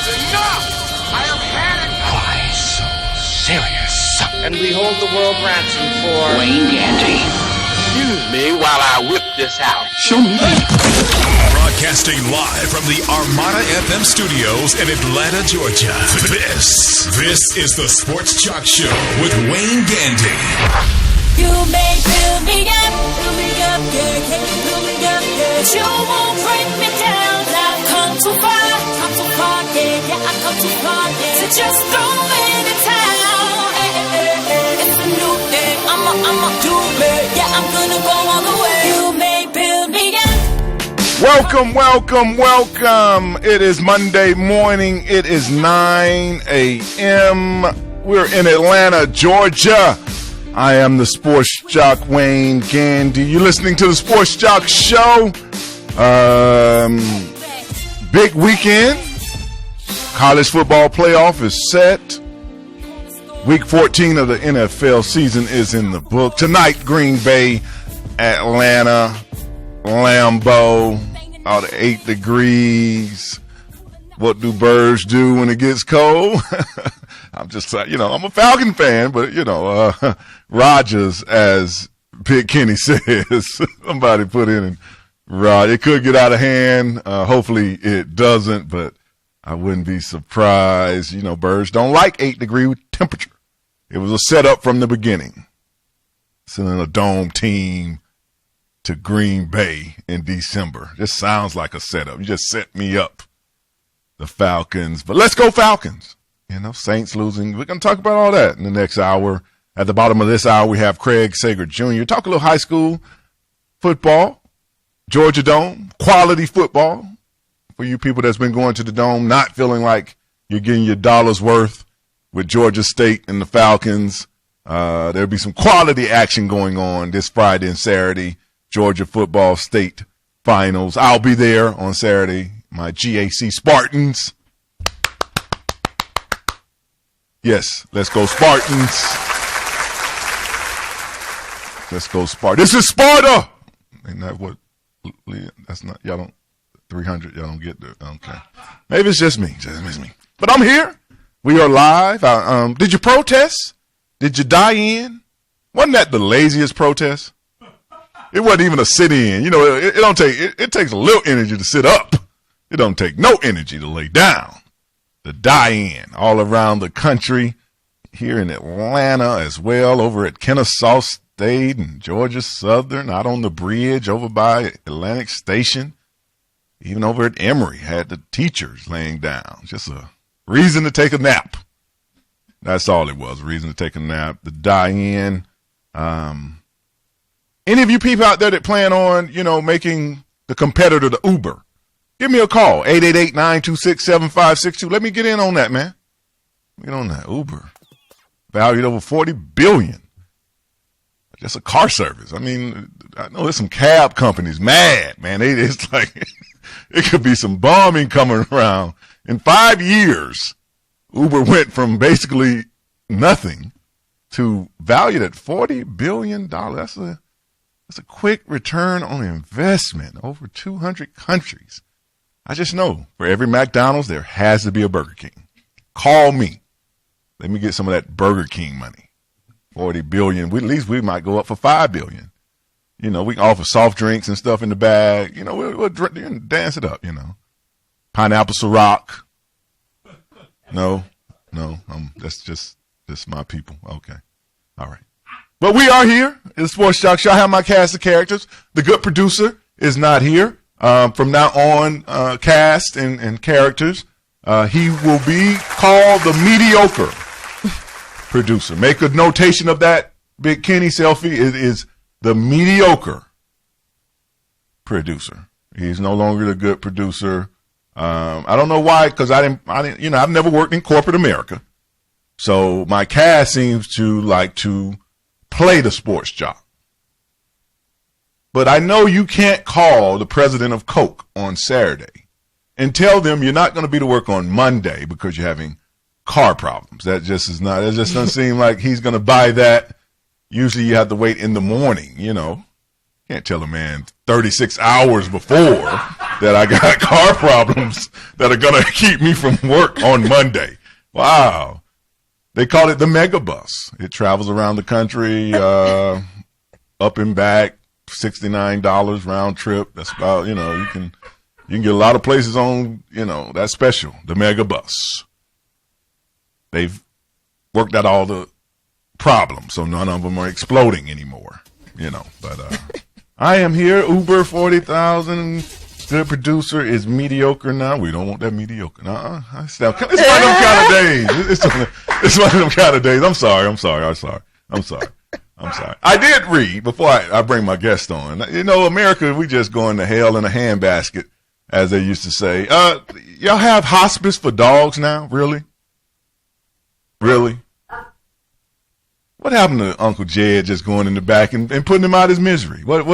Enough! I have had it! Why so serious? And we hold the world ransom for Wayne Gandy. Excuse me while I whip this out. Show me. Broadcasting live from the Armada FM studios in Atlanta, Georgia. This is the Sports Joc Show with Wayne Gandy. You may build me up, yeah, can you build me up, yeah. But you won't break me down. I've come too far, yeah, I've come too far, yeah. So just throw me in the towel, it's a new day, I'ma do it, yeah, I'm gonna go all the way. You may build me up. Welcome. It is Monday morning. It is 9 a.m. We're in Atlanta, Georgia. I am the Sports Joc, Wayne Gandy. You're listening to the Sports Joc Show. Big weekend. College football playoff is set. Week 14 of the NFL season is in the book. Tonight, Green Bay, Atlanta, Lambeau, all the 8 degrees. What do birds do when it gets cold? I'm just, I'm a Falcon fan, but, Rodgers, as Big Kenny says, somebody put in, and it could get out of hand. Hopefully it doesn't, but I wouldn't be surprised. Birds don't like 8-degree temperature. It was a setup from the beginning. Sending a dome team to Green Bay in December. Just sounds like a setup. You just set me up, the Falcons. But let's go Falcons. Saints losing. We're going to talk about all that in the next hour. At the bottom of this hour, we have Craig Sager Jr. Talk a little high school football, Georgia Dome, quality football for you people that's been going to the Dome, not feeling like you're getting your dollar's worth with Georgia State and the Falcons. There'll be some quality action going on this Friday and Saturday. Georgia football state finals. I'll be there on Saturday. My GAC Spartans. Yes, let's go Spartans. Let's go Sparta. This is Sparta. Ain't that what? That's not, y'all don't, 300, y'all don't get there. Okay. Maybe it's just me. But I'm here. We are live. Did you protest? Did you die in? Wasn't that the laziest protest? It wasn't even a sit-in. It takes a little energy to sit up. It don't take no energy to lay down. To die in all around the country, here in Atlanta as well, over at Kennesaw State and Georgia Southern, out on the bridge over by Atlantic Station, even over at Emory, had the teachers laying down. Just a reason to take a nap. That's all it was, a reason to take a nap, to die in. Any of you people out there that plan on, making the competitor the Uber, give me a call, 888-926-7562. Let me get in on that, man. Get on that. Uber, valued over $40 billion. Just a car service. I mean, I know there's some cab companies mad, man. It's like it could be some bombing coming around. In 5 years, Uber went from basically nothing to valued at $40 billion. That's a quick return on investment. Over 200 countries. I just know for every McDonald's, there has to be a Burger King. Call me. Let me get some of that Burger King money. 40 billion. At least we might go up for 5 billion. We can offer soft drinks and stuff in the bag. We'll dance it up, Pineapple Ciroc. No, that's just my people. Okay. All right. But we are here. It's the Sports Joc Show. I have my cast of characters. The good producer is not here. From now on, cast and characters, he will be called the mediocre producer. Make a notation of that, Big Kenny selfie. It is the mediocre producer. He's no longer the good producer. I don't know why, because I've never worked in corporate America. So my cast seems to like to play the Sports Joc. But I know you can't call the president of Coke on Saturday and tell them you're not going to be to work on Monday because you're having car problems. That just doesn't seem like he's going to buy that. Usually you have to wait in the morning, Can't tell a man 36 hours before that I got car problems that are going to keep me from work on Monday. Wow. They call it the mega bus. It travels around the country, up and back, $69 round trip. That's about, you can get a lot of places on, that's special, the mega bus. They've worked out all the problems, so none of them are exploding anymore, but, I am here, Uber 40,000, good producer is mediocre now. We don't want that mediocre. It's one of them kind of days. It's one of them kind of days. I'm sorry. I did read, before I bring my guest on, America, we just going to hell in a handbasket, as they used to say. Y'all have hospice for dogs now? Really? Really? What happened to Uncle Jed just going in the back and putting him out of his misery? What,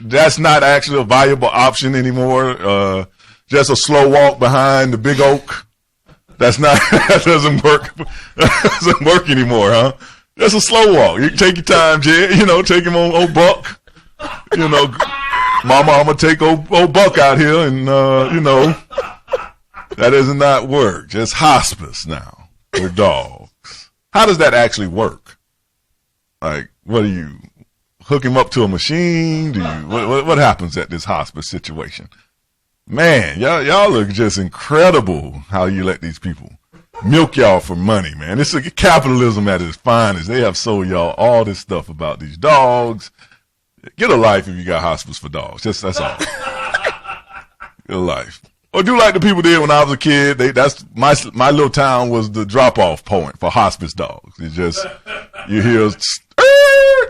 that's not actually a viable option anymore. Just a slow walk behind the big oak. That doesn't work. That doesn't work anymore, huh? Just a slow walk. You take your time, Jed, take him on old Buck. Mama, I'm going to take old Buck out here and, that does not work. Just hospice now for dogs. How does that actually work? Like, what do you hook him up to a machine? What happens at this hospice situation? Man, y'all look just incredible how you let these people milk y'all for money, man. It's like capitalism at its finest. They have sold y'all all this stuff about these dogs. Get a life if you got hospice for dogs. That's all. Get a life. Or do like the people did when I was a kid. That's my little town was the drop-off point for hospice dogs. It's just, you hear,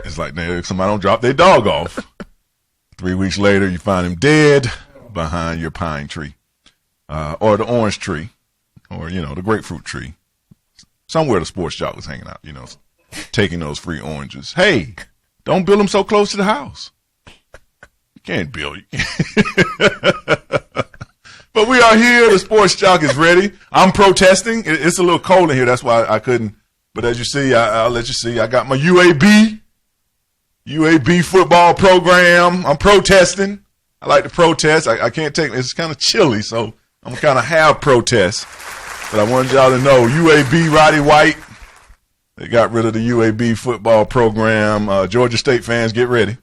it's like, somebody don't drop their dog off. 3 weeks later, you find him dead behind your pine tree, or the orange tree, or, the grapefruit tree. Somewhere the Sports Joc was hanging out, taking those free oranges. Hey, don't build them so close to the house. You can't build. But we are here. The Sports Joc is ready. I'm protesting. It's a little cold in here. That's why I couldn't. But as you see, I'll let you see. I got my UAB football program. I'm protesting. I like to protest. I can't take it. It's kind of chilly, so I'm kind of have protest. But I wanted y'all to know, UAB, Roddy White, they got rid of the UAB football program. Georgia State fans, get ready.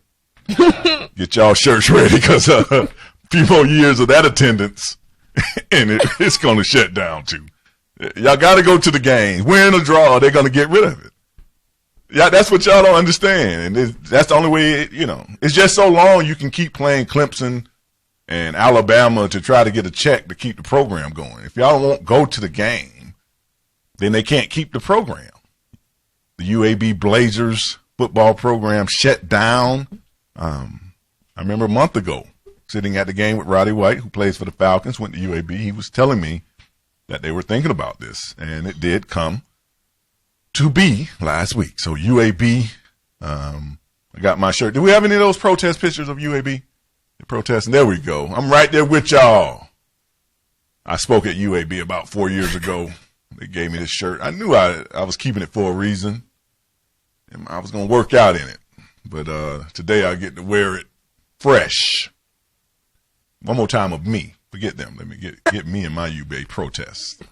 Get y'all shirts ready, because a few more years of that attendance, and it's going to shut down too. Y'all got to go to the game. Win or draw, they're going to get rid of it. Yeah, that's what y'all don't understand. And that's the only way, it's just so long you can keep playing Clemson and Alabama to try to get a check to keep the program going. If y'all won't go to the game, then they can't keep the program. The UAB Blazers football program shut down. I remember a month ago, sitting at the game with Roddy White, who plays for the Falcons, went to UAB. He was telling me that they were thinking about this, and it did come to be last week. So UAB, I got my shirt. Do we have any of those protest pictures of UAB? They're protesting. There we go. I'm right there with y'all. I spoke at UAB about 4 years ago. They gave me this shirt. I knew I was keeping it for a reason, and I was going to work out in it. But today I get to wear it fresh. One more time of me. Forget them. Let me get me and my UAB protest.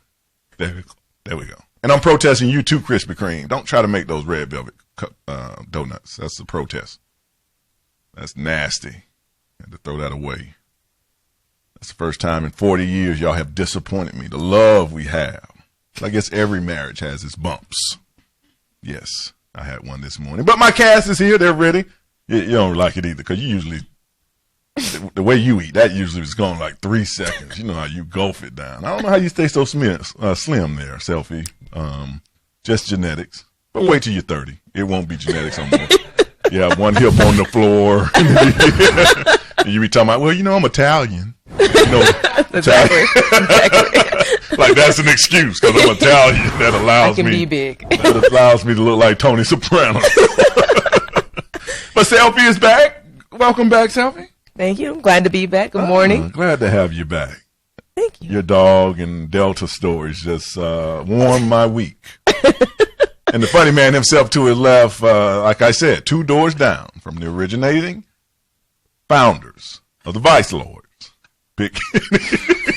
There we go. And I'm protesting you too, Krispy Kreme. Don't try to make those red velvet donuts. That's the protest. That's nasty. I had to throw that away. That's the first time in 40 years y'all have disappointed me. The love we have. I guess every marriage has its bumps. Yes, I had one this morning. But my cast is here. They're ready. You don't like it either, because you usually, the way you eat, that usually is gone like 3 seconds. You know how you gulp it down. I don't know how you stay so slim there, Selfie. Just genetics. But wait till you're 30. It won't be genetics no more. You have one hip on the floor. And you be talking about, well, I'm Italian. Exactly. Like that's an excuse, because I'm Italian. That allows I can me. be big. That allows me to look like Tony Soprano. But Selfie is back. Welcome back, Selfie. Thank you. I'm glad to be back. Good morning. Glad to have you back. Thank you. Your dog and Delta stories just warmed my week. And the funny man himself to his left, like I said, 2 doors down from the originating founders of the Vice Lords. Big.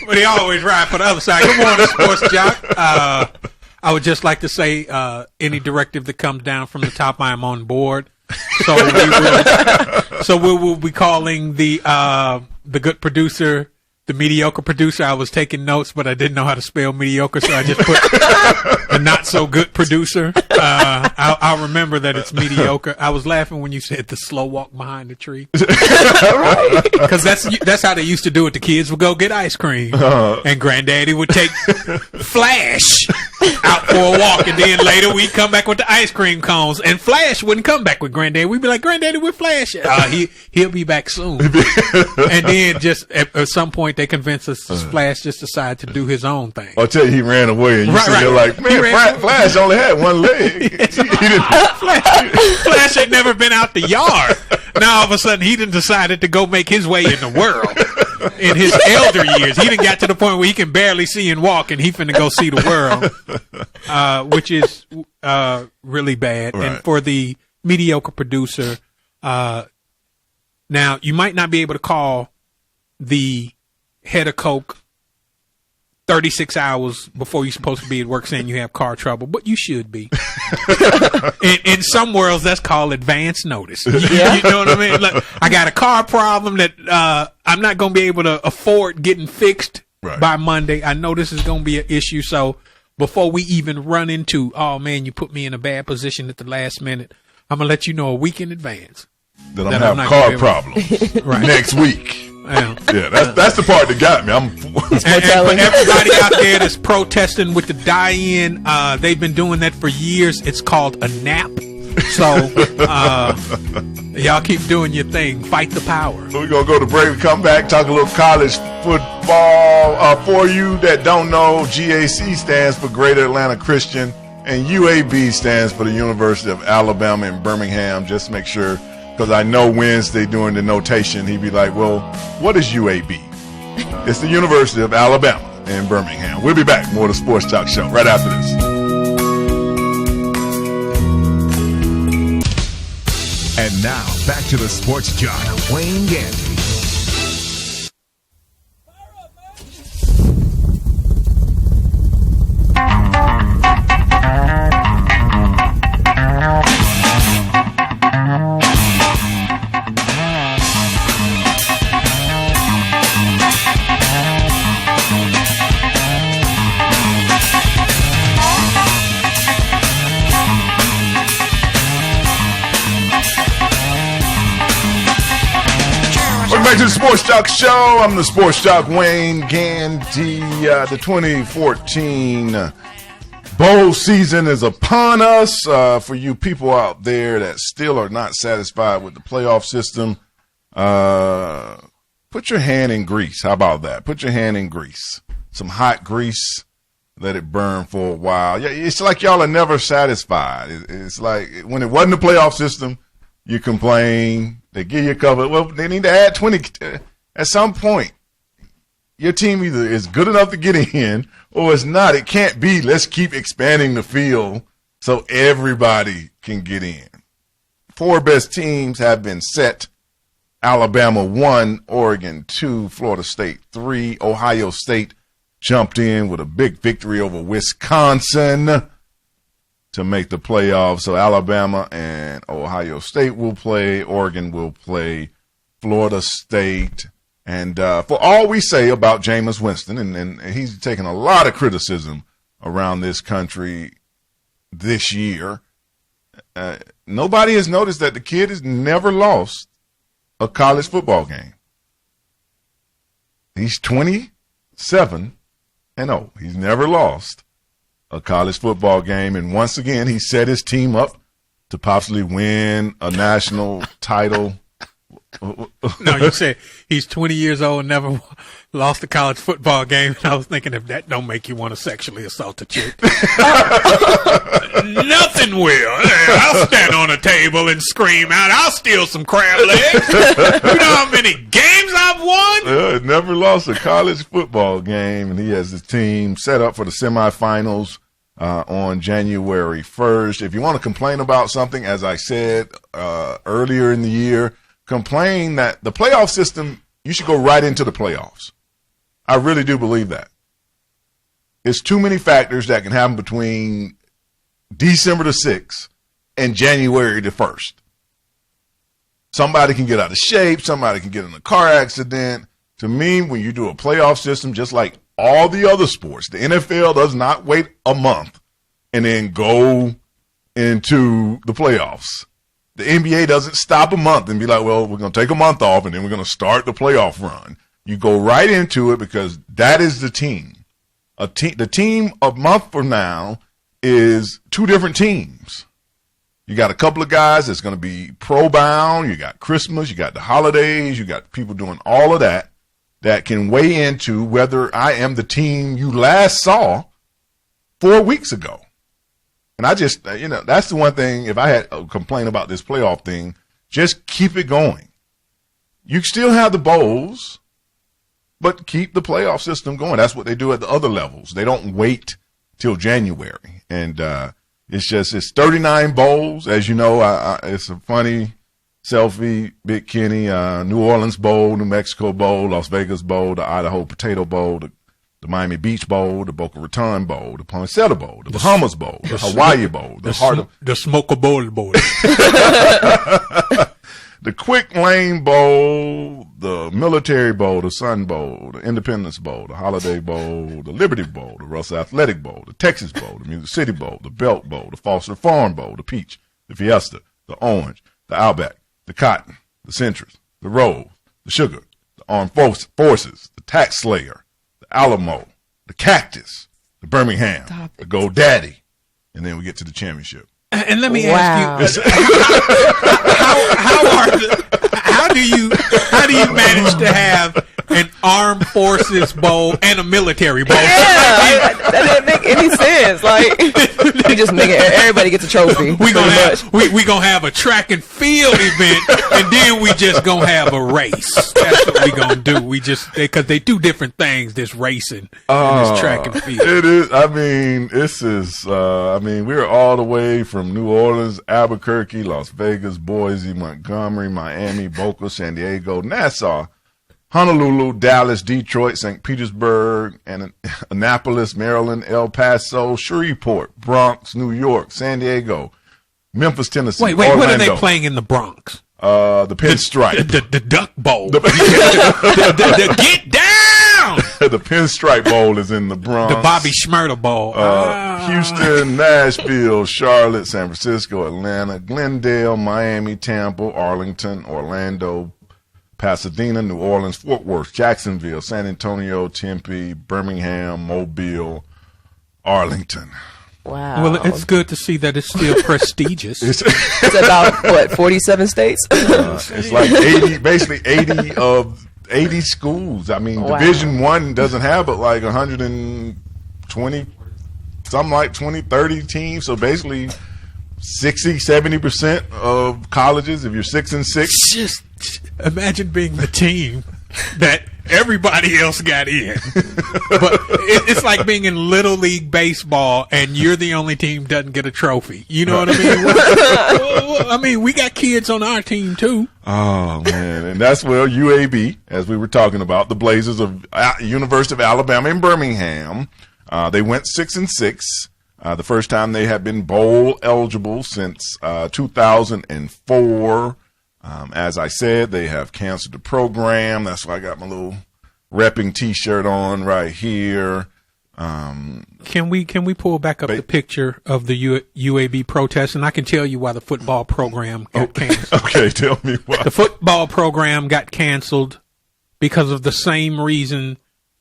But he always ride for the other side. Good morning, Sports Joc. I would just like to say any directive that comes down from the top, I am on board. So we will be calling the good producer the mediocre producer. I was taking notes, but I didn't know how to spell mediocre, so I just put the not so good producer. I'll remember that it's mediocre. I was laughing when you said the slow walk behind the tree, because that's how they used to do it. The kids would go get ice cream, and Granddaddy would take Flash out for a walk, and then later we'd come back with the ice cream cones, and Flash wouldn't come back with Granddaddy. We'd be like, Granddaddy, with Flash, he'll be back soon. And then just at some point they convinced us Flash just decided to do his own thing. I'll tell you, he ran away, and you see you're like, man, Flash only had one leg. He didn't. Flash had never been out the yard. Now all of a sudden he done decided to go make his way in the world. In his elder years, he done got to the point where he can barely see and walk, and he finna go see the world, which is really bad. Right. And for the mediocre producer, now you might not be able to call the head of Coke 36 hours before you're supposed to be at work saying you have car trouble, but you should be. in some worlds, that's called advance notice. You know what I mean? Look, I got a car problem that I'm not going to be able to afford getting fixed by Monday. I know this is going to be an issue, so before we even run into, oh, man, you put me in a bad position at the last minute, I'm going to let you know a week in advance. That I'm having car problems next week. Yeah, that's the part that got me. And for everybody out there that's protesting with the die-in, they've been doing that for years. It's called a nap. So y'all keep doing your thing. Fight the power. So we're going to go to break and come back, talk a little college football. For you that don't know, GAC stands for Greater Atlanta Christian, and UAB stands for the University of Alabama in Birmingham. Just make sure, because I know Wednesday during the notation, he'd be like, well, what is UAB? It's the University of Alabama in Birmingham. We'll be back. More of the Sports Joc Show right after this. And now, back to the Sports Joc, Wayne Gandy. Back to the Sports Joc Show. I'm the Sports Joc Wayne Gandy. The 2014 bowl season is upon us. For you people out there that still are not satisfied with the playoff system, put your hand in grease. How about that? Put your hand in grease. Some hot grease. Let it burn for a while. Yeah, it's like y'all are never satisfied. It's like when it wasn't the playoff system, you complain. They give you a couple. Well, they need to add 20 at some point. Your team either is good enough to get in or it's not. It can't be. Let's keep expanding the field so everybody can get in. 4 best teams have been set. Alabama 1, Oregon 2, Florida State 3. Ohio State jumped in with a big victory over Wisconsin to make the playoffs. So Alabama and Ohio State will play. Oregon will play. Florida State. And for all we say about Jameis Winston, and he's taken a lot of criticism around this country this year, nobody has noticed that the kid has never lost a college football game. He's 27-0. He's never lost a college football game, and once again, he set his team up to possibly win a national title. No, you said he's 20 years old and never lost a college football game, and I was thinking, if that don't make you want to sexually assault a chick, nothing will. I'll stand on a table and scream out, I'll steal some crab legs. You know how many games I've won? Never lost a college football game, and he has his team set up for the semifinals on January 1st. If you want to complain about something, as I said earlier in the year, complain that the playoff system, you should go right into the playoffs. I really do believe that. It's too many factors that can happen between December the 6th and January the 1st. Somebody can get out of shape. Somebody can get in a car accident. To me, when you do a playoff system, just like all the other sports, the NFL does not wait a month and then go into the playoffs. The NBA doesn't stop a month and be like, well, we're going to take a month off and then we're going to start the playoff run. You go right into it because that is the team. The team a month from now is two different teams. You got a couple of guys that's going to be pro-bound. You got Christmas. You got the holidays. You got people doing all of that can weigh into whether I am the team you last saw 4 weeks ago. And I just, that's the one thing, if I had a complaint about this playoff thing, just keep it going. You still have the bowls, but keep the playoff system going. That's what they do at the other levels. They don't wait till January. And it's 39 bowls. As you know, it's a funny selfie, Big Kenny, New Orleans Bowl, New Mexico Bowl, Las Vegas Bowl, the Idaho Potato Bowl, the Miami Beach Bowl, the Boca Raton Bowl, the Poinsettia Bowl, the Bahamas Bowl, the Hawaii Bowl, the Smoker Bowl. The Quick Lane Bowl, the Military Bowl, the Sun Bowl, the Independence Bowl, the Holiday Bowl, the Liberty Bowl, the Russell Athletic Bowl, the Texas Bowl, the Music City Bowl, the Belt Bowl, the Foster Farm Bowl, the Peach, the Fiesta, the Orange, the Outback, the Cotton, the Citrus, the Rose, the Sugar, the Armed Forces, the Tax Slayer, the Alamo, the Cactus, the Birmingham, the GoDaddy, and then we get to the championship. And let me ask you, how do you manage to have an Armed Forces Bowl and a military bowl? Yeah, that didn't make any sense. Like, we just make it, everybody gets a trophy. We gonna have a track and field event, and then we just gonna have a race. That's what we gonna do. Because they do different things. This racing and this track and field. It is. We're all the way from New Orleans, Albuquerque, Las Vegas, Boise, Montgomery, Miami, Boca, San Diego, Nassau, Honolulu, Dallas, Detroit, St. Petersburg, and Annapolis, Maryland, El Paso, Shreveport, Bronx, New York, San Diego, Memphis, Tennessee. Wait, Orlando. what are they playing in the Bronx? The Pinstripe. The Duck Bowl. The Get Down! The Pinstripe Bowl is in the Bronx. The Bobby Schmurda Bowl. Houston, Nashville, Charlotte, San Francisco, Atlanta, Glendale, Miami, Tampa, Arlington, Orlando, Pasadena, New Orleans, Fort Worth, Jacksonville, San Antonio, Tempe, Birmingham, Mobile, Arlington. Wow. Well, it's good to see that it's still prestigious. It's about, 47 states? It's like 80 of 80 schools. I mean, wow. Division I doesn't have but like 120, something like 20, 30 teams. So basically 60, 70% of colleges, if you're 6 and 6. Just imagine being the team that everybody else got in. But it's like being in Little League Baseball and you're the only team that doesn't get a trophy. You know what I mean? I mean, we got kids on our team too. Oh, man. And that's where UAB, as we were talking about, the Blazers of University of Alabama in Birmingham, they went 6 and 6. The first time they have been bowl eligible since 2004. As I said, they have canceled the program. That's why I got my little repping T-shirt on right here. Can we pull back up the picture of the UAB protest, and I can tell you why the football program got canceled. Okay, tell me why. The football program got canceled because of the same reason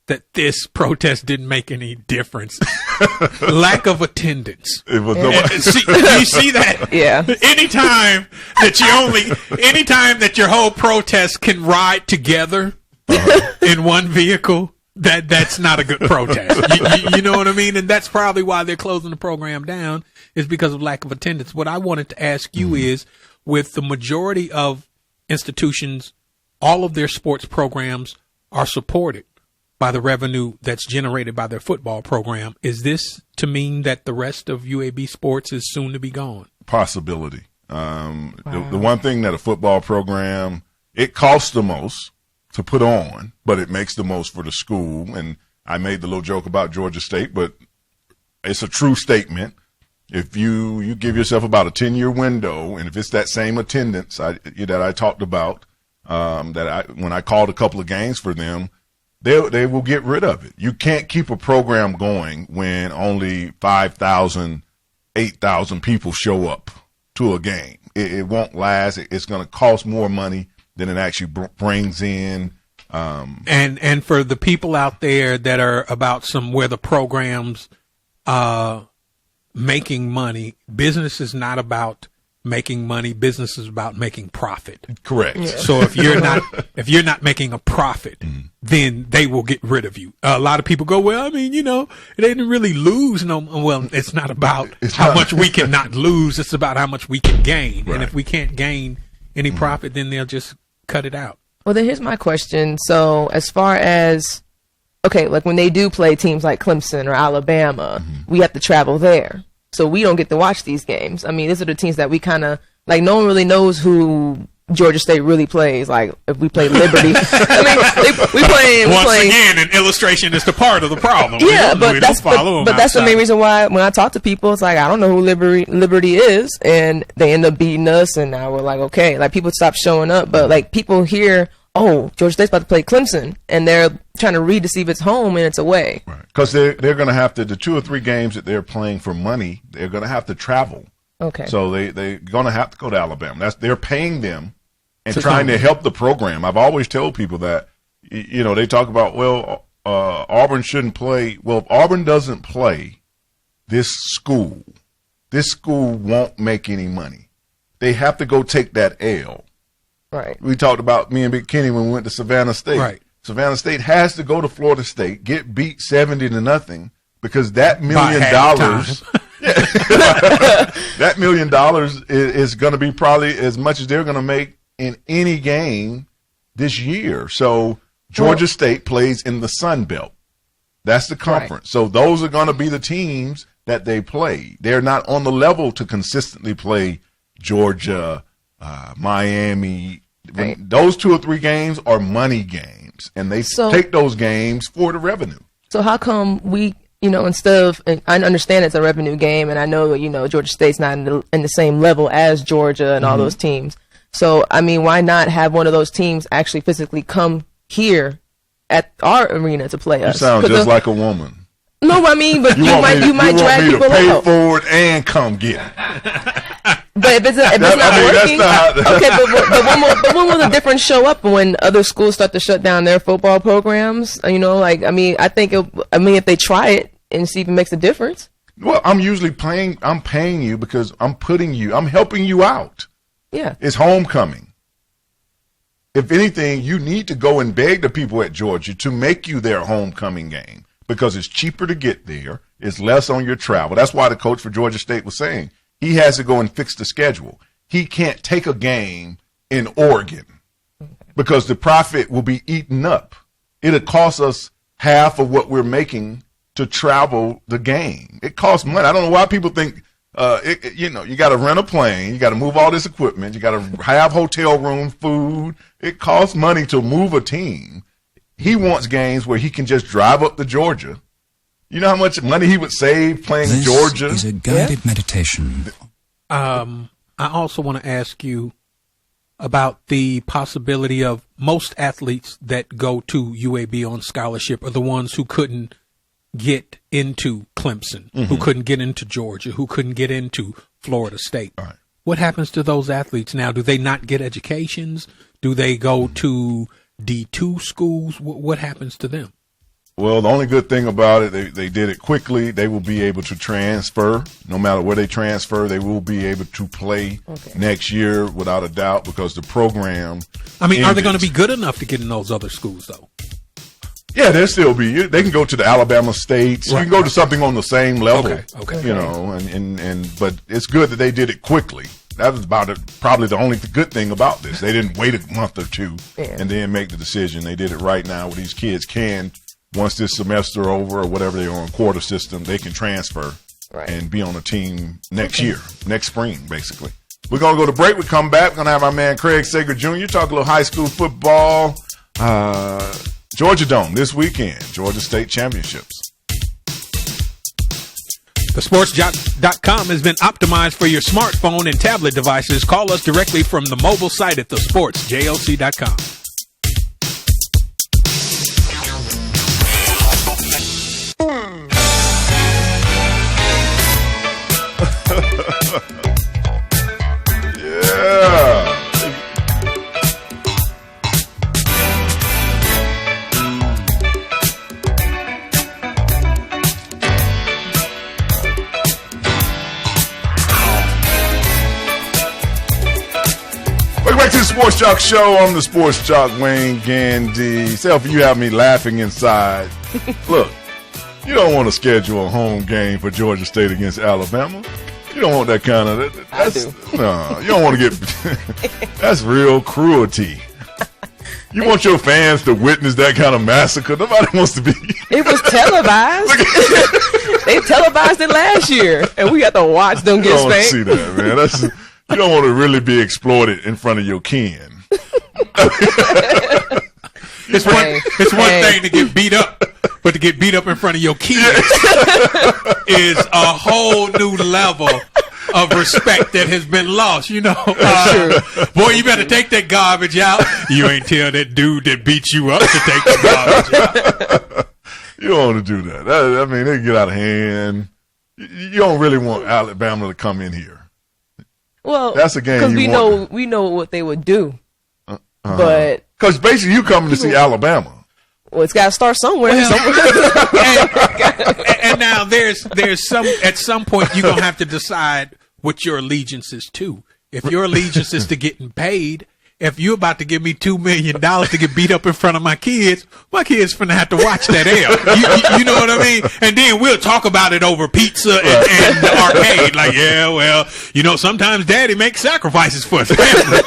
that this protest didn't make any difference. Lack of attendance. It was you see that? Yeah. Anytime that your whole protest can ride together in one vehicle, that's not a good protest. You know what I mean? And that's probably why they're closing the program down, is because of lack of attendance. What I wanted to ask you is, with the majority of institutions, all of their sports programs are supported by the revenue that's generated by their football program. Is this to mean that the rest of UAB sports is soon to be gone? Possibility. The one thing that a football program, it costs the most, to put on, but it makes the most for the school. And I made the little joke about Georgia State, but it's a true statement. If you give yourself about a 10-year window, and if it's that same attendance that I talked about, when I called a couple of games for them, they will get rid of it. You can't keep a program going when only 5,000, 8,000 people show up to a game. It won't last. It's going to cost more money than it actually brings in. And for the people out there that are about where the programs making money, business is not about making money. Business is about making profit. Correct. Yeah. So if you're not making a profit, then they will get rid of you. A lot of people go, well, I mean, they didn't really lose. No, well, it's not about how much we can not lose. It's about how much we can gain. Right. And if we can't gain any profit, then they'll just cut it out. Well, then here's my question. So as far as, okay, like when they do play teams like Clemson or Alabama, we have to travel there. So we don't get to watch these games. I mean, these are the teams that we kind of, like, no one really knows who Georgia State really plays. Like, if we play Liberty. I mean, we play. Once again, an illustration is the part of the problem. Yeah, but that's the main reason why when I talk to people, it's like, I don't know who Liberty is. And they end up beating us. And now we're like, okay. Like, people stop showing up. But, like, people hear, oh, Georgia State's about to play Clemson, and they're trying to read to see if it's home and it's away. Right. Because they're going to have to, the 2 or 3 games that they're playing for money, they're going to have to travel. Okay. So they're going to have to go to Alabama. They're paying them and trying to help the program. I've always told people that, they talk about, well, Auburn shouldn't play. Well, if Auburn doesn't play, this school won't make any money. They have to go take that L. Right. We talked about me and Big Kenny when we went to Savannah State. Right. Savannah State has to go to Florida State, get beat 70-0, because that $1 million, that $1 million is going to be probably as much as they're going to make in any game this year. So Georgia State plays in the Sun Belt. That's the conference. Right. So those are going to be the teams that they play. They're not on the level to consistently play Georgia, Miami. Right. Those 2 or 3 games are money games, and they take those games for the revenue. So how come we, instead of, and I understand it's a revenue game, and I know, Georgia State's not in the same level as Georgia and all those teams. So, I mean, why not have one of those teams actually physically come here at our arena to play us? You sound just like a woman. No, I mean, but you might drag people out. Pay for it and come get it. But if it's not working, okay. But when will the difference show up when other schools start to shut down their football programs? I think if they try it and see if it makes a difference. Well, I'm paying you because I'm helping you out. Yeah, it's homecoming. If anything, you need to go and beg the people at Georgia to make you their homecoming game because it's cheaper to get there. It's less on your travel. That's why the coach for Georgia State was saying he has to go and fix the schedule. He can't take a game in Oregon because the profit will be eaten up. It'll cost us half of what we're making to travel the game. It costs money. I don't know why people think, you got to rent a plane. You got to move all this equipment. You got to have hotel room, food. It costs money to move a team. He wants games where he can just drive up to Georgia. You know how much money he would save playing Georgia? This is a guided meditation. I also want to ask you about the possibility of most athletes that go to UAB on scholarship are the ones who couldn't get into Clemson, who couldn't get into Georgia, who couldn't get into Florida State. Right. What happens to those athletes now? Do they not get educations? Do they go to D2 schools? What happens to them? Well, the only good thing about it, they did it quickly. They will be able to transfer. No matter where they transfer, they will be able to play next year without a doubt because the program. I mean, are they going to be good enough to get in those other schools, though? Yeah, they'll still be. They can go to the Alabama States. Right. You can go to something on the same level. Okay. But it's good that they did it quickly. That was probably the only good thing about this. They didn't wait a month or two and then make the decision. They did it right now where these kids can. Once this semester over or whatever they're on quarter system, they can transfer and be on a team next year, next spring, basically. We're going to go to break. We come back. We're going to have our man Craig Sager Jr. talk a little high school football. Georgia Dome this weekend, Georgia State Championships. The SportsJoc.com has been optimized for your smartphone and tablet devices. Call us directly from the mobile site at thesportsjoc.com. Yeah. Welcome back to the Sports Joc Show. I'm the Sports Joc, Wayne Gandy. Selfie, you have me laughing inside. Look, you don't want to schedule a home game for Georgia State against Alabama. You don't want that kind of. I do. No, you don't want to get. That's real cruelty. You want your fans to witness that kind of massacre. Nobody wants to be. It was televised. They televised it last year, and we got to watch them You get don't want to spanked. see that, man. That's, you don't want to really be exploited in front of your kin. It's one thing to get beat up, but to get beat up in front of your kids is a whole new level of respect that has been lost. You know, boy, you better take that garbage out. You ain't tell that dude that beat you up to take the garbage out. You don't want to do that. I mean, they get out of hand. You don't really want Alabama to come in here. Well, That's a game because you we know what they would do, Uh-huh. but Because basically you coming to see Alabama. well, it's got to start somewhere. And now there's some at some point you're gonna have to decide what your allegiance is to. If your allegiance is to getting paid, if you're about to give me $2 million to get beat up in front of my kids finna have to watch that L. You know what I mean? And then we'll talk about it over pizza and the arcade. Like, yeah, well, you know, sometimes daddy makes sacrifices for his family.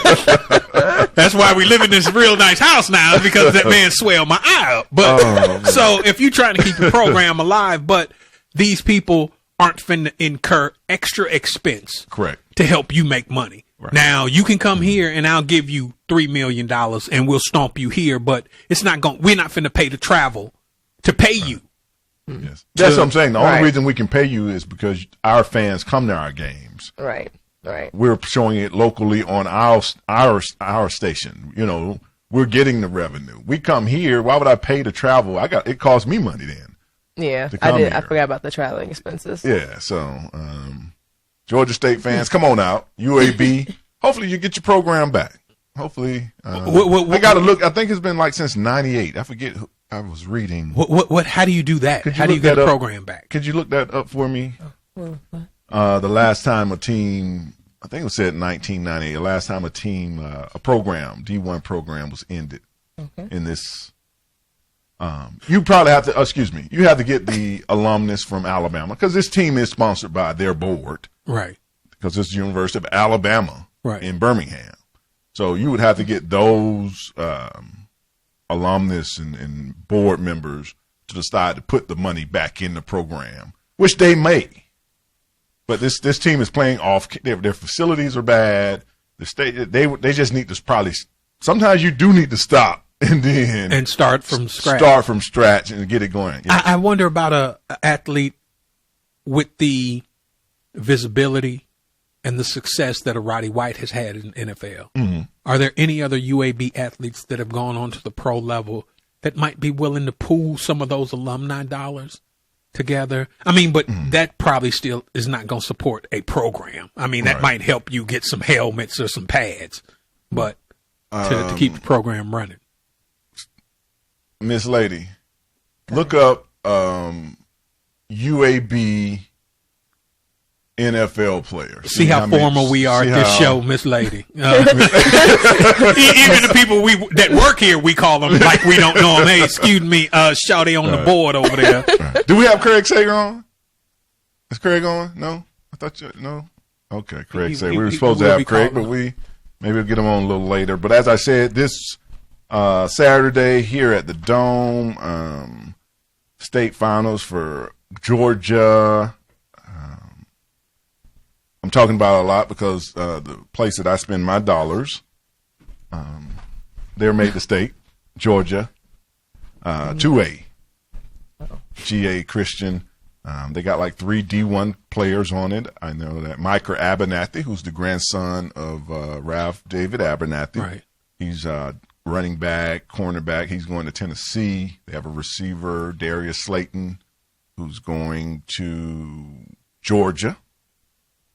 That's why we live in this real nice house now, because that man swelled my eye up. But so if you're trying to keep the program alive, but these people aren't finna incur extra expense Correct. to help you make money. Right. Now you can come here and I'll give you $3 million and we'll stomp you here, but it's not going. We're not finna pay to travel to pay you. Yes, that's what I'm saying. The only Right. reason we can pay you is because our fans come to our games. Right. We're showing it locally on our station. You know, we're getting the revenue. We come here. Why would I pay to travel? It costs me money then. Yeah, To I come did. I here. forgot about the traveling expenses. Yeah. So, Georgia State fans, come on out. UAB. Hopefully you get your program back. Hopefully, I got to look. I think it's been like since '98. I forget. I was reading. What? How do you do that? How do you look get that the up? program back? Could you look that up for me? What? The last time a team, I think it was said 1998, the last time a team, a program, D1 program was ended in this. You probably have to, you have to get the alumnus from Alabama because this team is sponsored by their board. Right. Because it's the University of Alabama in Birmingham. So you would have to get those alumnus and board members to decide to put the money back in the program, which they may. But this team is playing off. Their facilities are bad. They just need to probably. Sometimes you do need to stop and start from scratch. Start from scratch and get it going. Yes. I wonder about a athlete with the visibility and the success that a Roddy White has had in NFL. Mm-hmm. Are there any other UAB athletes that have gone on to the pro level that might be willing to pool some of those alumni dollars together? I mean, but that probably still is not going to support a program. I mean, that might help you get some helmets or some pads, but to keep the program running. Miss Lady, look up UAB NFL players. See how formal we are at this show, Miss Lady. Even the people that work here, we call them like we don't know them. Hey, excuse me, Shawty on the board over there. Right. Do we have Craig Sager on? Is Craig on? No? I thought no? Okay, Craig Sager. We were supposed to have Craig, but maybe we'll get him on a little later. But as I said, this Saturday here at the Dome, state finals for Georgia. I'm talking about it a lot because the place that I spend my dollars, they're made to state. Georgia, 2A, GA Christian. They got like 3 D1 players on it. I know that Micah Abernathy, who's the grandson of Ralph David Abernathy. Right. He's running back, cornerback. He's going to Tennessee. They have a receiver, Darius Slayton, who's going to Georgia.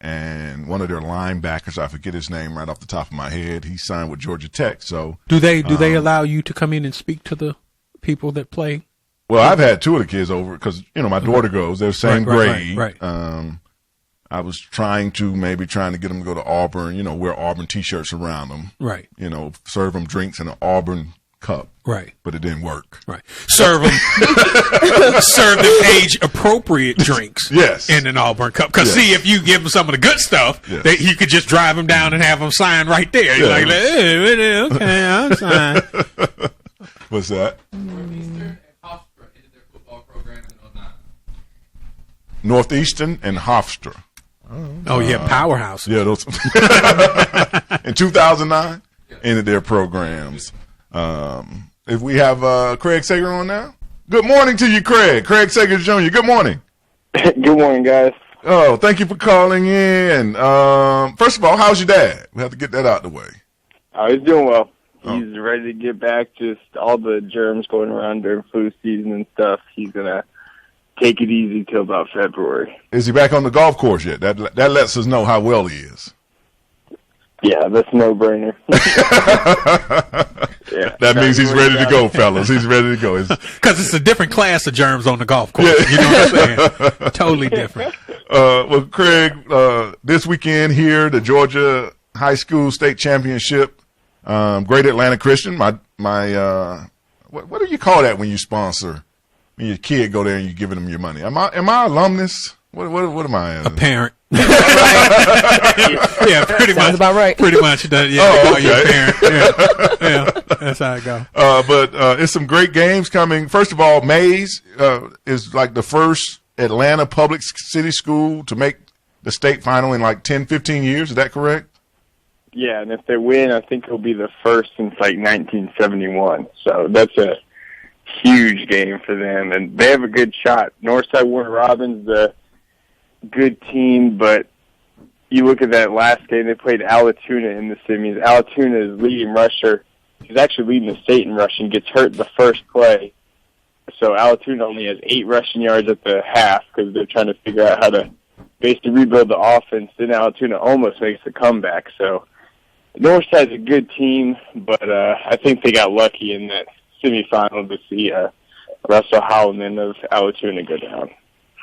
And one of their linebackers, I forget his name right off the top of my head, he signed with Georgia Tech. So do they allow you to come in and speak to the people that play? Well, I've had 2 of the kids over because, my daughter goes. They're same grade. Right. I was trying to get them to go to Auburn, wear Auburn T-shirts around them. Right. Serve them drinks in an Auburn cup. Right. But it didn't work. Right. Serve them age-appropriate drinks. Yes. In an Auburn cup. Because, see, if you give them some of the good stuff, you could just drive them down and have them sign right there. You're like, hey, okay, I'll sign. What's that? Northeastern and Hofstra. Oh, yeah, powerhouse. Yeah, those. In 2009, ended their programs. If we have Craig Sager on now. Good morning to you, Craig. Craig Sager Jr., good morning. Good morning, guys. Oh, thank you for calling in. First of all, how's your dad? We have to get that out of the way. He's doing well. He's ready to get back. Just all the germs going around during flu season and stuff. He's going to take it easy till about February. Is he back on the golf course yet? That lets us know how well he is. Yeah, that's a no-brainer. That means he's ready to go, fellas. He's ready to go. Because it's a different class of germs on the golf course. Yeah. You know what I'm saying? Totally different. Well, Craig, this weekend here, the Georgia High School State Championship, Great Atlanta Christian. What do you call that when you sponsor? When your kid go there and you're giving them your money? Am I alumnus? What am I? A parent. Yeah, pretty much. Sounds about right. Pretty much. Yeah, okay. Your parent. Yeah, that's how it goes. But it's some great games coming. First of all, Mays is like the first Atlanta public city school to make the state final in like 10, 15 years. Is that correct? Yeah, and if they win, I think it'll be the first since like 1971. So that's a huge game for them, and they have a good shot. Northside Warner Robins, the good team, but you look at that last game, they played Alatoona in the semis. Alatoona is leading rusher. He's actually leading the state in rushing, gets hurt the first play. So Alatoona only has 8 rushing yards at the half because they're trying to figure out how to basically rebuild the offense. Then Alatoona almost makes a comeback. So Northside's a good team, but I think they got lucky in that semifinal to see Russell Howland of Alatoona go down.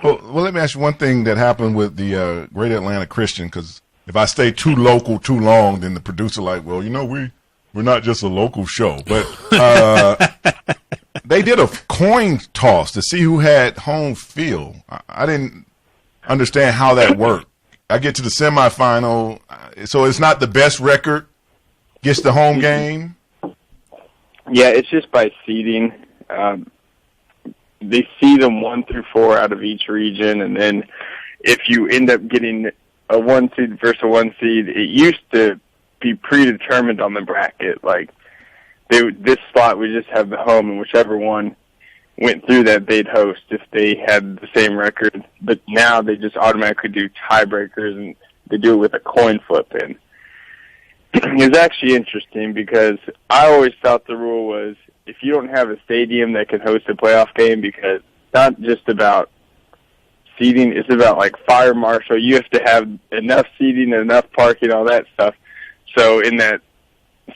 Well, let me ask you one thing that happened with the Great Atlanta Christian, because if I stay too local too long, then the producer like, well, we're not just a local show. But they did a coin toss to see who had home field. I didn't understand how that worked. I get to the semifinal, so it's not the best record gets the home game? Yeah, it's just by seeding. They seed them 1 through 4 out of each region, and then if you end up getting a 1 seed versus a 1 seed, it used to be predetermined on the bracket. Like, this slot would just have the home, and whichever one went through that, they'd host if they had the same record. But now they just automatically do tiebreakers, and they do it with a coin flip in. It's actually interesting because I always thought the rule was if you don't have a stadium that can host a playoff game, because it's not just about seating, it's about like fire marshal. You have to have enough seating, enough parking, all that stuff. So in that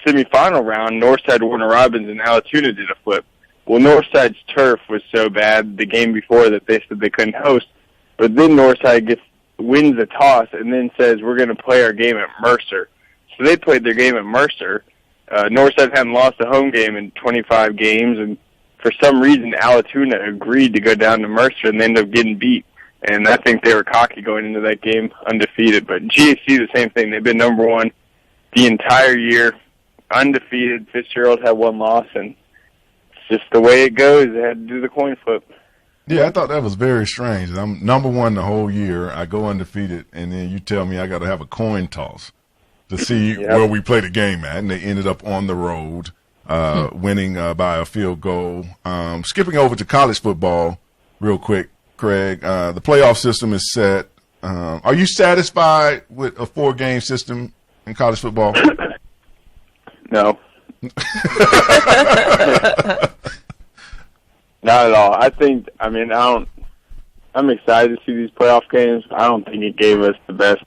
semifinal round, Northside Warner Robins and Alatoona did a flip. Well, Northside's turf was so bad the game before that they said they couldn't host. But then Northside wins the toss and then says, we're going to play our game at Mercer. So they played their game at Mercer. Northside hadn't lost a home game in 25 games, and for some reason Alatoona agreed to go down to Mercer, and they ended up getting beat. And I think they were cocky going into that game, undefeated. But GAC, the same thing. They've been number 1 the entire year, undefeated. Fitzgerald had 1 loss, and it's just the way it goes. They had to do the coin flip. Yeah, I thought that was very strange. I'm number 1 the whole year. I go undefeated, and then you tell me I got to have a coin toss to see where we play the game at, and they ended up on the road. winning by a field goal. Skipping over to college football real quick, Craig, the playoff system is set. Are you satisfied with a 4-game system in college football? No. Not at all. I'm excited to see these playoff games. I don't think it gave us the best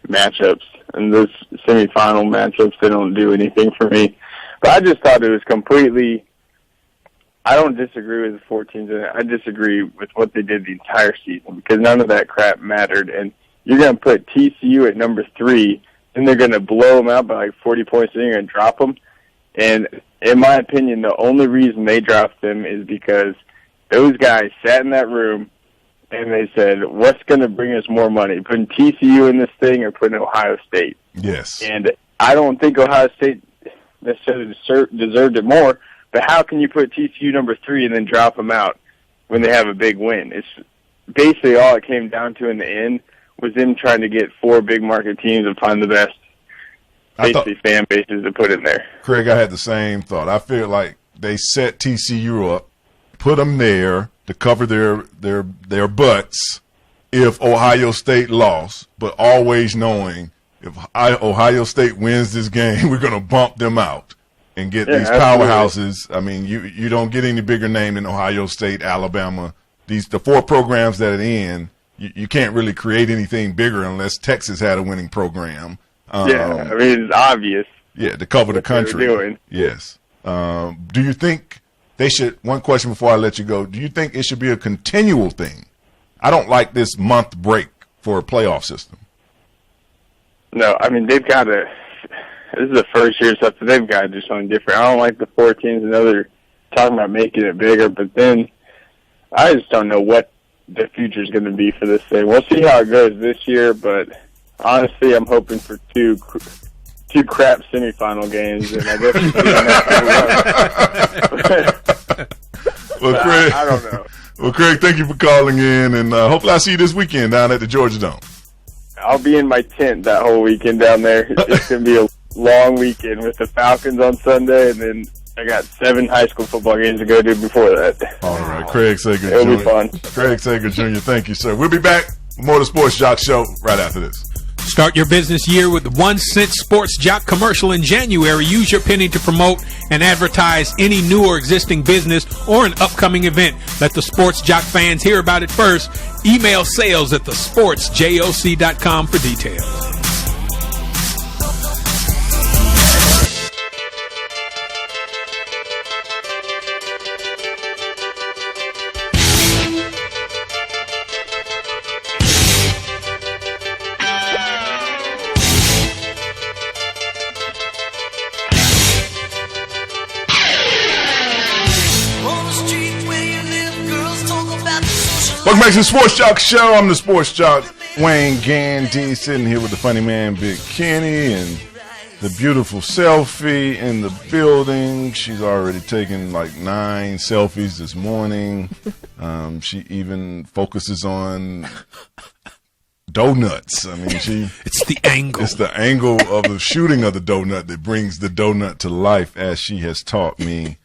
matchups. And those semifinal matchups, they don't do anything for me. But I just thought it was completely, I don't disagree with the 4 teams. I disagree with what they did the entire season because none of that crap mattered. And you're going to put TCU at number 3, and they're going to blow them out by like 40 points, and you're going to drop them. And in my opinion, the only reason they dropped them is because those guys sat in that room and they said, what's going to bring us more money, putting TCU in this thing or putting Ohio State? Yes. And I don't think Ohio State necessarily deserved it more, but how can you put TCU number 3 and then drop them out when they have a big win? It's basically all it came down to in the end was them trying to get 4 big market teams and find the best fan bases to put in there. Craig, I had the same thought. I feel like they set TCU up, put them there to cover their butts if Ohio State lost, but always knowing if Ohio State wins this game, we're going to bump them out and get these powerhouses. I mean, you don't get any bigger name than Ohio State, Alabama. The 4 programs that are in, you can't really create anything bigger unless Texas had a winning program. It's obvious. Yeah, to cover the country. Doing. Yes. Do you think they should, one question before I let you go, do you think it should be a continual thing? I don't like this month break for a playoff system. No, I mean, they've got to, this is the first year stuff, so they've got to do something different. I don't like the 4 teams. I know they're talking about making it bigger, but then I just don't know what the future is going to be for this thing. We'll see how it goes this year, but honestly, I'm hoping for two crap semifinal games, and I guess well, Craig, I don't know. Well, Craig, thank you for calling in, and hopefully I see you this weekend down at the Georgia Dome. I'll be in my tent that whole weekend down there. It's going to be a long weekend with the Falcons on Sunday, and then I got 7 high school football games to go to before that. All right, Craig Sager Jr. It'll be fun. Craig Sager Jr., thank you, sir. We'll be back with more of the Sports Joc Show right after this. Start your business year with the 1 cent Sports Joc commercial in January. Use your penny to promote and advertise any new or existing business or an upcoming event. Let the Sports Joc fans hear about it first. Email sales@thesportsjoc.com for details. Welcome back to the Sports Joc Show. I'm the Sports Joc, Wayne Gandy, sitting here with the funny man, Big Kenny, and the beautiful Selfie in the building. She's already taken like 9 selfies this morning. She even focuses on donuts. I mean, it's the angle. It's the angle of the shooting of the donut that brings the donut to life, as she has taught me.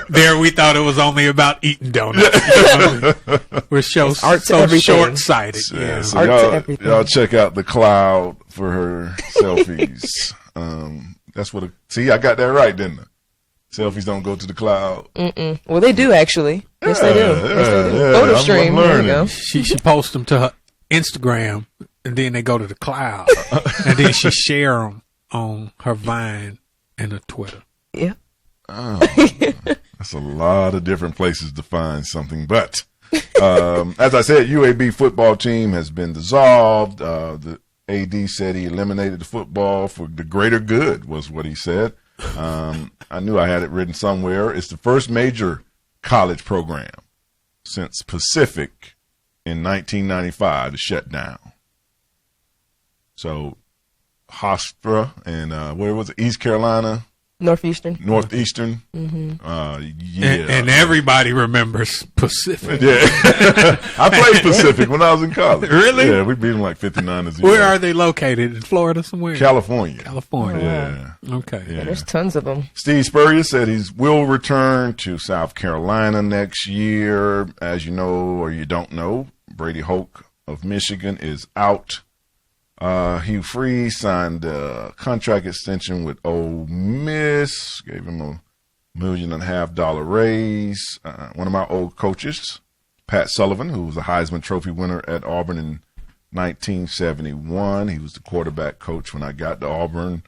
There we thought it was only about eating donuts. We're so short-sighted. Yeah, so y'all check out the cloud for her selfies. That's what. See, I got that right, didn't I? Selfies don't go to the cloud. Well, they do actually. Yes, they do. Yeah, Photo stream. There you go. She posts them to her Instagram, and then they go to the cloud, and then she share them on her Vine and her Twitter. Yeah. Oh, that's a lot of different places to find something. But as I said, UAB football team has been dissolved. The AD said he eliminated the football for the greater good, was what he said. I knew I had it written somewhere. It's the first major college program since Pacific in 1995 to shut down. So Hofstra and where was it? East Carolina Northeastern. Yeah. And everybody remembers Pacific. Yeah. I played Pacific when I was in college. Really? Yeah, we beat them like 59-0. Where are they located? In Florida somewhere? California. California. Yeah. Okay. Yeah. There's tons of them. Steve Spurrier said he will return to South Carolina next year. As you know or you don't know, Brady Hoke of Michigan is out. Hugh Freeze signed a contract extension with Ole Miss, gave him $1.5 million raise. One of my old coaches, Pat Sullivan, who was a Heisman Trophy winner at Auburn in 1971. He was the quarterback coach when I got to Auburn.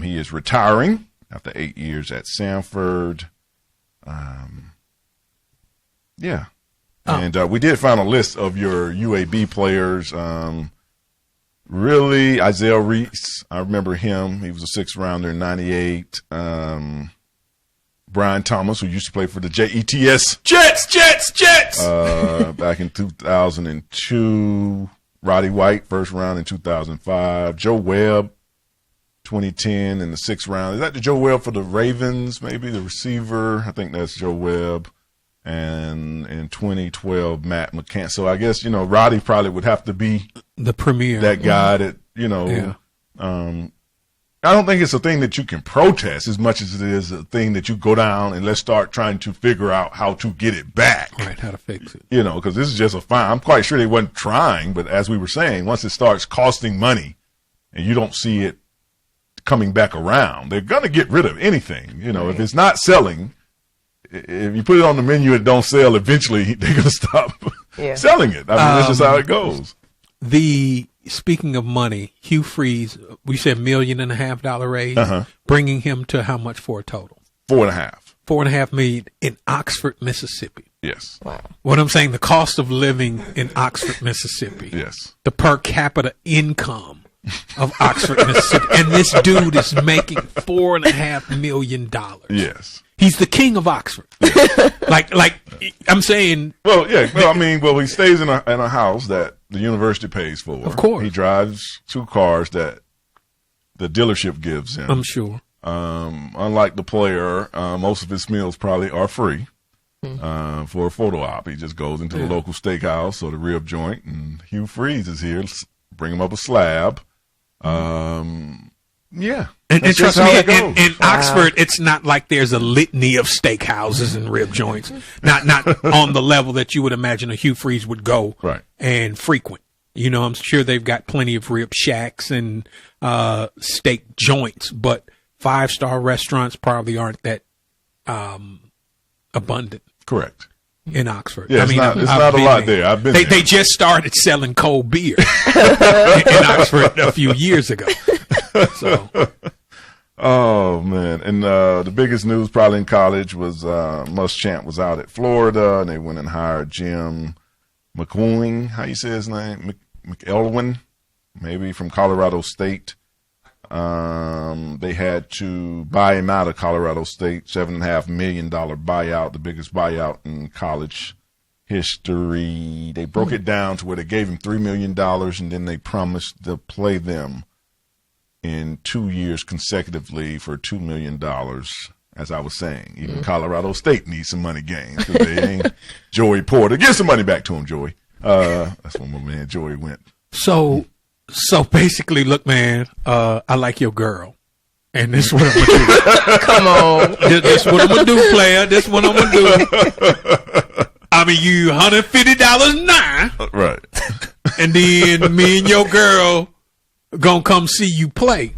He is retiring after 8 years at Samford. Yeah. And we did find a list of your UAB players. Really, Isaiah Reese, I remember him. He was a sixth rounder in 98. Brian Thomas, who used to play for the JETS. Jets! Back in 2002. Roddy White, first round in 2005. Joe Webb, 2010 in the sixth round. Is that the Joe Webb for the Ravens, maybe, the receiver? I think that's Joe Webb. And in 2012, Matt McCann. So I guess, Roddy probably would have to be the premier, that guy that, I don't think it's a thing that you can protest as much as it is a thing that you go down and let's start trying to figure out how to get it back. Right, how to fix it. Because this is just a fine. I'm quite sure they wasn't trying, but as we were saying, once it starts costing money and you don't see it coming back around, they're going to get rid of anything. If it's not selling, if you put it on the menu and don't sell, eventually they're going to stop selling it. I mean, that's just how it goes. Speaking of money, Hugh Freeze, we said $1.5 million raise, bringing him to how much for a total? 4.5. $4.5 million in Oxford, Mississippi. Yes. Wow. What I'm saying, the cost of living in Oxford, Mississippi. Yes. The per capita income of Oxford, Mississippi. And this dude is making $4.5 million. Yes. He's the king of Oxford. like I'm saying. Well, yeah. Well, he stays in a house that the university pays for. Of course. He drives 2 cars that the dealership gives him. I'm sure. Unlike the player, most of his meals probably are free for a photo op. He just goes into the local steakhouse or the rib joint, and Hugh Freeze is here. Bring him up a slab. Yeah. And trust me, in Oxford, it's not like there's a litany of steakhouses and rib joints. Not on the level that you would imagine a Hugh Freeze would go and frequent. I'm sure they've got plenty of rib shacks and steak joints, but 5-star restaurants probably aren't that abundant. Correct. In Oxford. Yeah, it's not a lot there. I've been there. They just started selling cold beer in Oxford a few years ago. So. Oh, man. And the biggest news probably in college was Muschamp was out at Florida, and they went and hired Jim McElwain. How you say his name? McElwain, maybe from Colorado State. They had to buy him out of Colorado State, $7.5 million buyout, the biggest buyout in college history. They broke it down to where they gave him $3 million, and then they promised to play them in 2 years consecutively for $2 million. As I was saying, even Colorado State needs some money gained because they ain't Joey Porter. Give some money back to him, Joey. That's when my man Joey went. So basically, look, man, I like your girl. And this is what I'm going to do. Come on. This is what I'm going to do, player. This is what I'm going to do. I mean, you $150 now. Right. And then me and your girl going to come see you play.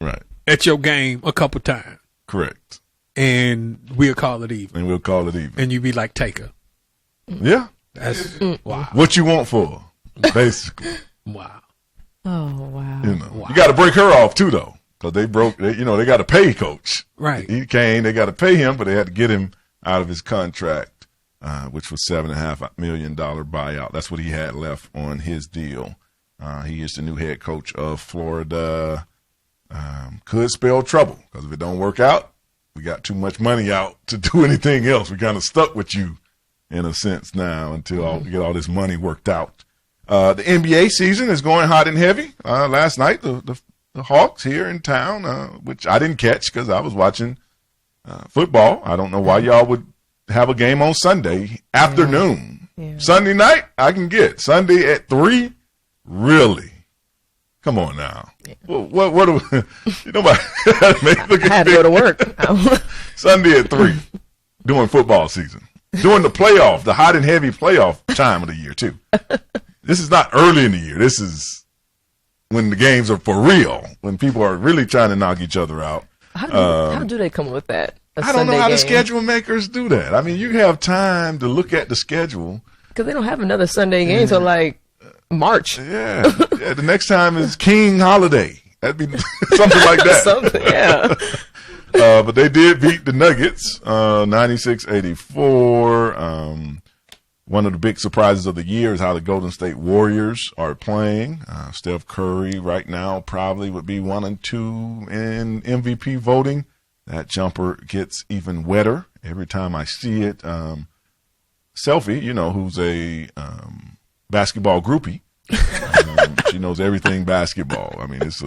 Right. At your game a couple times. Correct. And we'll call it even. And you be like, take her. Yeah. That's wow. What you want for her, basically. Wow. Oh, wow. Wow. You got to break her off, too, though. Because they got to pay Coach. Right. He came, they got to pay him, but they had to get him out of his contract, which was $7.5 million buyout. That's what he had left on his deal. He is the new head coach of Florida. Could spell trouble, because if it don't work out, we got too much money out to do anything else. We kind of stuck with you, in a sense, now until we get all this money worked out. The NBA season is going hot and heavy. Last night, the the Hawks here in town, which I didn't catch because I was watching football. I don't know why y'all would have a game on Sunday afternoon. Yeah. Sunday night, I can get. Sunday at 3? Really? Come on now. Yeah. What do we, nobody I had to go to work. Sunday at 3 during football season. During the playoff, the hot and heavy playoff time of the year, too. This is not early in the year. This is when the games are for real, when people are really trying to knock each other out. How do they come up with that? I don't know how the schedule makers do that. I mean, you have time to look at the schedule. Because they don't have another Sunday game until like March. Yeah. The next time is King Holiday. That'd be something like that. Something, yeah. But they did beat the Nuggets 96-84. One of the big surprises of the year is how the Golden State Warriors are playing. Steph Curry right now probably would be 1 and 2 in MVP voting. That jumper gets even wetter every time I see it. Selfie, who's a basketball groupie. She knows everything basketball. I mean, it's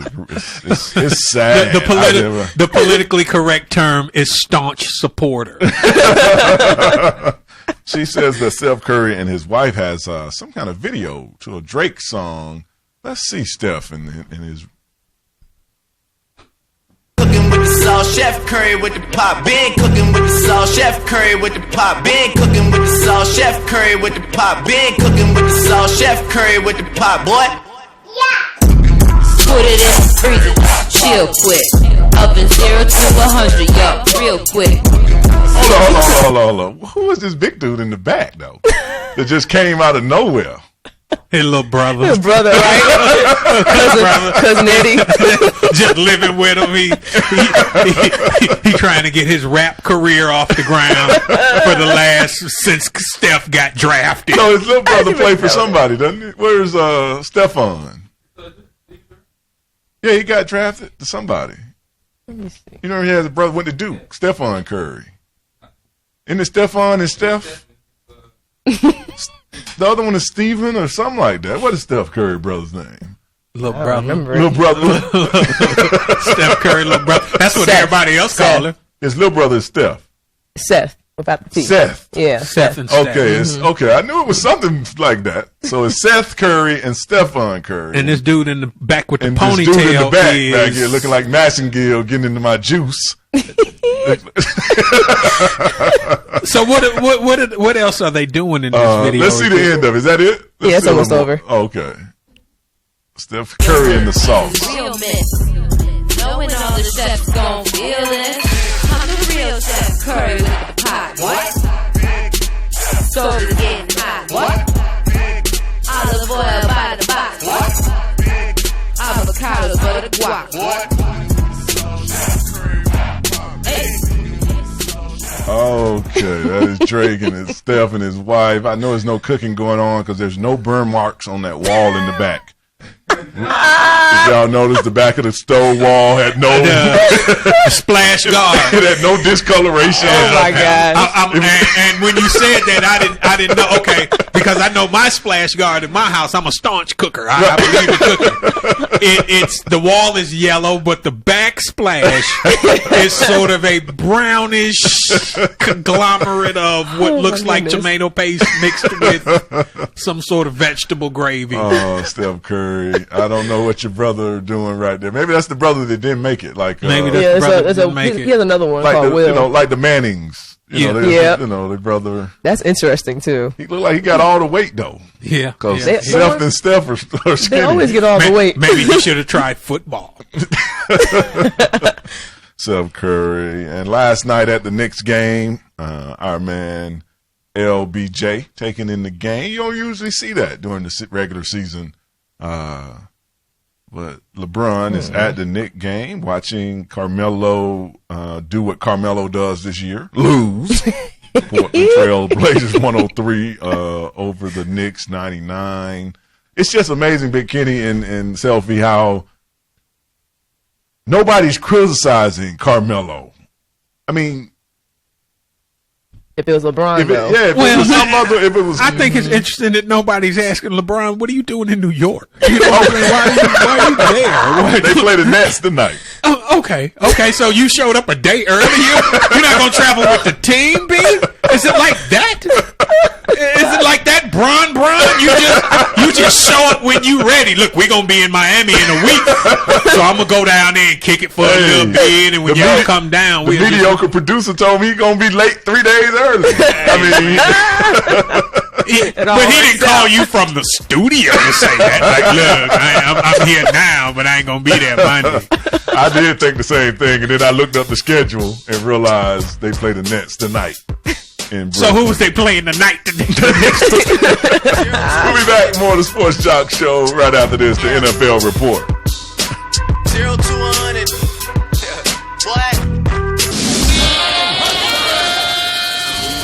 sad. The politically correct term is staunch supporter. She says that Steph Curry and his wife has some kind of video to a Drake song. Let's see Steph in his. Cooking with the sauce, Chef Curry with the pot. Been cooking with the sauce, Chef Curry with the pot. Been cooking with the sauce, Chef Curry with the pot. Been cooking with the sauce, Chef Curry with the pot, boy. Yeah. Put it in the freezer, chill quick. Up in 0 to 100, yup, real quick. Hold on. Who is this big dude in the back though? That just came out of nowhere. His little brother. His brother, right? Cousin Eddie. Just living with him. He trying to get his rap career off the ground since Steph got drafted. So his little brother played for somebody, doesn't he? Where's Stephon? Yeah, he got drafted to somebody. Let me see. He has a brother went to Duke, Stephon Curry. Isn't it Stephon and Steph? The other one is Steven or something like that. What is Steph Curry brother's name? Little brother. Little brother. Steph Curry, little brother. That's what everybody else call him. His little brother is Steph. Seth. Without the T. Seth. Yeah. Seth and Steph. Okay, okay. I knew it was something like that. So it's Seth Curry and Stephon Curry. And this dude in the back with the and ponytail this dude in the back here looking like Massengill getting into my juice. So what else are they doing in this video? Let's see the end of it. Is that it? Yeah, it's almost over. Okay. Steph Curry in the sauce. Real miss. Knowing all the chefs gon' feel it. I'm the real Chef Curry with the pot. What? Stove is getting hot. What? Olive oil by the box. What? Avocado for the guac. What? Okay, that is Drake and his Steph and his wife. I know there's no cooking going on because there's no burn marks on that wall in the back. Did y'all notice the back of the stove wall had no splash guard? It had no discoloration. Oh my God! And when you said that, I didn't know. Okay, because I know my splash guard in my house. I'm a staunch cooker. I believe in cooking. It's the wall is yellow, but the backsplash is sort of a brownish conglomerate of what looks like tomato paste mixed with some sort of vegetable gravy. Oh, Steph Curry. I don't know what your brother doing right there. Maybe that's the brother that didn't make it. Like maybe that's the brother that didn't make it. He has another one like called Will. Like the Mannings. The brother. That's interesting too. He looked like he got all the weight though. Yeah, because Steph and Steph are skinny. They always get all the weight. Maybe he should have tried football. Steph Curry. And last night at the Knicks game, our man LBJ taking in the game. You don't usually see that during the regular season. But LeBron is at the Knicks game watching Carmelo do what Carmelo does this year, lose. Portland Trail Blazers 103 over the Knicks 99. It's just amazing, Big Kenny and Selfie, how nobody's criticizing Carmelo. I mean, If it was LeBron, though. If it was some other, if it was. I think it's interesting that nobody's asking LeBron, what are you doing in New York? You know what I mean? Why are you there? What? They play the Nets tonight. Oh, okay. So you showed up a day earlier? You're not going to travel with the team, B? Is it like that? Is it like that, Bron? You just show up when you ready. Look, we're going to be in Miami in a week, so I'm going to go down there and kick it for a little bit, and when y'all come down, the mediocre producer told me he's going to be late 3 days early. I mean, but he didn't call you from the studio to say that. Like, look, I'm here now, but I ain't going to be there Monday. I did think the same thing, and then I looked up the schedule and realized they play the Nets tonight. So who was they playing tonight? We'll be back more of the Sports Joc Show right after this, the NFL Report. 0 to 100. What?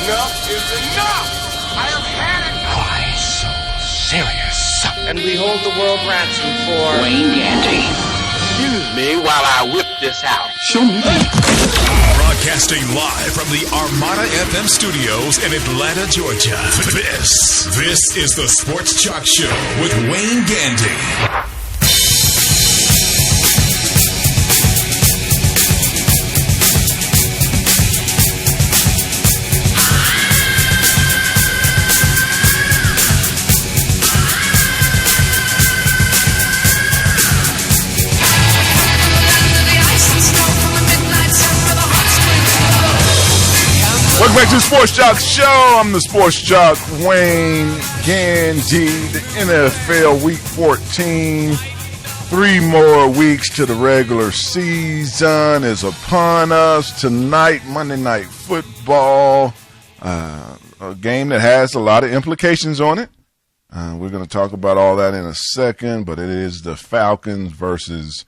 Enough is enough. I have had it. Why so serious? And we hold the world ransom for Wayne Gandy. Excuse me while I whip this out. Show me. Broadcasting live from the Armada FM studios in Atlanta, Georgia. This is the Sports Joc Show with Wayne Gandy. Welcome back to the Sports Joc Show. I'm the Sports Joc, Wayne Gandy. The NFL Week 14. 3 more weeks to the regular season is upon us. Tonight, Monday Night Football. A game that has a lot of implications on it. We're going to talk about all that in a second, but it is the Falcons versus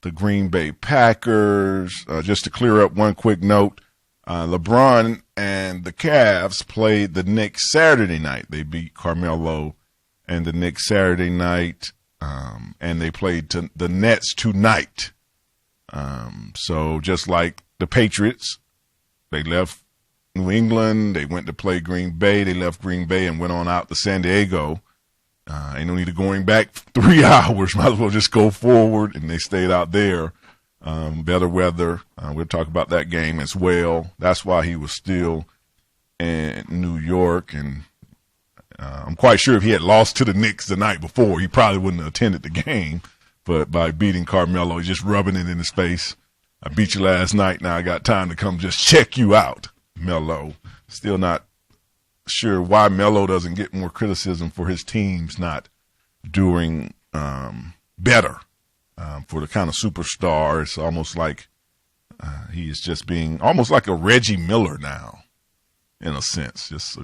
the Green Bay Packers. Just to clear up one quick note. LeBron and the Cavs played the Knicks Saturday night. They beat Carmelo and the Knicks Saturday night, and they played the Nets tonight. So just like the Patriots, they left New England, they went to play Green Bay, they left Green Bay and went on out to San Diego. Ain't no need of going back 3 hours. Might as well just go forward, and they stayed out there. Better weather. We'll talk about that game as well. That's why he was still in New York. And I'm quite sure if he had lost to the Knicks the night before, he probably wouldn't have attended the game. But by beating Carmelo, he's just rubbing it in his face. I beat you last night. Now I got time to come just check you out, Melo. Still not sure why Melo doesn't get more criticism for his teams not doing better. For the kind of superstar, it's almost like he is just being almost like a Reggie Miller now, in a sense. Just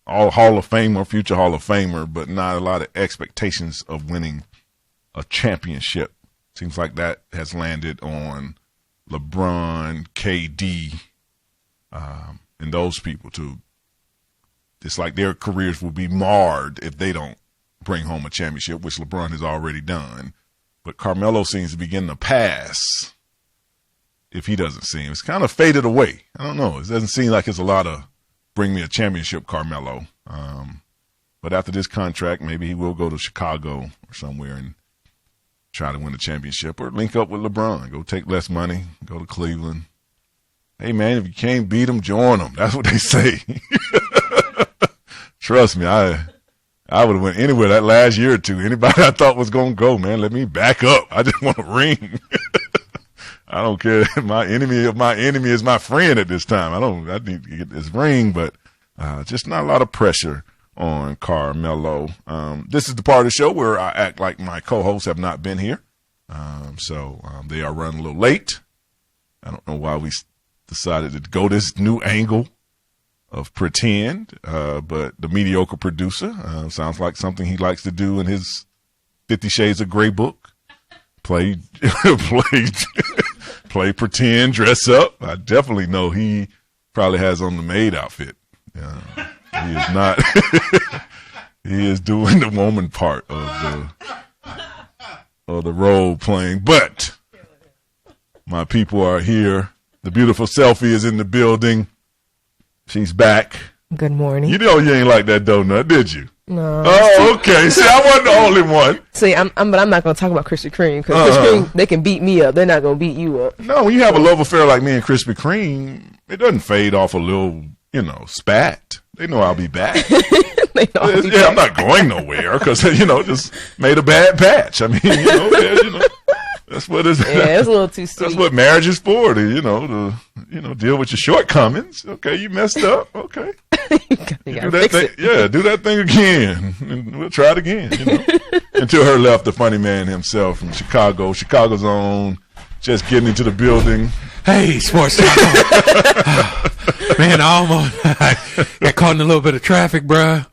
all Hall of Famer, future Hall of Famer, but not a lot of expectations of winning a championship. Seems like that has landed on LeBron, KD, and those people too. It's like their careers will be marred if they don't bring home a championship, which LeBron has already done. But Carmelo seems to be getting a pass if he doesn't see him. It's kind of faded away. I don't know. It doesn't seem like it's a lot of bring me a championship Carmelo. But after this contract, maybe he will go to Chicago or somewhere and try to win a championship or link up with LeBron. Go take less money. Go to Cleveland. Hey, man, if you can't beat them, join them. That's what they say. Trust me, I would have went anywhere that last year or two. Anybody I thought was going to go, man, let me back up. I just want a ring. I don't care. My enemy of my enemy is my friend at this time. I need to get this ring, but just not a lot of pressure on Carmelo. This is the part of the show where I act like my co-hosts have not been here. So they are running a little late. I don't know why we decided to go this new angle of pretend, but the mediocre producer sounds like something he likes to do in his 50 Shades of Grey book. Play pretend, dress up. I definitely know he probably has on the maid outfit. He is not. He is doing the woman part of the role playing. But my people are here. The beautiful selfie is in the building. She's back. Good morning. You know you ain't like that donut, did you? No. Oh, okay. See, I wasn't the only one. See, but I'm not going to talk about Krispy Kreme because Krispy Kreme, they can beat me up. They're not going to beat you up. No, when you have a love affair like me and Krispy Kreme, it doesn't fade off a little, spat. They know I'll be back. I'm not going nowhere because, just made a bad patch. I mean, that's what it's. Yeah, it's a little too sweet. That's what marriage is for, to deal with your shortcomings. Okay, you messed up. Okay. you gotta fix it. Yeah, do that thing again, and we'll try it again. Until her left, the funny man himself from Chicago's own, just getting into the building. Hey, Sports Joc. Man, I got caught in a little bit of traffic, bruh.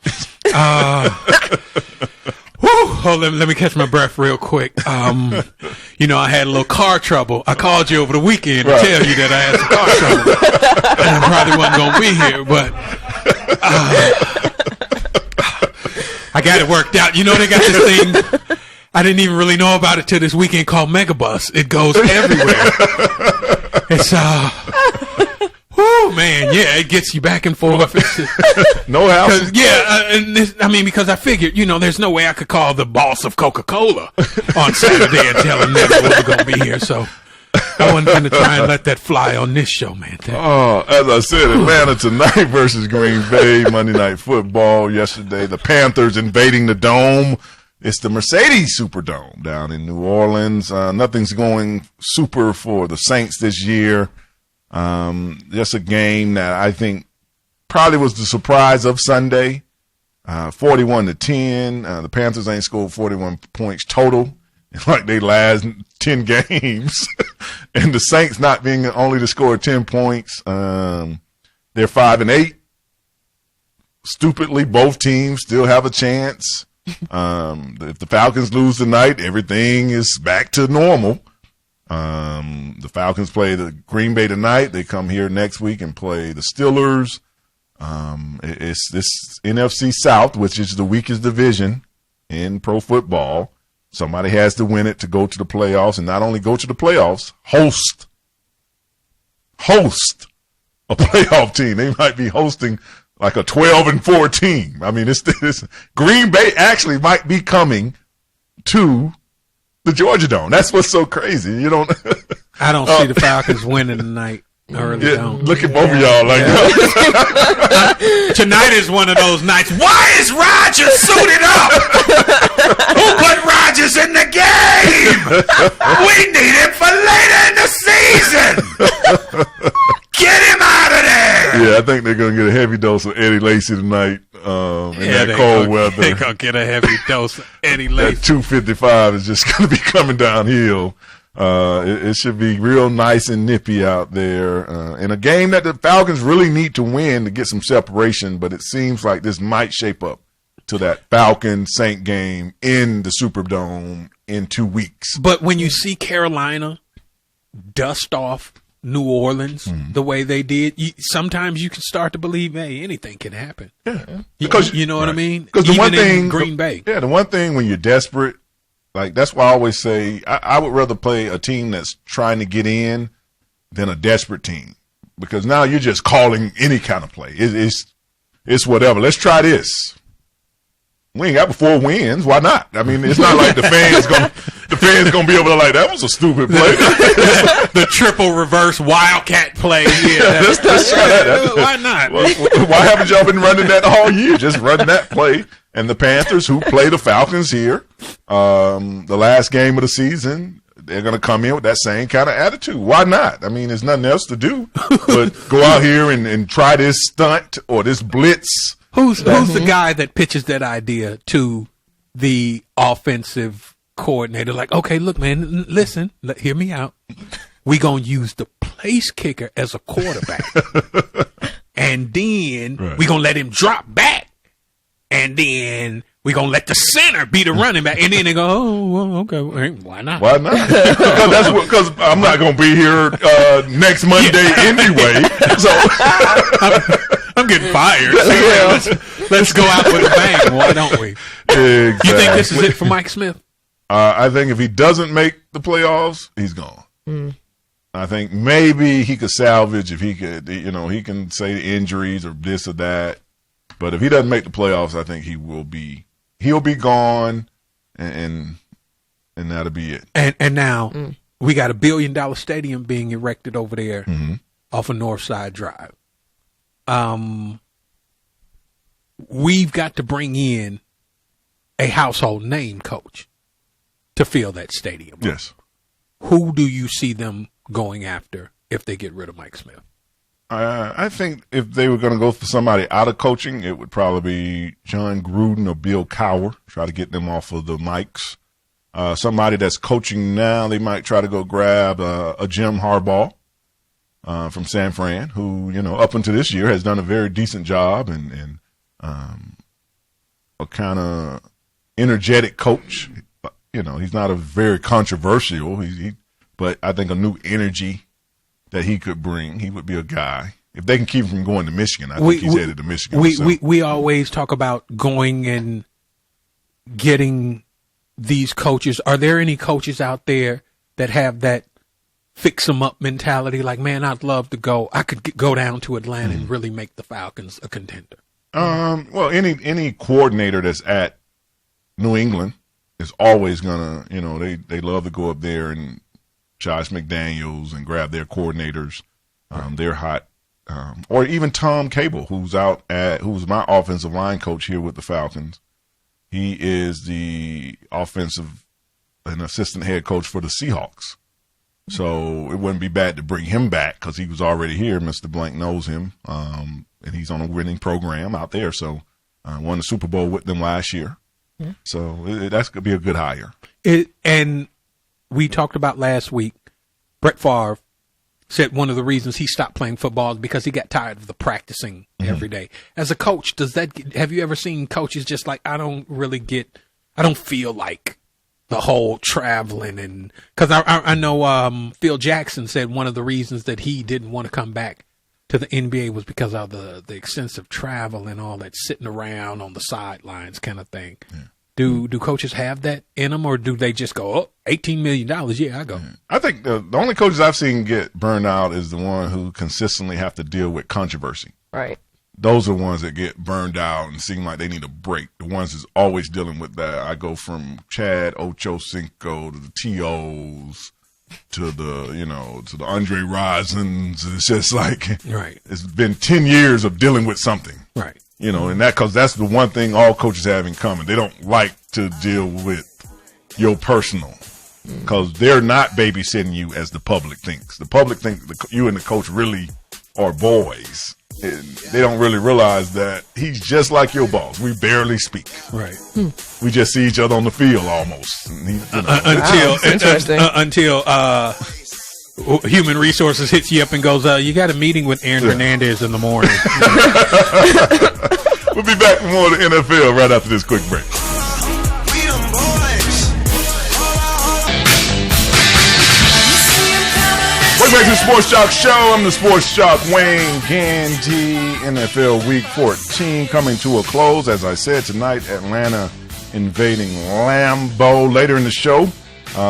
Let me catch my breath real quick. I had a little car trouble. I called you over the weekend to tell you that I had some car trouble. And I probably wasn't going to be here, but I got it worked out. They got this thing. I didn't even really know about it till this weekend called Megabus. It goes everywhere. It's, man, yeah, it gets you back and forth. No house. Because I figured, there's no way I could call the boss of Coca-Cola on Saturday and tell him never was going to be here. So I wasn't going to try and let that fly on this show, man. As I said, Atlanta tonight versus Green Bay, Monday Night Football. Yesterday, the Panthers invading the Dome. It's the Mercedes Superdome down in New Orleans. Nothing's going super for the Saints this year. Just a game that I think probably was the surprise of Sunday. 41-10. The Panthers ain't scored 41 points total in like they last 10 games. And the Saints not being only to score 10 points. They're 5-8. Stupidly, both teams still have a chance. If the Falcons lose tonight, everything is back to normal. The Falcons play the Green Bay tonight. They come here next week and play the Steelers. It's this NFC South, which is the weakest division in pro football. Somebody has to win it to go to the playoffs, and not only go to the playoffs, host a playoff team. They might be hosting like a 12-4 team. I mean, this Green Bay actually might be coming to the Georgia Dome. That's what's so crazy. I don't see the Falcons winning tonight. I really don't. Look at both of y'all like that. Tonight is one of those nights. Why is Rodgers suited up? Who put Rodgers in the game? We need him for later in the season. Get him out of there. Yeah, I think they're going to get a heavy dose of Eddie Lacy tonight in that cold weather. They're going to get a heavy dose of Eddie Lacy. That 255 is just going to be coming downhill. It should be real nice and nippy out there. In a game that the Falcons really need to win to get some separation, but it seems like this might shape up to that Falcon-Saint game in the Superdome in 2 weeks. But when you see Carolina dust off New Orleans the way they did, sometimes you can start to believe, hey, anything can happen. Yeah. Because you know what I mean? Because the one thing, Green Bay. Yeah, the one thing when you're desperate, like that's why I always say I would rather play a team that's trying to get in than a desperate team, because now you're just calling any kind of play. It's whatever. Let's try this. We ain't got 4 wins. Why not? I mean, it's not like the fans gonna be able to like, that was a stupid play. The triple reverse wildcat play. Yeah, let's try that. Why not? Why haven't y'all been running that all year? Just run that play. And the Panthers, who play the Falcons here, the last game of the season, they're going to come in with that same kind of attitude. Why not? I mean, there's nothing else to do but go out here and try this stunt or this blitz. Who's the guy that pitches that idea to the offensive coordinator? Like, okay, look, man, listen, hear me out. We going to use the place kicker as a quarterback. And then we going to let him drop back. And then we're going to let the center be the running back. And then they go, oh, okay, why not? Why not? Because I'm not going to be here next Monday anyway. So I'm getting fired. So let's go out with a bang. Why don't we? Exactly. You think this is it for Mike Smith? I think if he doesn't make the playoffs, he's gone. I think maybe he could salvage if he could, he can say the injuries or this or that. But if he doesn't make the playoffs, I think he'll be gone, and that'll be it. And now we got $1 billion stadium being erected over there off of Northside Drive. We've got to bring in a household name coach to fill that stadium. Yes. Who do you see them going after if they get rid of Mike Smith? I think if they were going to go for somebody out of coaching, it would probably be John Gruden or Bill Cowher. Try to get them off of the mics. Somebody that's coaching now, they might try to go grab a Jim Harbaugh from San Fran, who, up until this year has done a very decent job and a kind of energetic coach. He's not a very controversial, but I think a new energy that he could bring, he would be a guy. If they can keep him from going to Michigan, I think he's headed to Michigan. We always talk about going and getting these coaches. Are there any coaches out there that have that fix them up mentality? Like, man, I'd love to go. I could go down to Atlanta and really make the Falcons a contender. Well, any coordinator that's at New England is always gonna, they love to go up there and Josh McDaniels and grab their coordinators. They're hot. Or even Tom Cable, who's my offensive line coach here with the Falcons. He is the offensive and assistant head coach for the Seahawks. So it wouldn't be bad to bring him back because he was already here. Mr. Blank knows him, and he's on a winning program out there. So won the Super Bowl with them last year. Yeah. So that's going to be a good hire. And we talked about last week, Brett Favre said one of the reasons he stopped playing football is because he got tired of the practicing every day. As a coach, have you ever seen coaches just like, I don't feel like the whole traveling? And because I know Phil Jackson said one of the reasons that he didn't want to come back to the NBA was because of the extensive travel and all that sitting around on the sidelines kind of thing. Yeah. Do coaches have that in them, or do they just go, $18 million, yeah, I go? I think the only coaches I've seen get burned out is the one who consistently have to deal with controversy. Right. Those are the ones that get burned out and seem like they need a break. The ones that's always dealing with that. I go from Chad Ochocinco to the T.O.s to the Andre Risons. It's just like, right. It's been 10 years of dealing with something. Right. And because that's the one thing all coaches have in common. They don't like to deal with your personal because they're not babysitting you as the public thinks. The public think you and the coach really are boys. And they don't really realize that he's just like your boss. We barely speak. Right. We just see each other on the field almost. And until Human Resources hits you up and goes, you got a meeting with Aaron Hernandez in the morning. We'll be back with more of the NFL right after this quick break. Welcome back to the Sports Joc Show. I'm the Sports Joc Wayne Gandy. NFL Week 14 coming to a close. As I said, tonight, Atlanta invading Lambeau. Later in the show,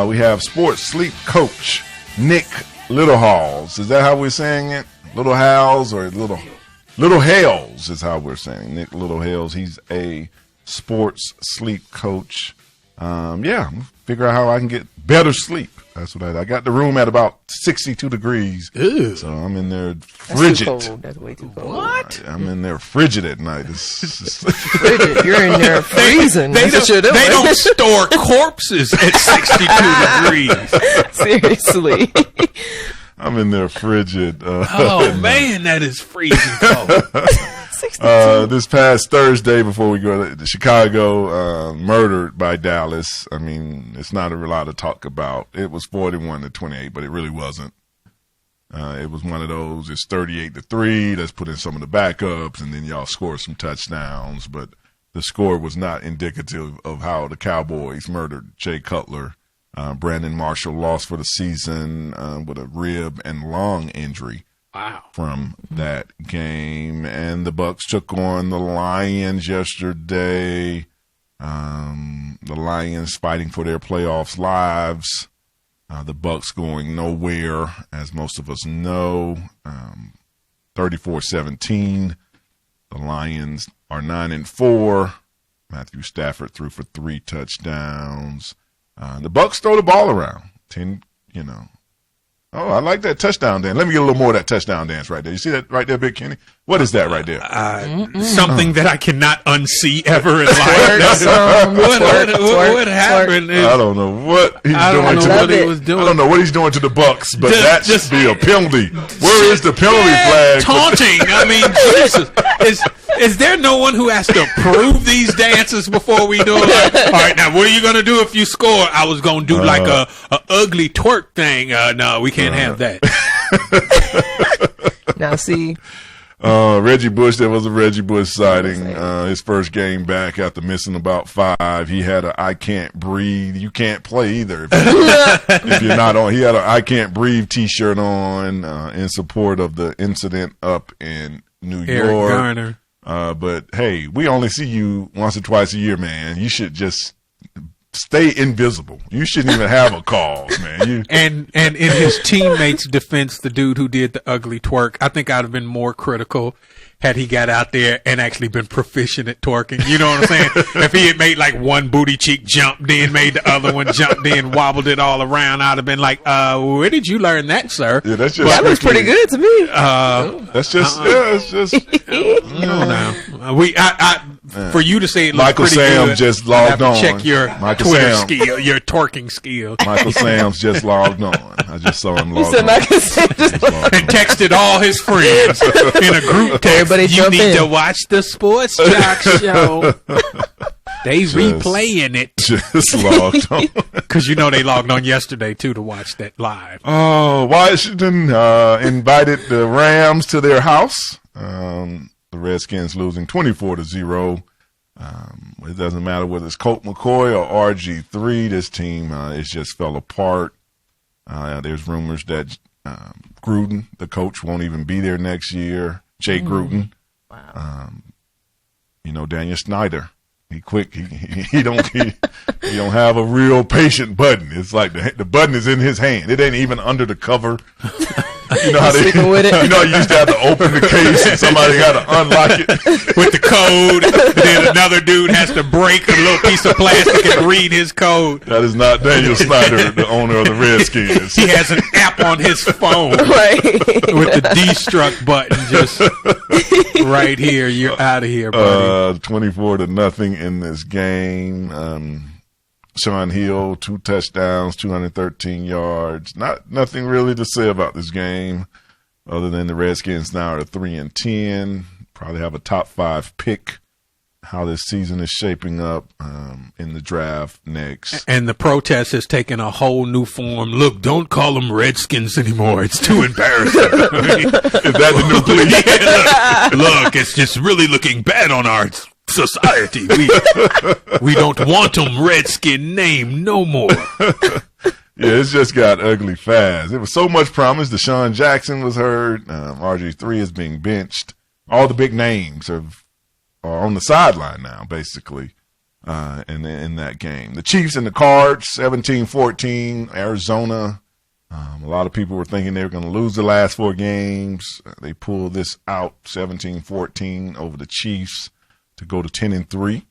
we have sports sleep coach Nick Littlehals. Is that how we're saying it? Little Hals or Little Hales is how we're saying. Nick Littlehals. He's a sports sleep coach. Figure out how I can get better sleep. That's what I got the room at about 62 degrees. Ew. So I'm in there frigid. That's too cold. That's way too cold. What? I'm in there frigid at night. Frigid. You're in there freezing. They don't store corpses at 62 degrees. Seriously. I'm in there frigid. Man, that is freezing cold. This past Thursday, before we go to Chicago, murdered by Dallas. I mean, it's not a lot to talk about. It was 41-28, but it really wasn't. It was one of those. It's 38-3. Let's put in some of the backups, and then y'all score some touchdowns. But the score was not indicative of how the Cowboys murdered Jay Cutler. Brandon Marshall lost for the season with a rib and lung injury. Wow. From that game. And the Bucs took on the Lions yesterday. The Lions fighting for their playoffs lives. The Bucks going nowhere, as most of us know. 34-17. The Lions are 9-4. Matthew Stafford threw for 3 touchdowns. The Bucks throw the ball around. 10, Oh, I like that touchdown dance. Let me get a little more of that touchdown dance right there. You see that right there, Big Kenny? What is that right there? Something that I cannot unsee ever in life. What happened? I don't know what he's doing. I don't know what he was doing. I don't know what he's doing to the Bucks, but that should be a penalty. Where is the penalty flag? Taunting. I mean, Jesus. Is there no one who has to approve these dances before we do it? Like, all right, now what are you going to do if you score? I was going to do like a ugly twerk thing. No, we can't have that. Now, see. Reggie Bush, there was a Reggie Bush sighting. His first game back after missing about 5. He had a I can't breathe. You can't play either if you're not on. He had a I can't breathe T-shirt on in support of the incident up in New Eric York. Garner. But hey, we only see you once or twice a year, man. You should just stay invisible. You shouldn't even have a cause, man. And in his teammates' defense, the dude who did the ugly twerk, I think I'd have been more critical had he got out there and actually been proficient at twerking. You know what I'm saying? If he had made like one booty cheek jump, then made the other one jump, then wobbled it all around, I'd have been like, where did you learn that, sir? Yeah, that's just that was pretty good to me. That's just it's just for you to say it looks Michael pretty Sam good, just logged on. check your Michael Twitter Sam. skill, your twerking skill. Michael Sam's just logged on. I just saw him log You said on. Michael Sam just And texted all his friends in a group text. Everybody You jump need in. to watch the Sports Joc show. They replaying it. Just logged on. Because you know they logged on yesterday, too, to watch that live. Oh, Washington invited the Rams to their house. The Redskins losing 24-0. It doesn't matter whether it's Colt McCoy or RG3. This team it just fell apart. There's rumors that Gruden, the coach, won't even be there next year. Jay Gruden. Wow. Daniel Snyder. He quick. He don't have a real patient button. It's like the button is in his hand. It ain't even under the cover. You know how they Sleeping with it. You know you used to have to open the case and somebody got to unlock it With the code, and then another dude has to break a little piece of plastic and read his code. That is not Daniel Snyder, the owner of the Redskins. He has an app on his phone Right. with the destruct button just right here. You're out of here, buddy. 24-0 in this game. Sean Hill, 2 touchdowns, 213 yards. Nothing really to say about this game other than the Redskins now are 3-10. Probably have a top 5 pick. How this season is shaping up in the draft next. And the protest has taken a whole new form. Look, don't call them Redskins anymore. It's too embarrassing. Is that the new plea? Yeah, look, it's just really looking bad on our society. We don't want them Redskin name no more. Yeah, it's just got ugly fast. It was so much promise. Deshaun Jackson was hurt. RG3 is being benched. All the big names are on the sideline now, basically, in that game. The Chiefs and the Cards, 17-14, Arizona. A lot of people were thinking they were going to lose the last 4 games. They pulled this out, 17-14 over the Chiefs to go to 10-3.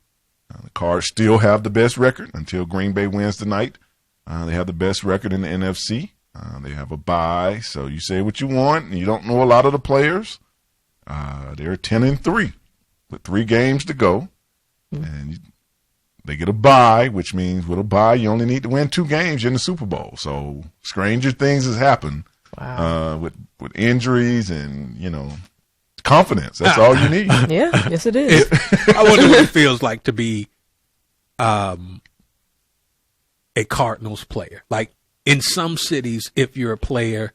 The Cards still have the best record until Green Bay wins tonight. They have the best record in the NFC. They have a bye, so you say what you want, and you don't know a lot of the players. They're 10-3 with 3 games to go, and they get a bye, which means with a bye you only need to win 2 games in the Super Bowl. So stranger things has happened. Wow. With injuries and confidence. That's all you need. Yeah, yes it is. I wonder what it feels like to be a Cardinals player. Like in some cities, if you're a player,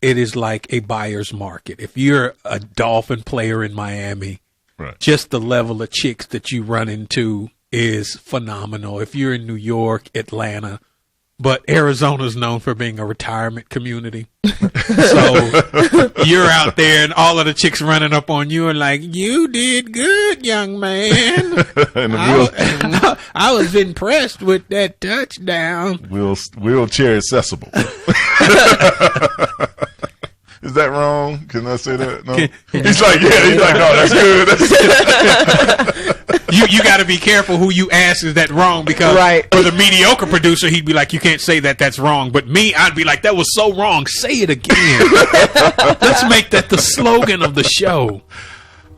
it is like a buyer's market. If you're a Dolphin player in Miami, Right. just the level of chicks that you run into is phenomenal. If you're in New York, Atlanta, but Arizona's known for being a retirement community. So you're out there and all of the chicks running up on you and like, you did good, young man. I was impressed with that touchdown. Wheelchair accessible. Is that wrong? Can I say that? No. He's like, no, that's good. You got to be careful who you ask. Is that wrong? Because for the mediocre producer, he'd be like, you can't say that. That's wrong. But me, I'd be like, that was so wrong. Say it again. Let's make that the slogan of the show.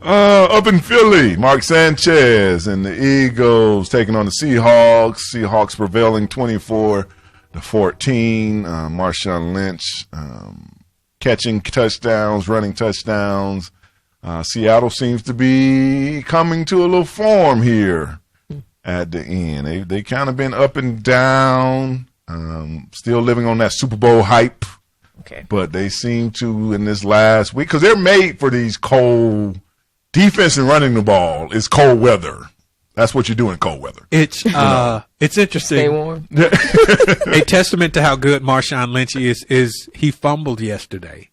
Up in Philly, Mark Sanchez and the Eagles taking on the Seahawks. Seahawks prevailing 24-14. Marshawn Lynch catching touchdowns, running touchdowns. Seattle seems to be coming to a little form here at the end. They kind of been up and down, still living on that Super Bowl hype. Okay. But they seem to, in this last week, because they're made for these cold defense and running the ball is cold weather. That's what you do in cold weather. It's interesting. Stay warm. A testament to how good Marshawn Lynch is he fumbled yesterday.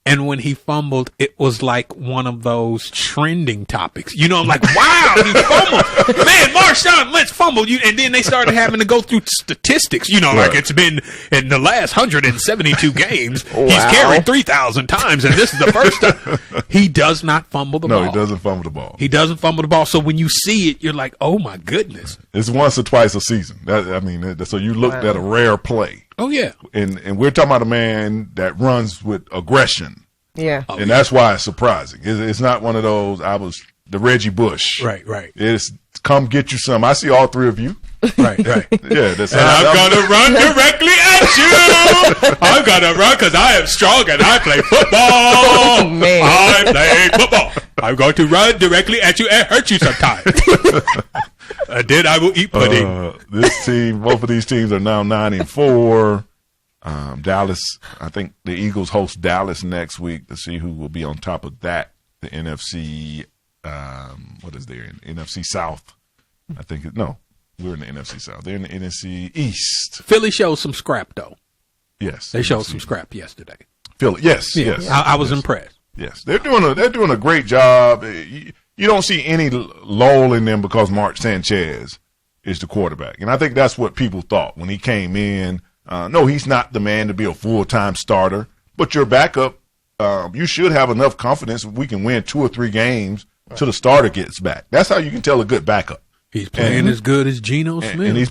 And when he fumbled, it was like one of those trending topics. You know, I'm like, wow, he fumbled. Man, Marshawn Lynch fumbled. And then they started having to go through statistics. You know, like it's been in the last 172 games, he's carried 3,000 times. And this is the first time. He does not fumble the ball. No, he doesn't fumble the ball. He doesn't fumble the ball. So when you see it, you're like, oh, my goodness. It's once or twice a season. So you looked at a rare play. Oh, yeah. And we're talking about a man that runs with aggression. Yeah. And that's why it's surprising. It's not one of those, the Reggie Bush. Right. It's come get you some. I see all three of you. Right. Yeah. I'm going to run directly at you. I'm going to run because I am strong and I play football. Oh, man. I play football. I'm going to run directly at you and hurt you sometimes. Then I will eat pudding. This team, both of these teams are now 9-4. Dallas, I think the Eagles host Dallas next week to see who will be on top of that. The NFC, what is there in NFC South? I think we're in the NFC South. They're in the NFC East. Philly showed some scrap though. Yes, they showed some scrap yesterday. Philly, yes. I was impressed. Yes, they're doing a great job. You don't see any lull in them because Mark Sanchez is the quarterback, and I think that's what people thought when he came in. No, he's not the man to be a full-time starter, but your backup, you should have enough confidence we can win 2 or 3 games till the starter gets back. That's how you can tell a good backup. He's playing as good as Geno Smith. And he's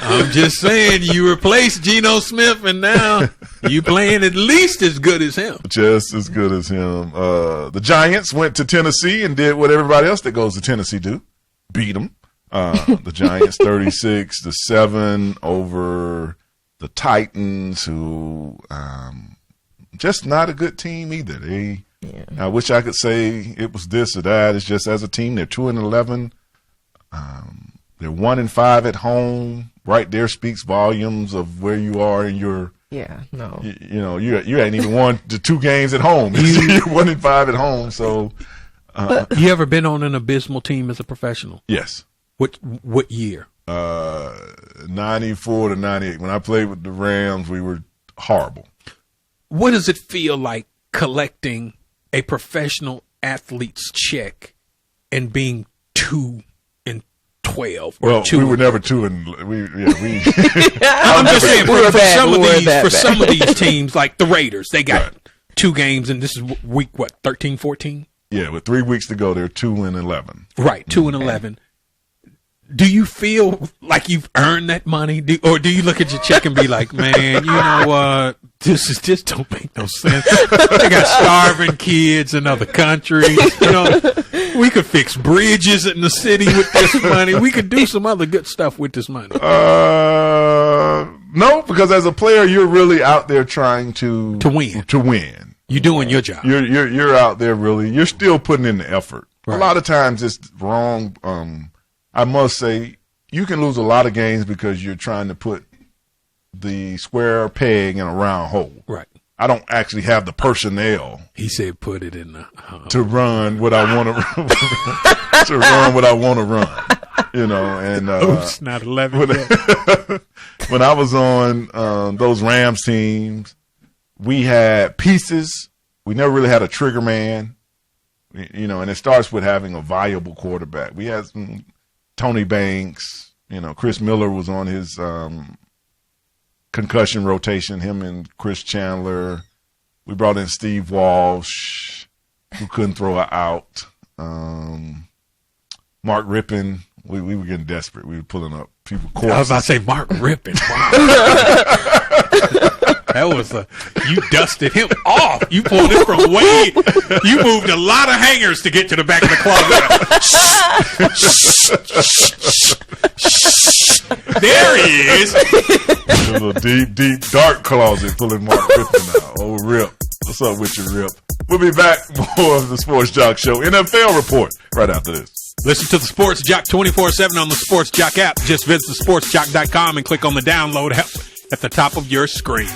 I'm just saying, you replaced Geno Smith, and now you playing at least as good as him. Just as good as him. The Giants went to Tennessee and did what everybody else that goes to Tennessee do, beat them. The Giants 36-7 over the Titans, who just not a good team either. I wish I could say it was this or that. It's just as a team, they're 2-11. They're 1-5 at home. Right there speaks volumes of where you are in your. Yeah, no. You hadn't even won the 2 games at home. You're 1-5 at home. So, you ever been on an abysmal team as a professional? Yes. What year? 94 to 98. When I played with the Rams, we were horrible. What does it feel like collecting a professional athlete's check and being 2-12? Well, we were never 2 and we. I'm just saying for some of these teams, like the Raiders, they got 2 games, and this is week 13, 14. Yeah, with 3 weeks to go, they're 2-11. Right, 2-11. Do you feel like you've earned that money? Or do you look at your check and be like, man, you know what? This don't make no sense. They got starving kids in other countries. We could fix bridges in the city with this money. We could do some other good stuff with this money. No, because as a player, you're really out there trying to win. You're doing your job. You're out there really. You're still putting in the effort. Right. A lot of times it's wrong. I must say, you can lose a lot of games because you're trying to put the square peg in a round hole. Right. I don't actually have the personnel. He said, "Put it in the to run what I want to run." To run what I want to run. You know, and Oops, not 11 when, yet. when I was on those Rams teams, we had pieces. We never really had a trigger man. You know, and it starts with having a viable quarterback. We had some Tony Banks. You know, Chris Miller was on his concussion rotation, him and Chris Chandler. We brought in Steve Walsh, who couldn't throw it out. Mark Rippon. We were getting desperate. We were pulling up people corpses. I was about to say Mark Rippon. Wow. That was you dusted him off. You pulled it from way. You moved a lot of hangers to get to the back of the closet. There he is. A little deep, dark closet pulling Mark Rippon out. Oh, Rip. What's up with you, Rip? We'll be back more of the Sports Joc Show NFL report right after this. Listen to the Sports Joc 24/7 on the Sports Joc app. Just visit sportsjoc.com and click on the download help at the top of your screen.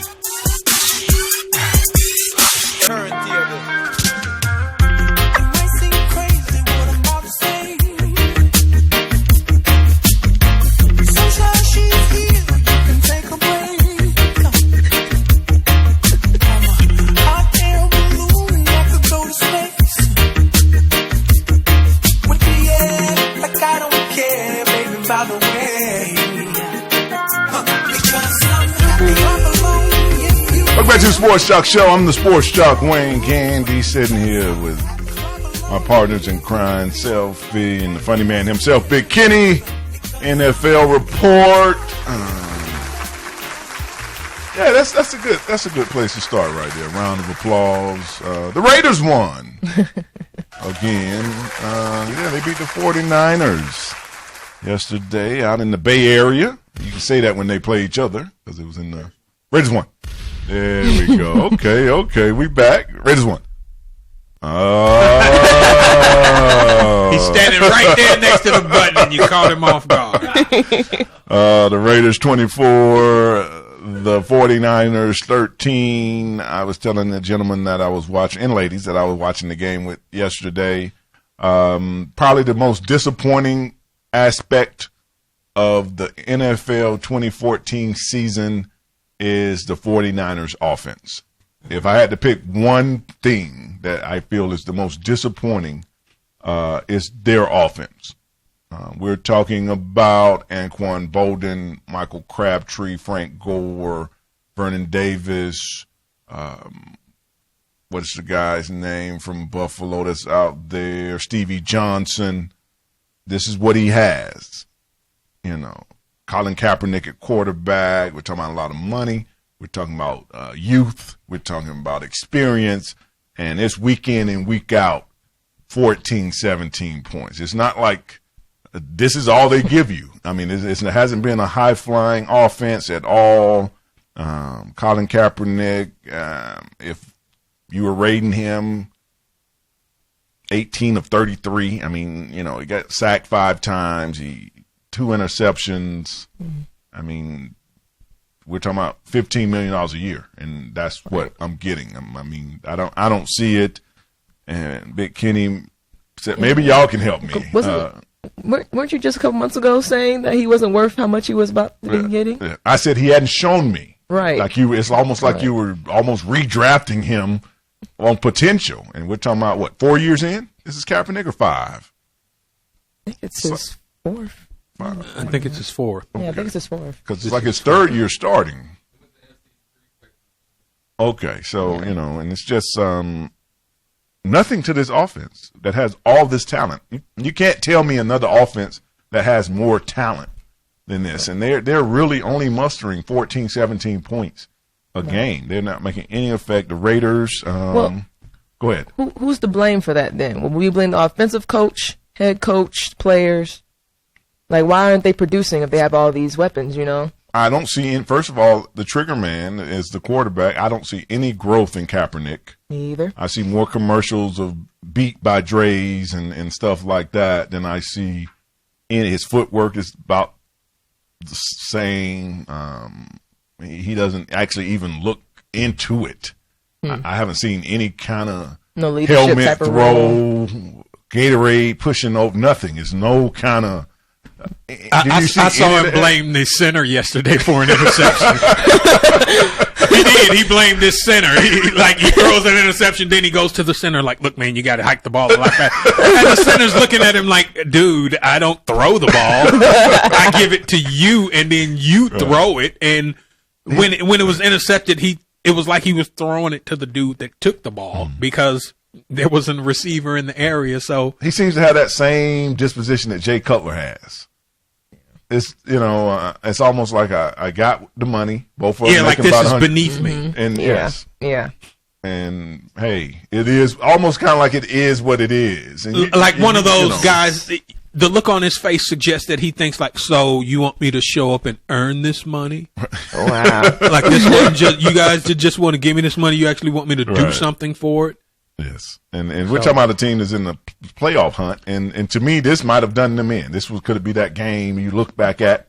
Welcome back to the Sports Joc Show. I'm the Sports Joc Wayne Gandy, sitting here with my partners in crime, Selfie, and the funny man himself, Big Kenny. NFL report. Yeah, that's a good place to start right there. Round of applause. The Raiders won again. Yeah, they beat the 49ers yesterday out in the Bay Area. You can say that when they play each other because it was in the Raiders won. There we go. Okay, we back. Raiders won. Oh. He's standing right there next to the button, and you caught him off guard. The Raiders 24, the 49ers 13. I was telling the gentleman that I was watching, and ladies, that I was watching the game with yesterday. Probably the most disappointing aspect of the NFL 2014 season is the 49ers offense. If I had to pick one thing that I feel is the most disappointing, is their offense. We're talking about Anquan Bolden, Michael Crabtree, Frank Gore, Vernon Davis. What's the guy's name from Buffalo that's out there? Stevie Johnson. This is what he has. You know, Colin Kaepernick at quarterback. We're talking about a lot of money. We're talking about youth. We're talking about experience. And it's week in and week out, 14, 17 points. It's not like this is all they give you. I mean, it hasn't been a high-flying offense at all. Colin Kaepernick, if you were rating him 18 of 33, I mean, you know, he got sacked 5 times. 2 interceptions. I mean, we're talking about $15 million a year, and that's what I'm getting. I mean, I don't see it. And Big Kenny said, maybe y'all can help me. Weren't you just a couple months ago saying that he wasn't worth how much he was about to be getting? I said he hadn't shown me. Right. Like it's almost like you were almost redrafting him on potential. And we're talking about, what, 4 years in? This is Kaepernick or 5? I think it's his 4th. I think it's his 4th. Yeah, I think it's his 4th. Because it's like his 3rd year starting. Okay, so, you know, and it's just nothing to this offense that has all this talent. You can't tell me another offense that has more talent than this. And they're really only mustering 14, 17 points a game. They're not making any effect. The Raiders, go ahead. Who's to blame for that then? Will we blame the offensive coach, head coach, players? Like, why aren't they producing if they have all these weapons, you know? I don't see, first of all, the trigger man is the quarterback. I don't see any growth in Kaepernick. Me either. I see more commercials of beat by Dre's and stuff like that than I see in his footwork is about the same. He doesn't actually even look into it. I haven't seen any kind of helmet type throw, Gatorade pushing over, nothing. It's no kind of I saw him blame the center yesterday for an interception. He did. He blamed this center. He throws an interception, then he goes to the center like, look, man, you got to hike the ball a lot faster. And the center's looking at him like, dude, I don't throw the ball. I give it to you, and then you throw it. And when it was intercepted, it was like he was throwing it to the dude that took the ball because there was a receiver in the area. So he seems to have that same disposition that Jay Cutler has. It's it's almost like I got the money. Both of them like this is beneath me. And yeah. And hey, it is almost kind of like it is what it is. And one of those guys. The look on his face suggests that he thinks like, so you want me to show up and earn this money? Wow. Like this wasn't just you guys just want to give me this money. You actually want me to do something for it. Yes, and we're talking about a team that's in the playoff hunt, and to me, this might have done them in. Could be that game you look back at,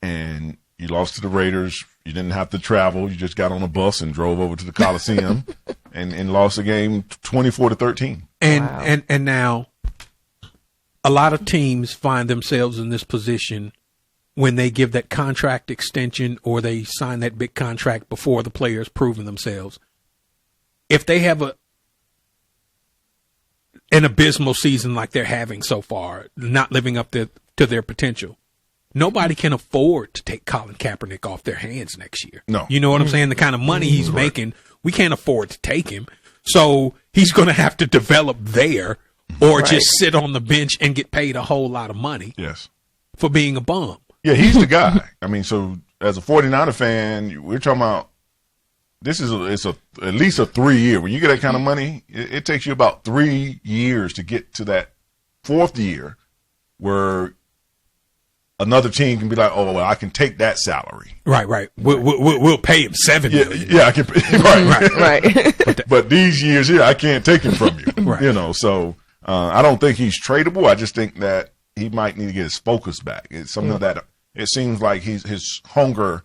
and you lost to the Raiders. You didn't have to travel; you just got on a bus and drove over to the Coliseum, and lost the game 24-13. And now, a lot of teams find themselves in this position when they give that contract extension or they sign that big contract before the players proven themselves. If they have an abysmal season like they're having so far, not living up to their potential, nobody can afford to take Colin Kaepernick off their hands next year. No. You know what I'm saying? The kind of money he's making, we can't afford to take him. So he's going to have to develop there or just sit on the bench and get paid a whole lot of money for being a bum. Yeah, he's the guy. I mean, so as a 49er fan, we're talking about it's at least a 3-year. When you get that kind of money, it takes you about 3 years to get to that fourth year where another team can be like, oh, well, I can take that salary. Right. We'll pay him $7 million. Yeah, I can. Right. But these years here, I can't take him from you. Right. So I don't think he's tradable. I just think that he might need to get his focus back. It's something that it seems like his hunger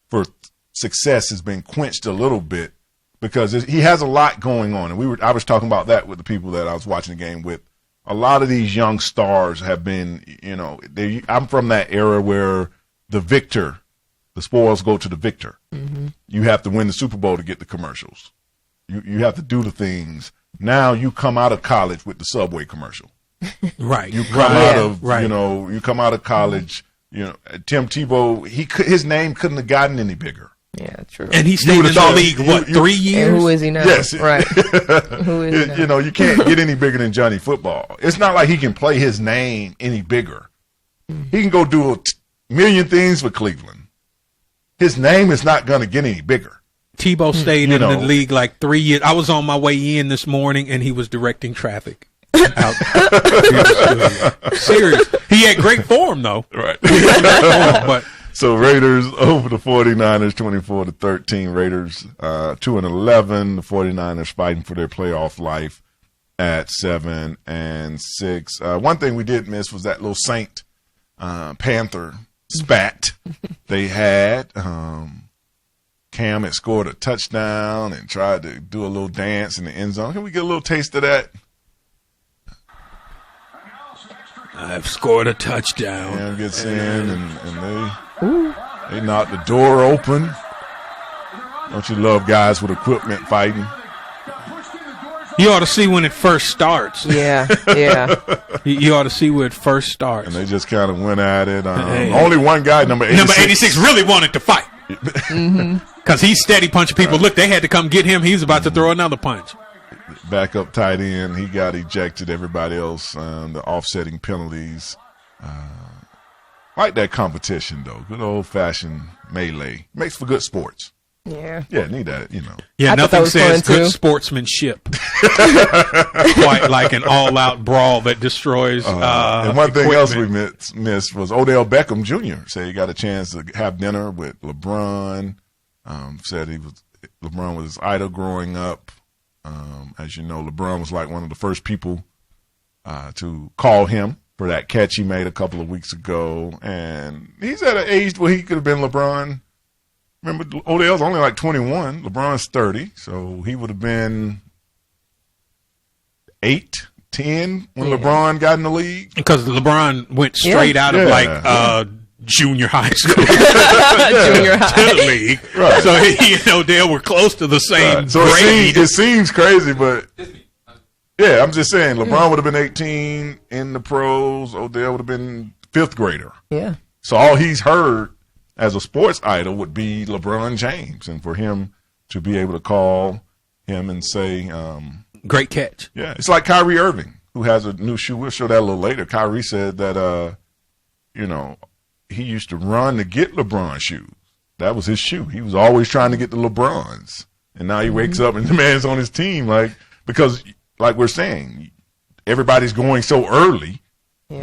for success has been quenched a little bit because he has a lot going on. And I was talking about that with the people that I was watching the game with. A lot of these young stars have been, I'm from that era where the spoils go to the victor. Mm-hmm. You have to win the Super Bowl to get the commercials. You have to do the things. Now you come out of college with the Subway commercial. Right. You come out of, you come out of college, Tim Tebow, his name couldn't have gotten any bigger. Yeah, true. And he stayed in the league, 3 years? And who is he now? Yes. Right. Who is he now? You can't get any bigger than Johnny Football. It's not like he can play his name any bigger. He can go do a million things for Cleveland. His name is not going to get any bigger. Tebow stayed in the league like 3 years. I was on my way in this morning, and he was directing traffic. Out. Serious. He had great form, though. Right. But so Raiders over the 49ers, 24-13. Raiders 2-11. The 49ers fighting for their playoff life at 7-6. One thing we did miss was that little Saint Panther spat they had. Cam had scored a touchdown and tried to do a little dance in the end zone. Can we get a little taste of that? I've scored a touchdown. Cam gets in and they knock the door open. Don't you love guys with equipment fighting? You ought to see when it first starts. Yeah. You ought to see where it first starts. And they just kind of went at it. Only one guy, number 86. Number 86 really wanted to fight. Because he's steady punching people. Look, they had to come get him. He was about to throw another punch. Backup tight end. He got ejected. Everybody else, the offsetting penalties. Like that competition, though. Good old-fashioned melee. Makes for good sports. Yeah. Yeah, need that, Yeah, nothing says good sportsmanship quite like an all-out brawl that destroys and one thing else we missed was Odell Beckham Jr. said he got a chance to have dinner with LeBron. Said LeBron was his idol growing up. As you know, LeBron was like one of the first people to call him for that catch he made a couple of weeks ago. And he's at an age where he could have been LeBron. Remember, Odell's only like 21. LeBron's 30. So he would have been 8 10 when LeBron got in the league. Because LeBron went straight out of junior high school Junior to high. the league. Right. So he and Odell were close to the same Right. So grade. it seems crazy, but yeah, I'm just saying LeBron would have been 18 in the pros. Odell would have been 5th grader. Yeah. So all he's heard as a sports idol would be LeBron James, and for him to be able to call him and say, Great catch. yeah, it's like Kyrie Irving, who has a new shoe. We'll show that a little later. Kyrie said that, he used to run to get LeBron shoes. That was his shoe. He was always trying to get the LeBrons. And now he wakes up and the man's on his team, because like we're saying, everybody's going so early. Yeah.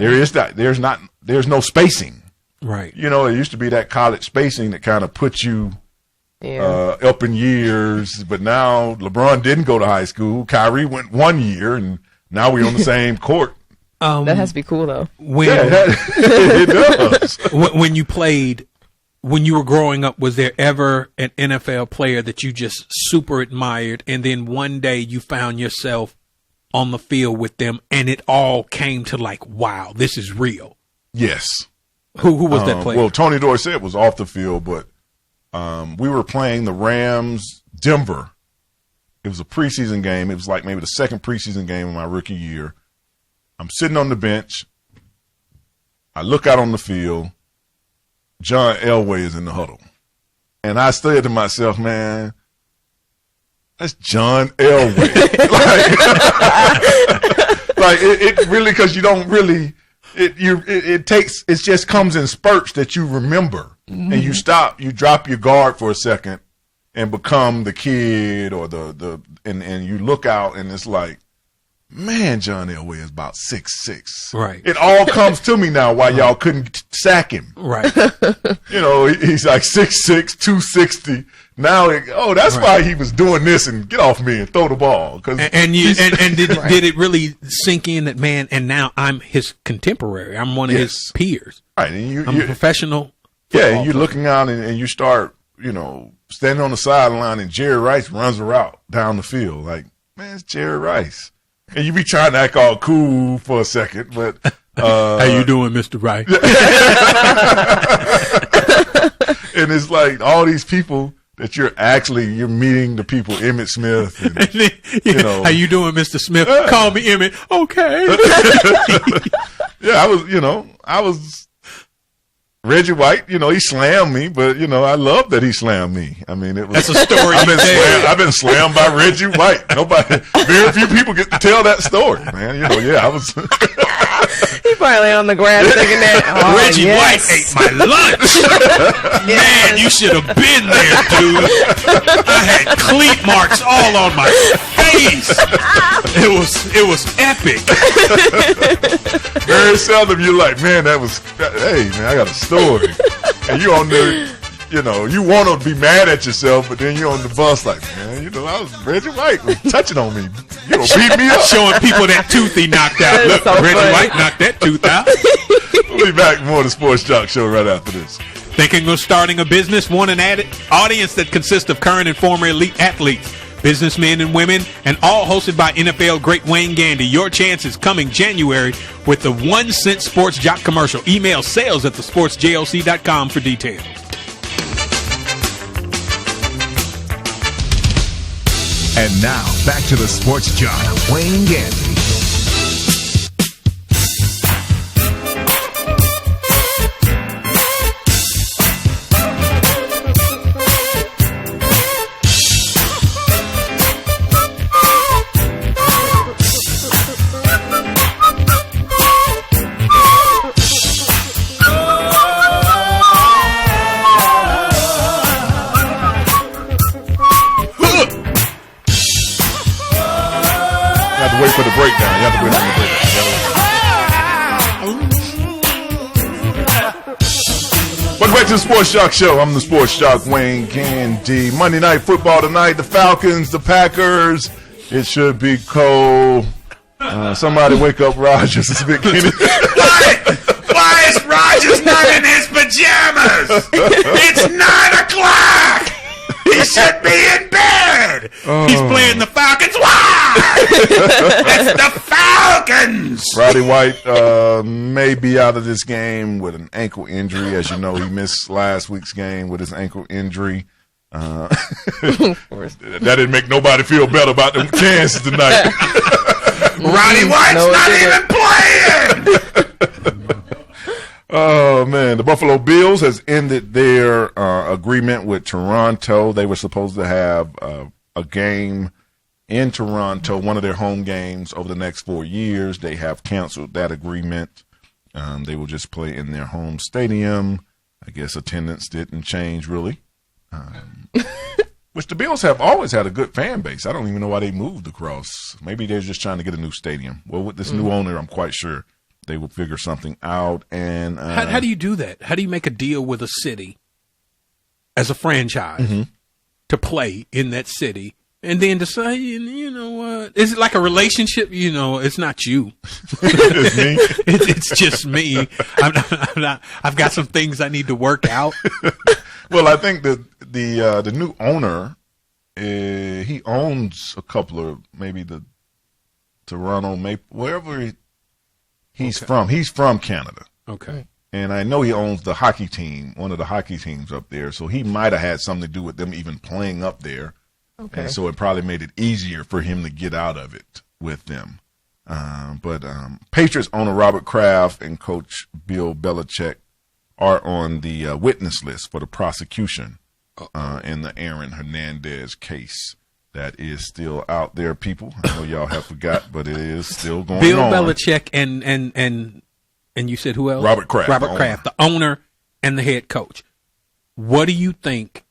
There's no spacing. Right. There used to be that college spacing that kind of puts you up in years, but now LeBron didn't go to high school. Kyrie went 1 year, and now we're on the same court. That has to be cool, though. It does. When you were growing up, was there ever an NFL player that you just super admired, and then one day you found yourself on the field with them, and it all came to like, wow, this is real? Yes. Who was that player? Well, Tony Dorsett was off the field, but we were playing the Rams, Denver. It was a preseason game. It was like maybe the second preseason game of my rookie year. I'm sitting on the bench. I look out on the field. John Elway is in the huddle. And I said to myself, man, that's John Elway. it really, because you don't really, it just comes in spurts that you remember. Mm-hmm. And you drop your guard for a second and become the kid or and you look out and it's like, man, John Elway is about 6'6". Right. It all comes to me now why y'all couldn't sack him. Right. He's like 6'6", 260. Now, that's why he was doing this and get off me and throw the ball. Did it really sink in that, man, and now I'm his contemporary. I'm one of his peers. Right. And I'm a professional. Yeah, and you're looking out and you start, standing on the sideline and Jerry Rice runs a route down the field. Like, man, it's Jerry Rice. And you be trying to act all cool for a second, but how you doing, Mr. Rice? And it's like all these people that you're meeting the people, Emmitt Smith, and, how you doing, Mr. Smith? Call me Emmitt. Okay. Yeah, I was Reggie White, he slammed me, but I love that he slammed me. I mean, that's a story. I've been slammed by Reggie White. Very few people get to tell that story, man. I was. He probably on the ground thinking that. Reggie White ate my lunch. Man, you should have been there, dude. I had cleat marks all on my face. It was epic. Very seldom you're like, man, hey, man, I got a story. And you on there, you want to be mad at yourself, but then you're on the bus like, man, I was Reggie White was touching on me. Beat me up. Showing people that tooth he knocked out. Look, so Reggie White knocked that tooth out. We'll be back with more of the Sports Joc Show right after this. Thinking of starting a business? Want an audience that consists of current and former elite athletes, businessmen and women, and all hosted by NFL Great Wayne Gandy. Your chance is coming January with the 1 cent Sports Joc commercial. Email sales@thesportsjoc.com for details. And now, back to the Sports Joc, Wayne Gandy. Wait for the breakdown. You have to wait on the breakdown. Welcome back to the Sports Joc Show. I'm the Sports Joc, Wayne Gandy. Monday Night Football tonight. The Falcons, the Packers. It should be cold. Somebody wake up Rodgers. It's Big Kenny. Why is Rodgers not in his pajamas? It's 9 o'clock. He should be in bed. He's playing the Falcons. Why? That's the Falcons. Roddy White may be out of this game with an ankle injury. As you know, he missed last week's game with his ankle injury. That didn't make nobody feel better about them chances tonight. Roddy White's not even playing. Oh, man. The Buffalo Bills has ended their agreement with Toronto. They were supposed to have a game in Toronto, one of their home games, over the next 4 years. They have canceled that agreement. They will just play in their home stadium. I guess attendance didn't change, really. Which the Bills have always had a good fan base. I don't even know why they moved across. Maybe they're just trying to get a new stadium. Well, with this new owner, I'm quite sure they will figure something out. And how do you do that? How do you make a deal with a city as a franchise to play in that city and then decide, you know what? Is it like a relationship? You know, it's not you. It's me. It's just me. I've got some things I need to work out. Well, I think that the new owner, he owns a couple of, maybe the Toronto Maple, wherever he's from. He's from Canada. Okay. And I know he owns the hockey team, one of the hockey teams up there. So he might have had something to do with them even playing up there. Okay. And so it probably made it easier for him to get out of it with them. But Patriots owner Robert Kraft and coach Bill Belichick are on the witness list for the prosecution in the Aaron Hernandez case. That is still out there, people. I know y'all have forgot, but it is still going Bill on. Bill Belichick and you said who else? Robert Kraft. Robert Kraft, the owner and the head coach. What do you think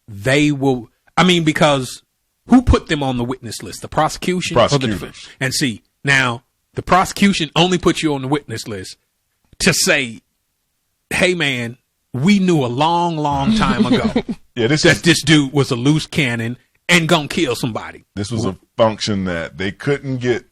they will? I mean, because who put them on the witness list? The prosecution? Prosecutors. Or the defense? And see, now the prosecution only puts you on the witness list to say, hey, man, we knew a long, long time ago this dude was a loose cannon and gonna kill somebody. This was a function that they couldn't get.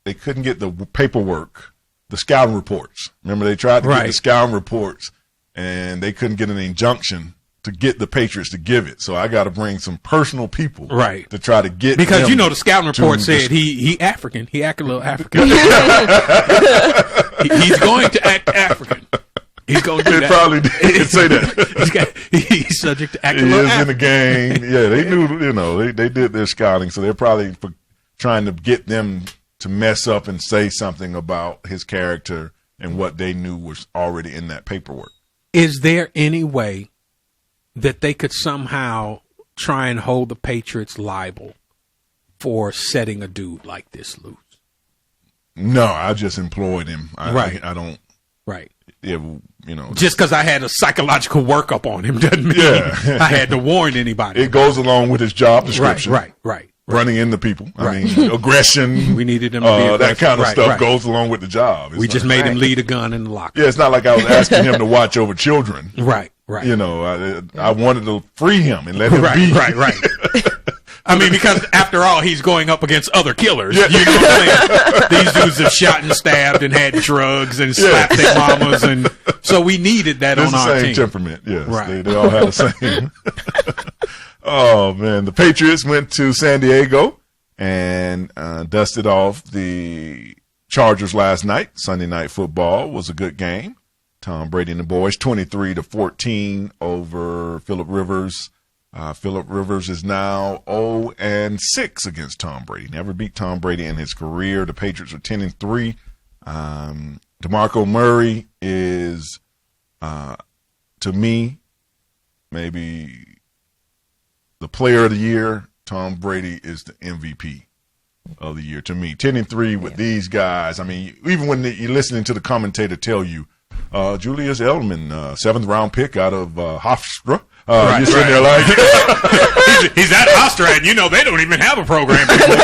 They couldn't get the paperwork, the scouting reports. Remember, they tried to get the scouting reports, and they couldn't get an injunction to get the Patriots to give it. So I got to bring some personal people, to try to get because you know the scouting report said he African. He act a little African. He's going to act African. He's going to do that. Probably did say that. He's subject to acting. He is in the game. Yeah, they knew. You know, they did their scouting, so they're probably trying to get them to mess up and say something about his character and what they knew was already in that paperwork. Is there any way that they could somehow try and hold the Patriots liable for setting a dude like this loose? No, I just employed him. I don't. Right. Yeah, you know. Just because I had a psychological workup on him doesn't mean I had to warn anybody. It goes along with his job description. Right. Running into people. I mean, aggression. We needed him to be that kind of stuff goes along with the job. We just made him lead a gun in the locker. Yeah, it's not like I was asking him to watch over children. Right. You know, I wanted to free him and let him be. Right. I mean, because after all, he's going up against other killers. Yeah. You know what I'm saying? These dudes have shot and stabbed and had drugs and slapped their mamas, and so we needed that on our team. The same temperament, yes. Right. They all had the same. Oh, man. The Patriots went to San Diego and dusted off the Chargers last night. Sunday Night Football was a good game. Tom Brady and the boys, 23-14 over Phillip Rivers. Phillip Rivers is now 0-6 against Tom Brady. Never beat Tom Brady in his career. The Patriots are 10-3. DeMarco Murray is, to me, maybe the player of the year. Tom Brady is the MVP of the year to me. 10-3 with these guys. I mean, even when you're listening to the commentator tell you, Julius Edelman, 7th round pick out of Hofstra. You're sitting there like he's at Hofstra, and you know they don't even have a program anymore.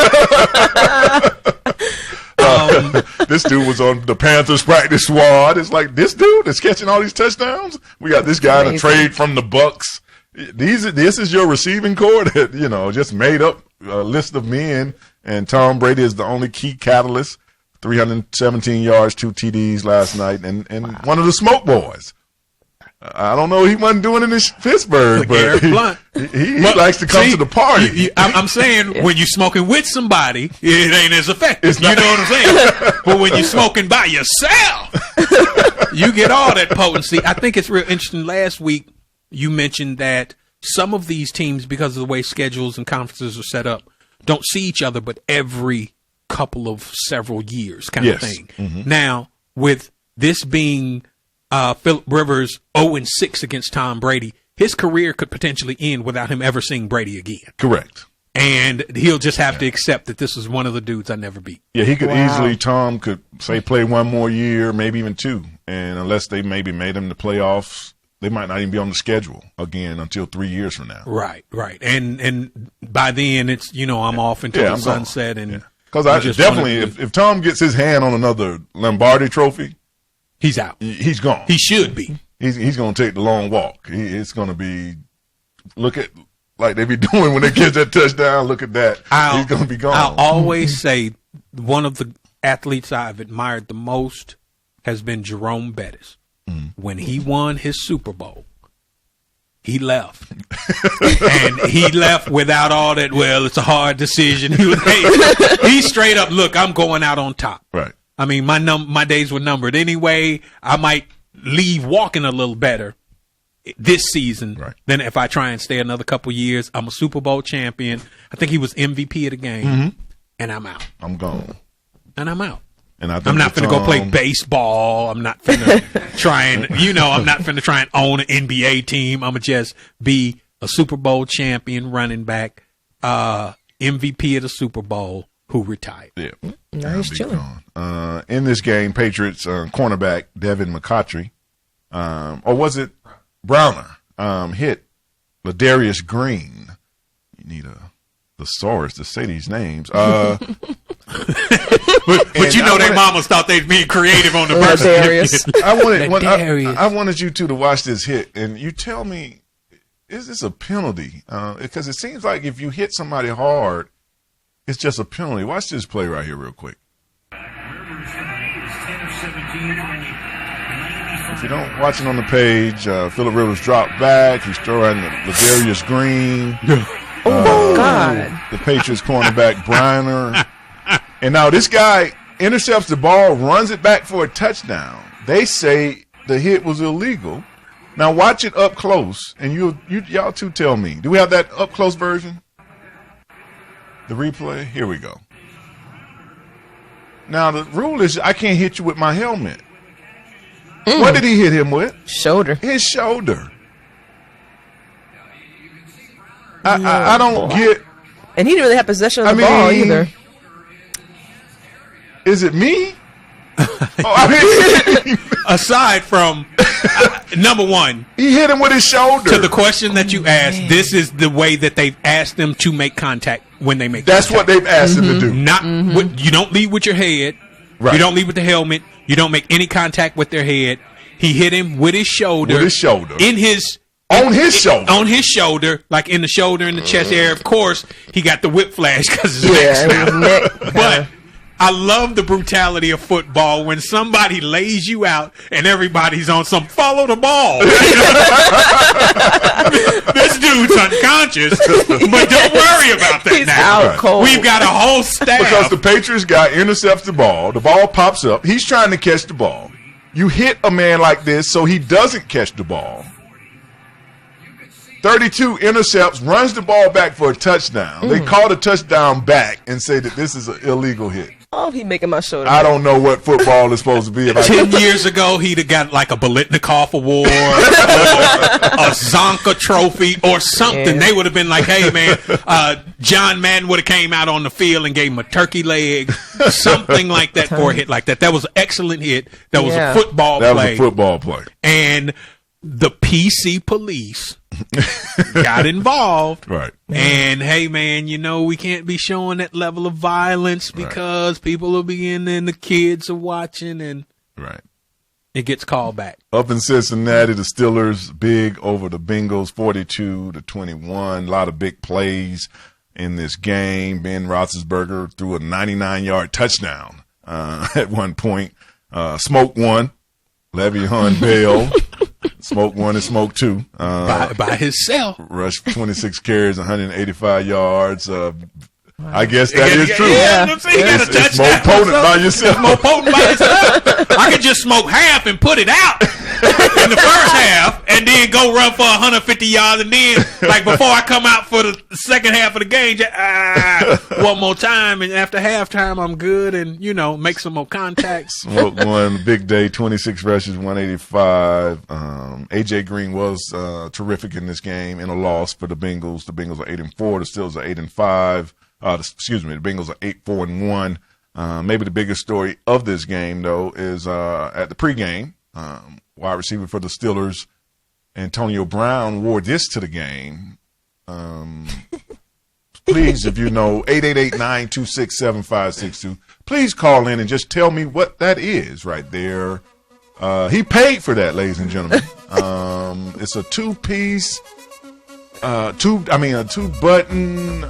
This dude was on the Panthers practice squad. It's like this dude is catching all these touchdowns. We got this guy in a trade from the Bucks. This is your receiving corps that, you know, just made up a list of men, and Tom Brady is the only key catalyst. 317 yards, 2 TDs last night, and one of the smoke boys. I don't know. He wasn't doing it in Pittsburgh, but Eric Blunt. he likes to come to the party. I'm saying when you're smoking with somebody, it ain't as effective. You know what I'm saying? But when you're smoking by yourself, you get all that potency. I think it's real interesting. Last week, you mentioned that some of these teams, because of the way schedules and conferences are set up, don't see each other but every couple of several years kind of thing. Mm-hmm. Now, with this being Phillip Rivers 0-6 against Tom Brady, his career could potentially end without him ever seeing Brady again. Correct. And he'll just have to accept that this is one of the dudes I never beat. Yeah, he could easily, Tom could, say, play one more year, maybe even two. And unless they maybe made him the playoffs, they might not even be on the schedule again until 3 years from now. Right. And by then, it's, I'm off until the sunset. And because I definitely, if Tom gets his hand on another Lombardi trophy, he's out. He's gone. He should be. He's going to take the long walk. It's going to be, look at, like they be doing when they catch that touchdown, look at that. He's going to be gone. I'll always say one of the athletes I've admired the most has been Jerome Bettis. When he won his Super Bowl, he left. And he left without all that, well, it's a hard decision. He straight up, look, I'm going out on top. Right. I mean, my days were numbered anyway. I might leave walking a little better this season than if I try and stay another couple years. I'm a Super Bowl champion. I think he was MVP of the game, and I'm out. I'm gone. And I'm out. And I'm not going to go play baseball. I'm not going to try and, I'm not going to try and own an NBA team. I'm going to just be a Super Bowl champion running back, MVP of the Super Bowl who retired. Yeah. No, he's chilling. In this game, Patriots cornerback Devin McCourty, or was it Browner, hit Ladarius Green. You need a thesaurus to say these names. But their mamas thought they'd be creative on the birth certificate. I wanted you two to watch this hit, and you tell me, is this a penalty? Because it seems like if you hit somebody hard, it's just a penalty. Watch this play right here real quick. If you don't watch it on the page, Phillip Rivers dropped back. He's throwing Ladarius Green. Oh, my God. The Patriots cornerback, Briner. And now this guy intercepts the ball, runs it back for a touchdown. They say the hit was illegal. Now watch it up close, and y'all two tell me. Do we have that up close version? The replay? Here we go. Now the rule is I can't hit you with my helmet. What did he hit him with? Shoulder. His shoulder. I don't get. And he didn't really have possession of the ball either. Is it me? Aside from number one, he hit him with his shoulder. To the question that you asked, this is the way that they've asked them to make contact when they make. That's contact. what they've asked them to do. Not you don't lead with your head. Right. You don't lead with the helmet. You don't make any contact with their head. He hit him with his shoulder. With his shoulder. On his shoulder, like in the shoulder and the chest area. Of course, he got the whiplash because his neck. But I love the brutality of football when somebody lays you out and everybody's on some follow the ball. This dude's unconscious, but don't worry about that. He's now. Out cold. We've got a whole staff. Because the Patriots guy intercepts the ball pops up. He's trying to catch the ball. You hit a man like this so he doesn't catch the ball. 32 intercepts, runs the ball back for a touchdown. They call the touchdown back and say that this is an illegal hit. Oh, he making my shoulder. I don't know what football is supposed to be. 10 years ago, he'd have got like a Bolitnikov Award, or a Zonka Trophy, or something. Yeah. They would have been like, "Hey, man, John Madden would have came out on the field and gave him a turkey leg, something like that for a hit like that." That was an excellent hit. That was a football play. That was a football play. And the PC police got involved. Right. And hey, man, we can't be showing that level of violence because people are beginning and the kids are watching, and it gets called back. Up in Cincinnati, the Steelers big over the Bengals, 42-21. A lot of big plays in this game. Ben Roethlisberger threw a 99-yard touchdown at one point. Smoked one. Le'Veon Bell Smoke 1 and Smoke 2. By himself. Rushed 26 carries, 185 yards. I guess that is true. Yeah, It's more potent by yourself. It's more potent by yourself. I could just smoke half and put it out in the first half, and then go run for 150 yards, and then like before I come out for the second half of the game, one more time, and after halftime I'm good, and make some more contacts. Smoke 1, big day, 26 rushes, 185. AJ Green was terrific in this game in a loss for the Bengals. The Bengals are 8-4. The Steelers are 8-5. The Bengals are 8-4-1. Maybe the biggest story of this game, though, is at the pregame, wide receiver for the Steelers, Antonio Brown, wore this to the game. Please, if you know, 888-926-7562, please call in and just tell me what that is right there. He paid for that, ladies and gentlemen. It's a two-piece. A two-button,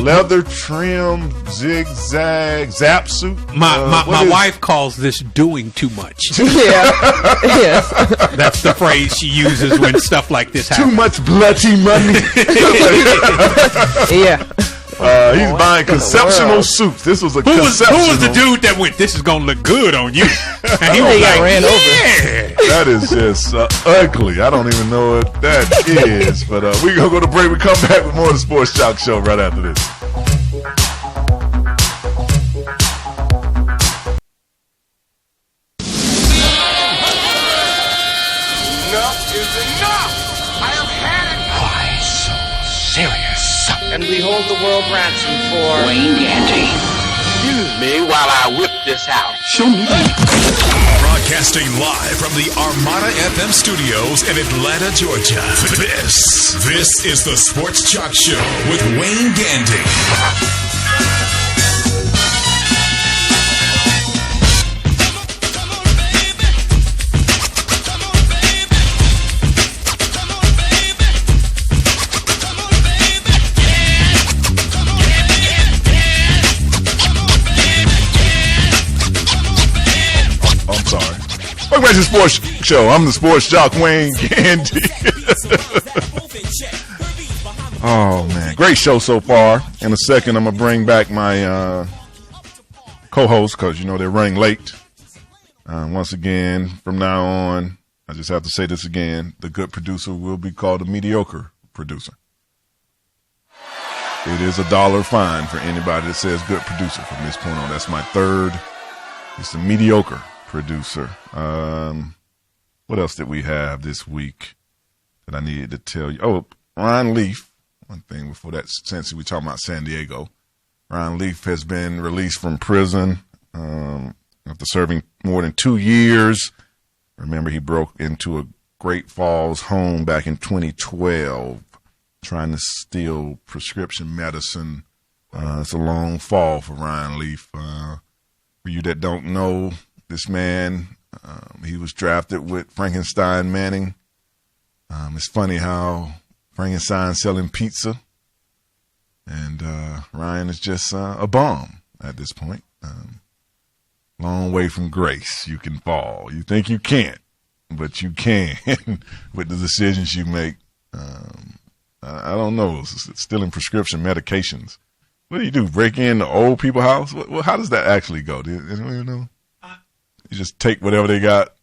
leather trim, zigzag, zap suit. My wife calls this doing too much. Yes. That's the phrase she uses when stuff like this happens. Too much bloody money. Yeah. He's buying conceptual suits. This was Who was the dude that went, "This is gonna look good on you"? And he was like, ran over. That is just ugly. I don't even know what that is. But we're going to go to break. We come back with more of the Sports Joc Show right after this. Enough is enough! I have had it! Why so serious? And we hold the world ransom for Wayne Gandy. Excuse me while I whip this out. Show me. Broadcasting live from the Armada FM studios in Atlanta, Georgia. This is the Sports Joc Show with Wayne Gandy. Welcome back to the Sports Show. I'm the Sports Joc, Wayne Gandy. Oh, man. Great show so far. In a second, I'm going to bring back my co-host because, they're running late. Once again, from now on, I just have to say this again. The good producer will be called a mediocre producer. It is $1 fine for anybody that says good producer from this point on. That's my third. It's a mediocre producer. What else did we have this week that I needed to tell you? Oh, Ryan Leaf. One thing before that, since we talking about San Diego, Ryan Leaf has been released from prison after serving more than 2 years. Remember, he broke into a Great Falls home back in 2012, trying to steal prescription medicine. It's a long fall for Ryan Leaf. For you that don't know, this man, he was drafted with Frankenstein Manning. It's funny how Frankenstein's selling pizza, and Ryan is just a bum at this point. Long way from grace. You can fall. You think you can't, but you can with the decisions you make. I don't know. Stealing prescription medications. What do you do? Break in the old people's house? How does that actually go? Do you know? You just take whatever they got.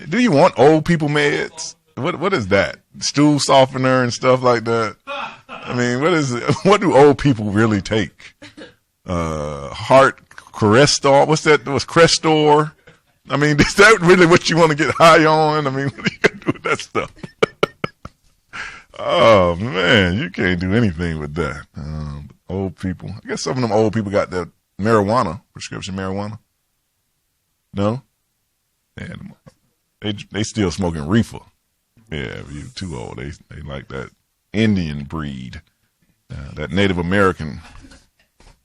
Do you want old people meds? What is that? Stool softener and stuff like that? I mean, what is it? What do old people really take? Heart Crestor? What's that? What's Crestor? I mean, is that really what you want to get high on? I mean, what are you going to do with that stuff? Oh, man, you can't do anything with that. Old people. I guess some of them old people got that marijuana, prescription marijuana. No? Yeah, they still smoking reefer. Yeah, if you're too old. They like that Indian breed, that Native American.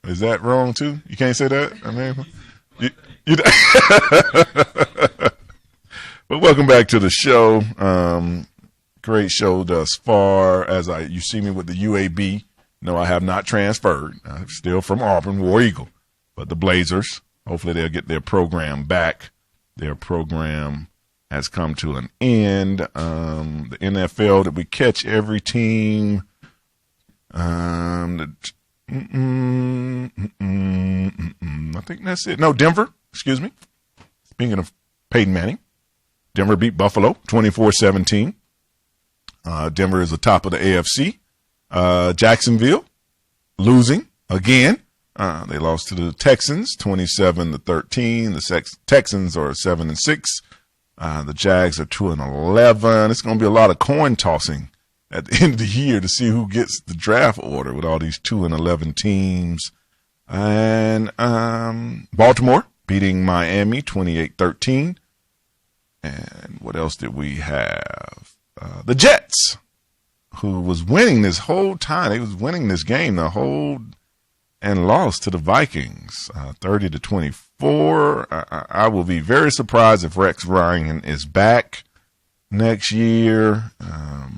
Is that wrong too? You can't say that? I mean, But welcome back to the show. Great show thus far. You see me with the UAB. No, I have not transferred. I'm still from Auburn, War Eagle. But the Blazers, hopefully they'll get their program back. Their program has come to an end. The NFL, did we catch every team? I think that's it. No, Denver, excuse me. Speaking of Peyton Manning, Denver beat Buffalo 24-17. Denver is the top of the AFC. Jacksonville losing again. They lost to the Texans 27-13. The Texans are 7-6. The Jags are 2-11. It's going to be a lot of coin tossing at the end of the year to see who gets the draft order with all these 2-11 teams. And Baltimore beating Miami 28-13. And what else did we have? The Jets, who was winning this whole time. They was winning this game the whole and lost to the Vikings 30-24. I will be very surprised if Rex Ryan is back next year. I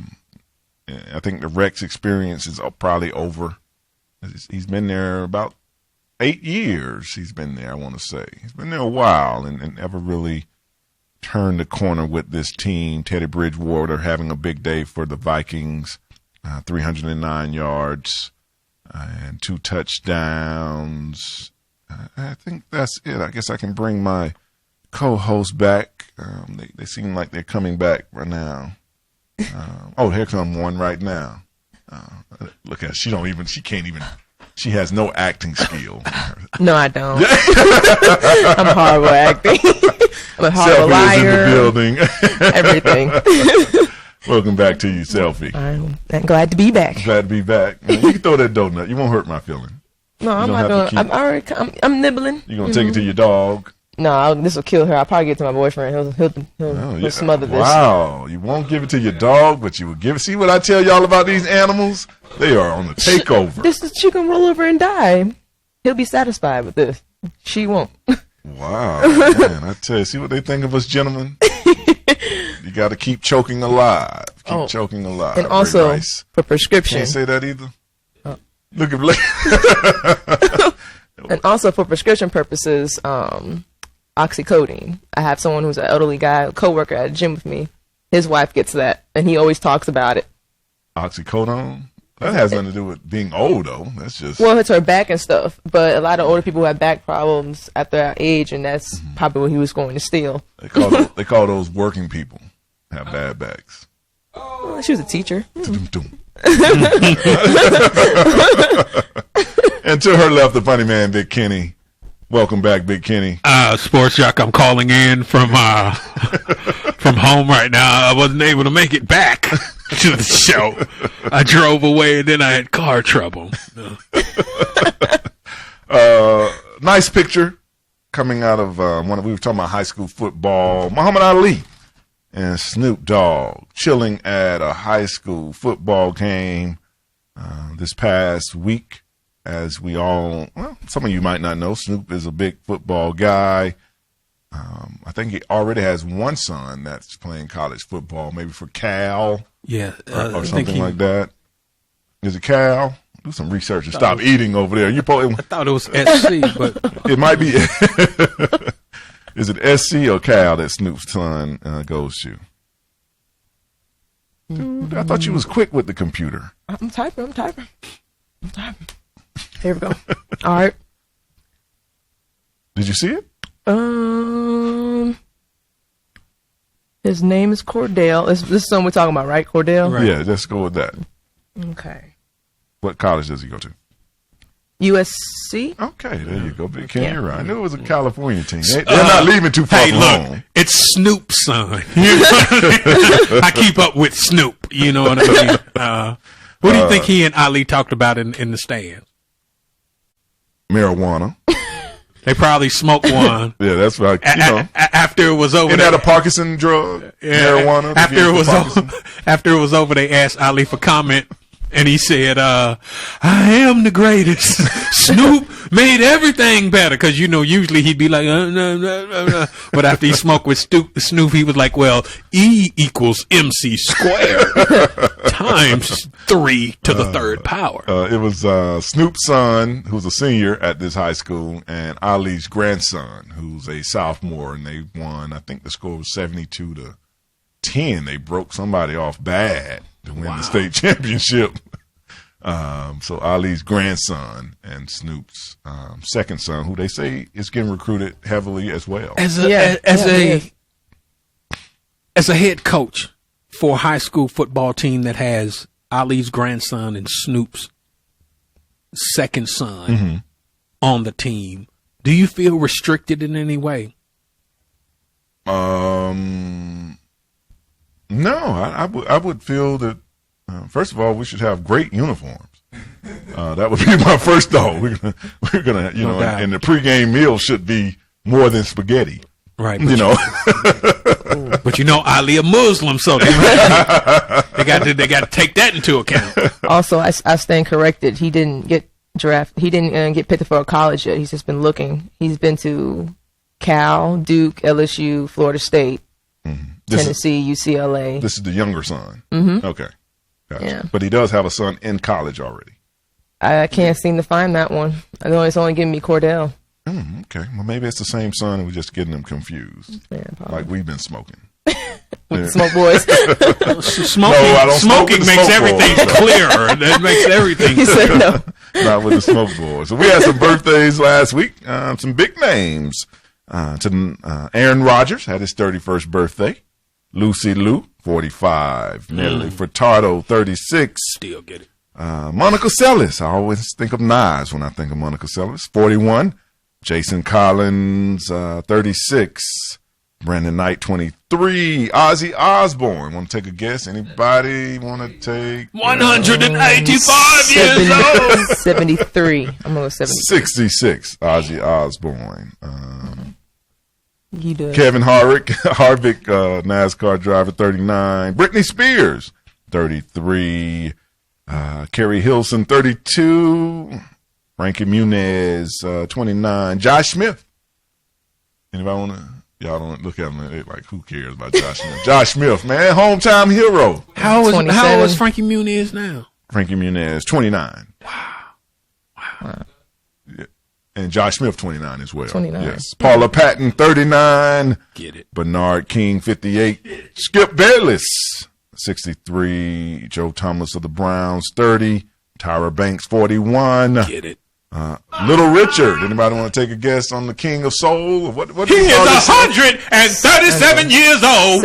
think the Rex experience is probably over. He's been there about 8 years. He's been there, I want to say. He's been there a while and never really turned the corner with this team. Teddy Bridgewater having a big day for the Vikings, 309 yards and 2 touchdowns. I think that's it. I guess I can bring my co-host back. They seem like they're coming back right now. Here comes one right now. Look at her. She can't even. She has no acting skill. No, I don't. I'm horrible at acting. I'm a horrible liar. In the building. Everything. Welcome back to you, Selfie. I'm glad to be back. Glad to be back. You can throw that donut. You won't hurt my feeling. No, I'm not going. I'm nibbling. You gonna take it to your dog? No, this will kill her. I'll probably get it to my boyfriend. He'll smother this. Wow, you won't give it to your dog, but you will give it. See what I tell y'all about these animals? They are on the takeover. She can roll over and die. He'll be satisfied with this. She won't. Wow, man, I tell you, see what they think of us gentlemen? You got to keep choking alive. Keep choking alive. And also, for prescription. Can't say that either. Look at And also for prescription purposes, oxycodone. I have someone who's an elderly guy, a coworker at a gym with me. His wife gets that, and he always talks about it. Oxycodone? That has nothing to do with being old, though. That's just... Well, it's her back and stuff, but a lot of older people have back problems at their age, and that's probably what he was going to steal. They call those working people have bad backs. Well, she was a teacher. And to her left, the funny man, Big Kenny. Welcome back, Big Kenny. Sports Joc, I'm calling in from home right now. I wasn't able to make it back to the show. I drove away and then I had car trouble. Nice picture coming out of we were talking about high school football. Muhammad Ali and Snoop Dogg chilling at a high school football game this past week. As we all, some of you might not know, Snoop is a big football guy. I think he already has one son that's playing college football, maybe for Cal. Yeah. Or something like that. Is it Cal? Do some research and stop eating over there. I thought it was SC, but it might be. Is it SC or Cal that Snoop's son goes to? Dude, I thought you was quick with the computer. I'm typing. Here we go. All right. Did you see it? His name is Cordell. This is something we're talking about, right? Cordell? Right. Yeah, let's go with that. Okay. What college does he go to? USC. Okay, there you go. Big Ken, you're right. I knew it was a California team. They're not leaving too far from home. It's Snoop's son. I keep up with Snoop. You know what I mean? What do you think he and Ali talked about in the stands? Marijuana. They probably smoked one. Yeah, that's right. After it was over, isn't that a Parkinson drug? Yeah, marijuana. After it was over, they asked Ali for comment, and he said, "I am the greatest, Snoop made everything better. Because, usually he'd be like, no. But after he smoked with Snoop, he was like, well, E equals MC squared times 3 to the third power. It was Snoop's son, who's a senior at this high school, and Ali's grandson, who's a sophomore, and they won. I think the score was 72-10. They broke somebody off bad to win the state championship. So Ali's grandson and Snoop's second son, who they say is getting recruited heavily as well. As a head coach for a high school football team that has Ali's grandson and Snoop's second son on the team, do you feel restricted in any way? No, I would feel that. First of all, we should have great uniforms. That would be my first thought. We're gonna, and the pregame meal should be more than spaghetti. Right. But Ali a Muslim, so they got to take that into account. Also, I stand corrected. He didn't get drafted. He didn't get picked for a college yet. He's just been looking. He's been to Cal, Duke, LSU, Florida State, Tennessee, UCLA. This is the younger son. Mm-hmm. Okay. Gotcha. Yeah. But he does have a son in college already. I can't seem to find that one. I know it's only giving me Cordell. Okay. Well, maybe it's the same son and we're just getting them confused. Yeah, like we've been smoking. With the smoke boys. Smoking makes everything clearer. That makes everything clearer. No. Not with the smoke boys. So we had some birthdays last week. Some big names. Aaron Rodgers had his 31st birthday. Lucy Liu, 45. Nelly Furtado, 36. Still get it. Monica Seles. I always think of Nas when I think of Monica Seles, 41. Jason Collins, 36. Brandon Knight, 23. Ozzy Osbourne. Want to take a guess? Anybody want to take? 185 years old. 73. I'm going to 66. Ozzy Osbourne. You do it. Kevin Harvick, NASCAR driver, 39. Britney Spears, 33. Kerry Hilson, 32. Frankie Muniz, 29. Josh Smith. Anybody want to? Y'all don't look at him like, who cares about Josh Smith? Josh Smith, man, hometown hero. How old is Frankie Muniz now? Frankie Muniz, 29. Wow. Yeah. And Josh Smith, 29 as well. 29. Yes. Paula Patton, 39. Get it. Bernard King, 58. Skip Bayless, 63. Joe Thomas of the Browns, 30. Tyra Banks, 41. Get it. Little Richard. Anybody want to take a guess on the King of Soul? What he is 137 years old.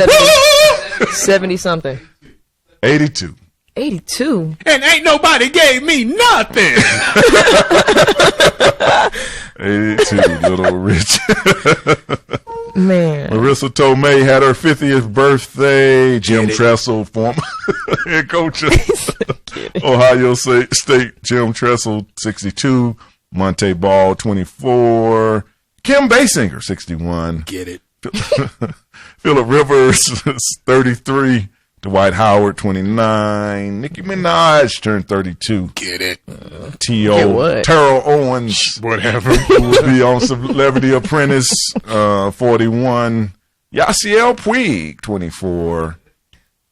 70 something. 82. 82. And ain't nobody gave me nothing. 82, Little Richard. Man. Marissa Tomei had her 50th birthday. Jim Tressel, former head coach of Ohio State. Jim Tressel, 62. Monte Ball, 24. Kim Basinger, 61. Get it. Phillip Rivers, 33. Dwight Howard, 29. Nicki Minaj turned 32. Get it. T.O. Terrell Owens, whatever, who will be on Celebrity Apprentice, 41. Yasiel Puig, 24.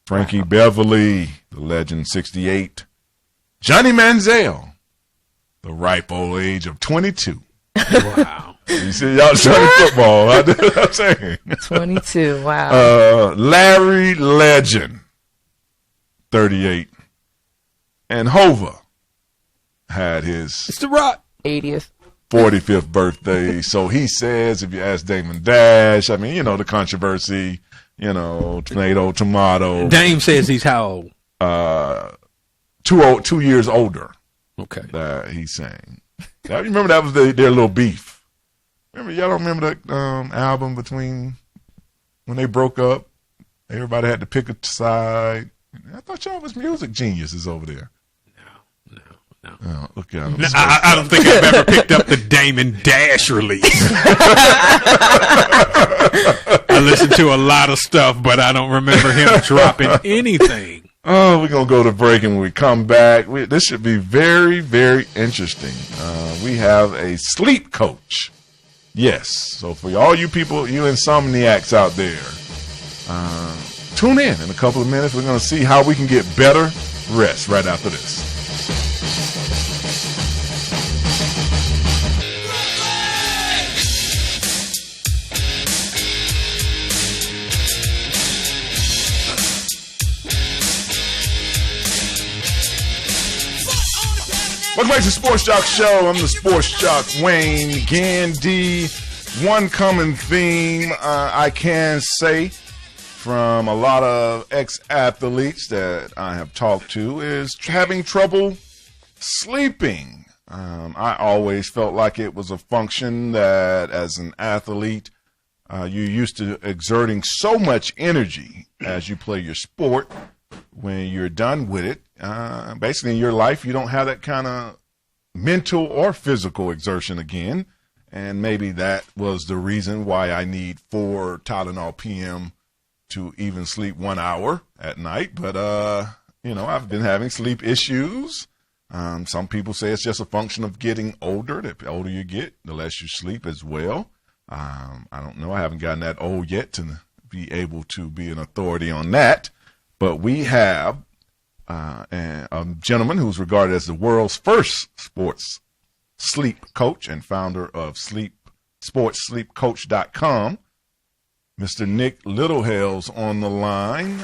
Frankie Beverly, the legend, 68. Johnny Manziel, the ripe old age of 22. Wow. You see, y'all started football. I'm saying 22. Wow. Larry Legend, 38, and Hova had his It's the Rock 80th, 45th birthday. So he says, if you ask Damon Dash, I mean, the controversy, tomato. Dame says he's how old? 2 years older. Okay. That he's saying. Now, you remember that was their little beef. Y'all don't remember that album between when they broke up? Everybody had to pick a side. I thought y'all was music geniuses over there. No. Oh, look at him. No, I don't think I've ever picked up the Damon Dash release. I listened to a lot of stuff, but I don't remember him dropping anything. Oh, we're going to go to break, and when we come back, this should be very, very interesting. We have a sleep coach. Yes. So for all you people, you insomniacs out there, tune in a couple of minutes. We're going to see how we can get better rest right after this. Welcome back to Sports Joc Show. I'm the Sports Joc Wayne Gandy. One common theme I can say from a lot of ex-athletes that I have talked to is having trouble sleeping. I always felt like it was a function that as an athlete, you're used to exerting so much energy as you play your sport. When you're done with it, basically in your life, you don't have that kind of mental or physical exertion again. And maybe that was the reason why I need 4 Tylenol PM to even sleep 1 hour at night. But, I've been having sleep issues. Some people say it's just a function of getting older. The older you get, the less you sleep as well. I don't know. I haven't gotten that old yet to be able to be an authority on that. But we have a gentleman who's regarded as the world's first sports sleep coach and founder of sportssleepcoach.com. Mr. Nick Littlehale's on the line.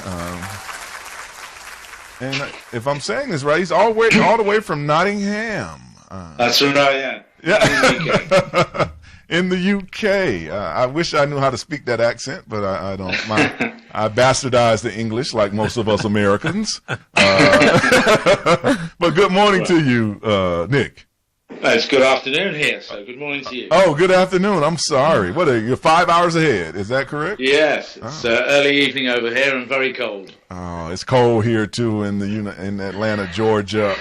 And if I'm saying this right, he's all the way from Nottingham. That's right, yeah. In the UK. I wish I knew how to speak that accent, but I don't. I bastardized the English like most of us Americans. But good morning to you, Nick. It's good afternoon here, so good morning to you. Oh, good afternoon. I'm sorry. What are you, 5 hours ahead? Is that correct? Yes, it's early evening over here and very cold. Oh, it's cold here too in Atlanta, Georgia.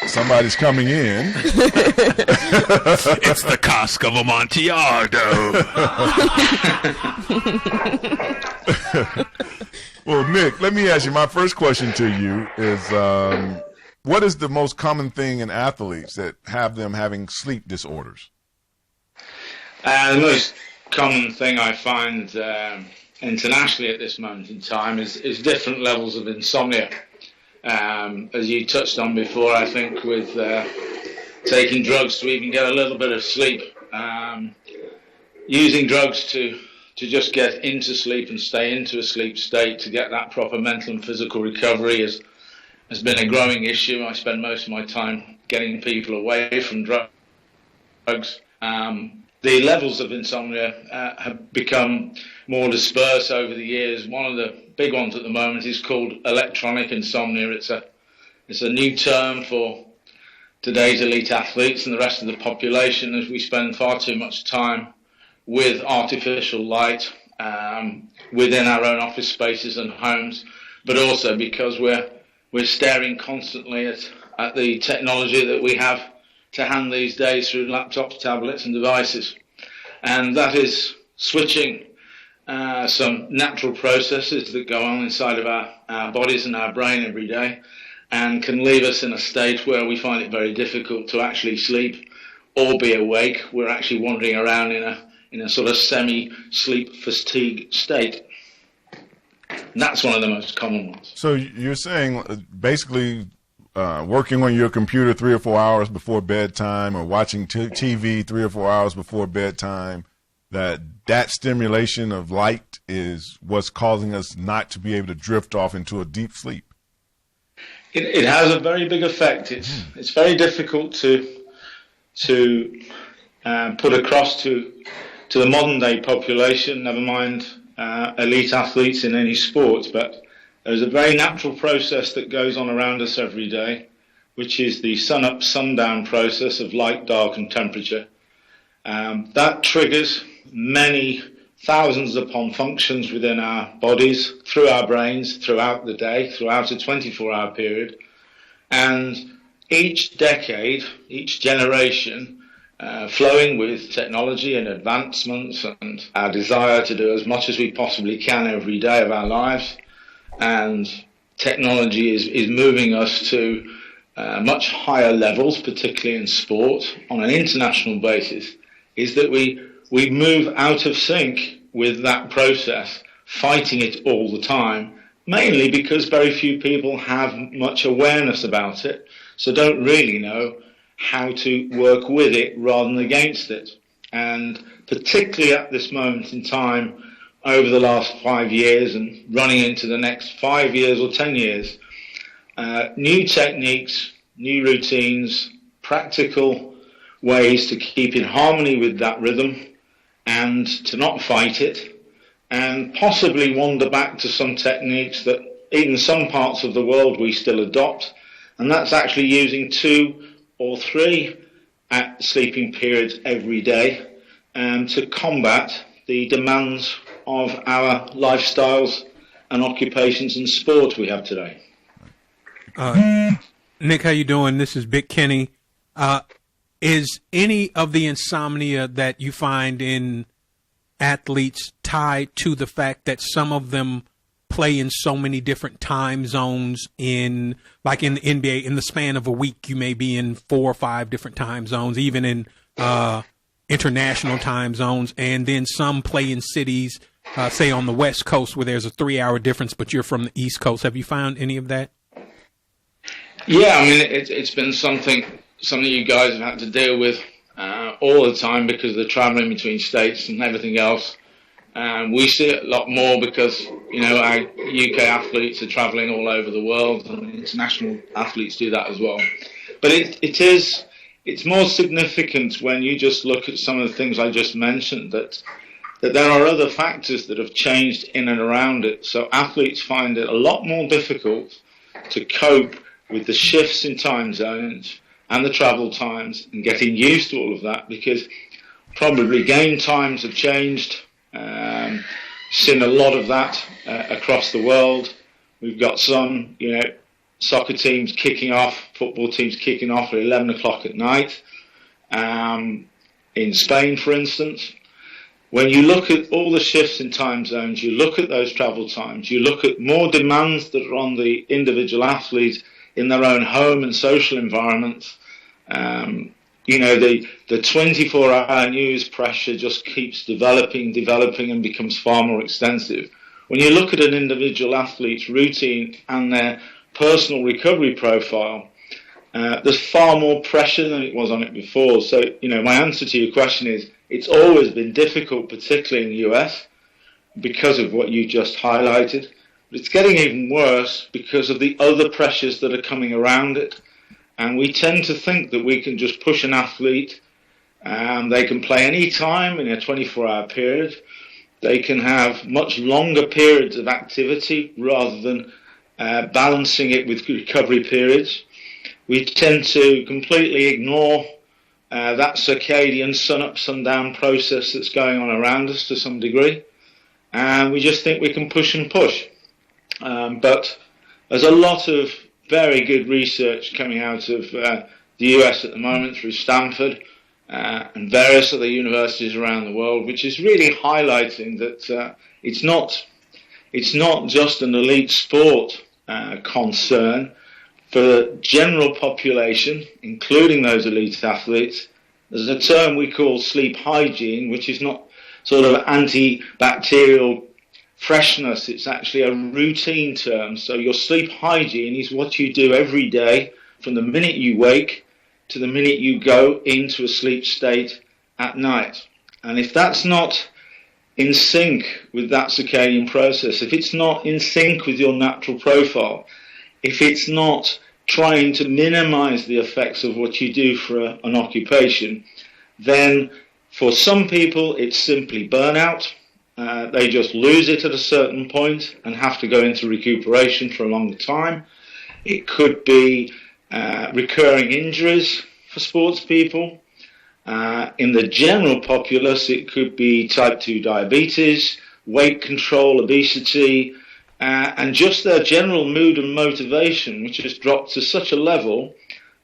Somebody's coming in. It's the cask of Amontillado. Well, Nick, let me ask you. My first question to you is, what is the most common thing in athletes that have them having sleep disorders? The most common thing I find internationally at this moment in time is different levels of insomnia. As you touched on before, I think with taking drugs to even get a little bit of sleep, using drugs to just get into sleep and stay into a sleep state to get that proper mental and physical recovery has been a growing issue. I spend most of my time getting people away from drugs. The levels of insomnia have become more dispersed over the years. One of the big ones at the moment is called electronic insomnia. It's a new term for today's elite athletes and the rest of the population, as we spend far too much time with artificial light within our own office spaces and homes, but also because we're staring constantly at the technology that we have to hand these days through laptops, tablets and devices. And that is switching some natural processes that go on inside of our bodies and our brain every day, and can leave us in a state where we find it very difficult to actually sleep or be awake. We're actually wandering around in a sort of semi-sleep fatigue state. And that's one of the most common ones. So you're saying basically working on your computer 3 or 4 hours before bedtime, or watching TV 3 or 4 hours before bedtime, that stimulation of light is what's causing us not to be able to drift off into a deep sleep. It has a very big effect. It's very difficult to put across to the modern day population, never mind elite athletes in any sport, but there's a very natural process that goes on around us every day, which is the sun up, sundown process of light, dark and temperature. That triggers many thousands upon functions within our bodies, through our brains, throughout the day, throughout a 24-hour period. And each decade, each generation, flowing with technology and advancements and our desire to do as much as we possibly can every day of our lives, and technology is moving us to much higher levels, particularly in sport, on an international basis, is that we move out of sync with that process, fighting it all the time, mainly because very few people have much awareness about it, so don't really know how to work with it rather than against it. And particularly at this moment in time, over the last 5 years and running into the next 5 years or 10 years, new techniques, new routines, practical ways to keep in harmony with that rhythm and to not fight it, and possibly wander back to some techniques that in some parts of the world we still adopt, and that's actually using 2 or 3 sleeping periods every day to combat the demands of our lifestyles and occupations and sport we have today. Nick, how you doing? This is Big Kenny. Is any of the insomnia that you find in athletes tied to the fact that some of them play in so many different time zones like in the NBA, in the span of a week, you may be in 4 or 5 different time zones, even in international time zones, and then some play in cities, say on the West Coast where there's a 3-hour difference, but you're from the East Coast. Have you found any of that? Yeah, I mean, it's been something you guys have had to deal with all the time because of the traveling between states and everything else. We see it a lot more because, our UK athletes are traveling all over the world, and international athletes do that as well. But it's more significant when you just look at some of the things I just mentioned, that there are other factors that have changed in and around it. So athletes find it a lot more difficult to cope with the shifts in time zones and the travel times and getting used to all of that, because probably game times have changed. Seen a lot of that across the world. We've got some, soccer teams kicking off, football teams kicking off at 11 o'clock at night. In Spain, for instance, when you look at all the shifts in time zones, you look at those travel times, you look at more demands that are on the individual athlete in their own home and social environments. The 24-hour news pressure just keeps developing and becomes far more extensive. When you look at an individual athlete's routine and their personal recovery profile, there's far more pressure than it was on it before. So, my answer to your question is, it's always been difficult, particularly in the US, because of what you just highlighted. But it's getting even worse because of the other pressures that are coming around it. And we tend to think that we can just push an athlete and they can play any time in a 24-hour period. They can have much longer periods of activity rather than balancing it with recovery periods. We tend to completely ignore that circadian sun-up, sun-down process that's going on around us to some degree. And we just think we can push and push. But there's a lot of very good research coming out of the US at the moment through Stanford and various other universities around the world, which is really highlighting that it's not just an elite sport concern. For the general population, including those elite athletes, there's a term we call sleep hygiene, which is not sort of antibacterial freshness, it's actually a routine term. So your sleep hygiene is what you do every day from the minute you wake to the minute you go into a sleep state at night. And if that's not in sync with that circadian process, if it's not in sync with your natural profile, if it's not trying to minimize the effects of what you do for an occupation, then for some people it's simply burnout. They just lose it at a certain point and have to go into recuperation for a longer time. It could be recurring injuries for sports people. In the general populace, it could be type 2 diabetes, weight control, obesity, and just their general mood and motivation, which has dropped to such a level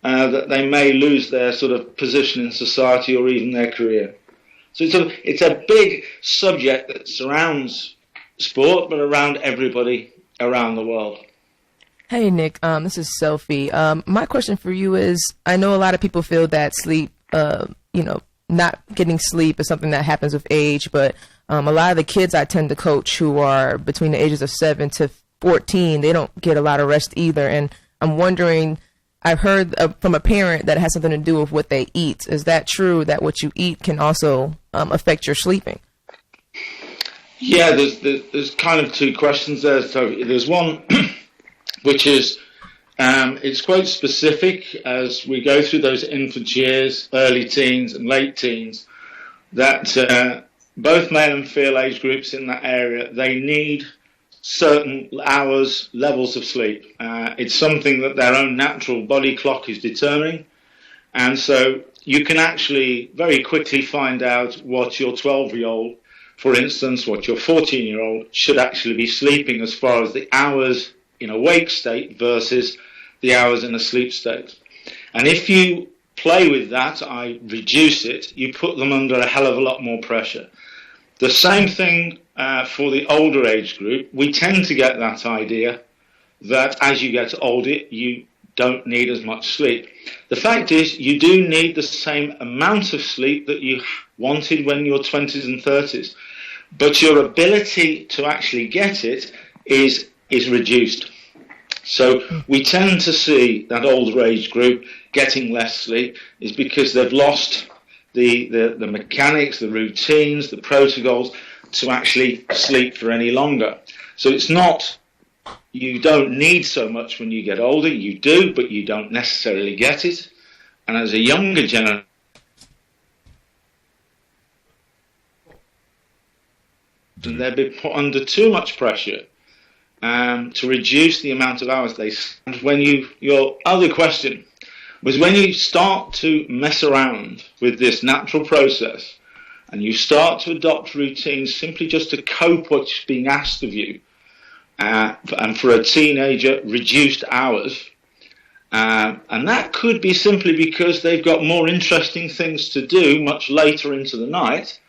that they may lose their sort of position in society or even their career. So it's a big subject that surrounds sport, but around everybody around the world. Hey, Nick, this is Sophie. My question for you is, I know a lot of people feel that sleep, not getting sleep is something that happens with age, but a lot of the kids I tend to coach who are between the ages of 7 to 14, they don't get a lot of rest either. And I'm wondering, I've heard from a parent that it has something to do with what they eat. Is that true, that what you eat can also affect your sleeping? Yeah, there's kind of two questions there. So there's one which is it's quite specific as we go through those infant years, early teens and late teens, that both male and female age groups in that area, they need certain hours, levels of sleep. It's something that their own natural body clock is determining. And so you can actually very quickly find out what your 12-year-old, for instance, what your 14-year-old should actually be sleeping as far as the hours in awake state versus the hours in a sleep state. And if you play with that, I reduce it, you put them under a hell of a lot more pressure. The same thing for the older age group. We tend to get that idea that as you get older, you don't need as much sleep. The fact is, you do need the same amount of sleep that you wanted when you were 20s and 30s. But your ability to actually get it is reduced. So we tend to see that older age group getting less sleep is because they've lost the mechanics, the routines, the protocols to actually sleep for any longer. So it's not, you don't need so much when you get older. You do, but you don't necessarily get it. And as a younger generation, they've been put under too much pressure to reduce the amount of hours they spend. Your other question was when you start to mess around with this natural process and you start to adopt routines simply just to cope what's being asked of you, and for a teenager, reduced hours, and that could be simply because they've got more interesting things to do much later into the night,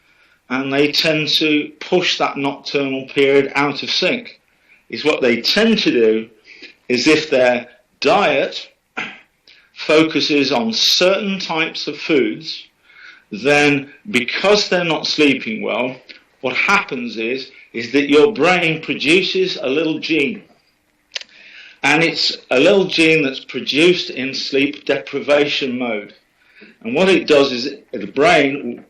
and they tend to push that nocturnal period out of sync. Is what they tend to do is if their diet focuses on certain types of foods, then because they're not sleeping well, what happens is that your brain produces a little gene. And it's a little gene that's produced in sleep deprivation mode. And what it does is the brain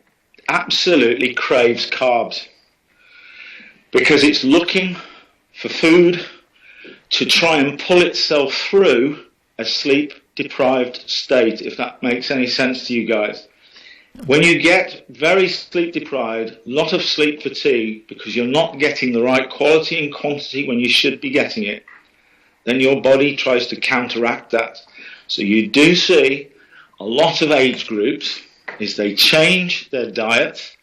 absolutely craves carbs because it's looking for food to try and pull itself through a sleep-deprived state, if that makes any sense to you guys. When you get very sleep-deprived, a lot of sleep fatigue, because you're not getting the right quality and quantity when you should be getting it, then your body tries to counteract that. So you do see a lot of age groups is they change their diet,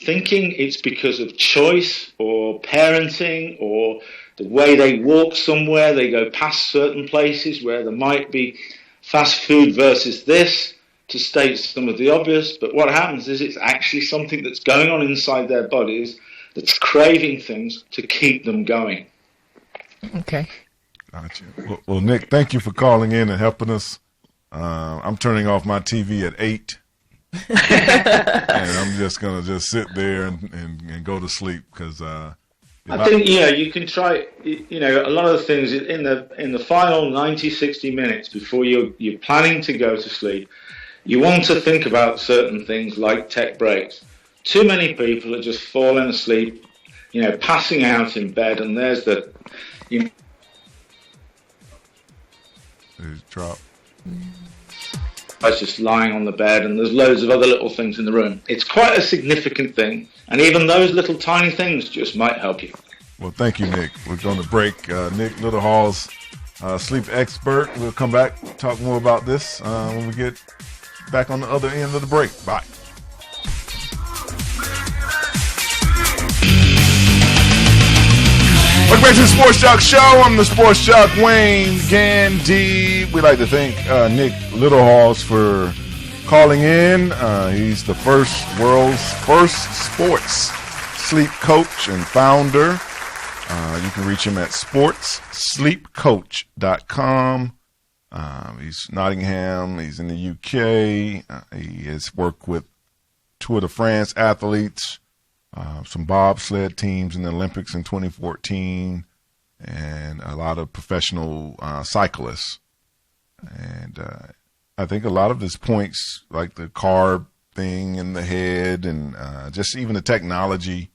thinking it's because of choice or parenting or the way they walk somewhere, they go past certain places where there might be fast food versus this, to state some of the obvious. But what happens is it's actually something that's going on inside their bodies that's craving things to keep them going. Okay. Gotcha. Well, Nick, thank you for calling in and helping us. I'm turning off my TV at 8. And I'm just going to just sit there and go to sleep because I think, you can try, a lot of the things in the final 90, 60 minutes before you're planning to go to sleep, you want to think about certain things like tech breaks. Too many people are just falling asleep, passing out in bed, and there's the, drop. I was just lying on the bed, and there's loads of other little things in the room. It's quite a significant thing, and even those little tiny things just might help you. Well, thank you, Nick. We're going to break. Nick Littlehall's sleep expert. We'll come back, talk more about this when we get back on the other end of the break. Bye. Welcome back to the Sports Joc Show. I'm the Sports Joc Wayne Gandy. We'd like to thank Nick Littlehall for calling in. He's the world's first sports sleep coach and founder. You can reach him at sportssleepcoach.com. He's Nottingham. He's in the UK. He has worked with Tour de France athletes, some bobsled teams in the Olympics in 2014, and a lot of professional cyclists. And I think a lot of his points, like the carb thing in the head and just even the technology,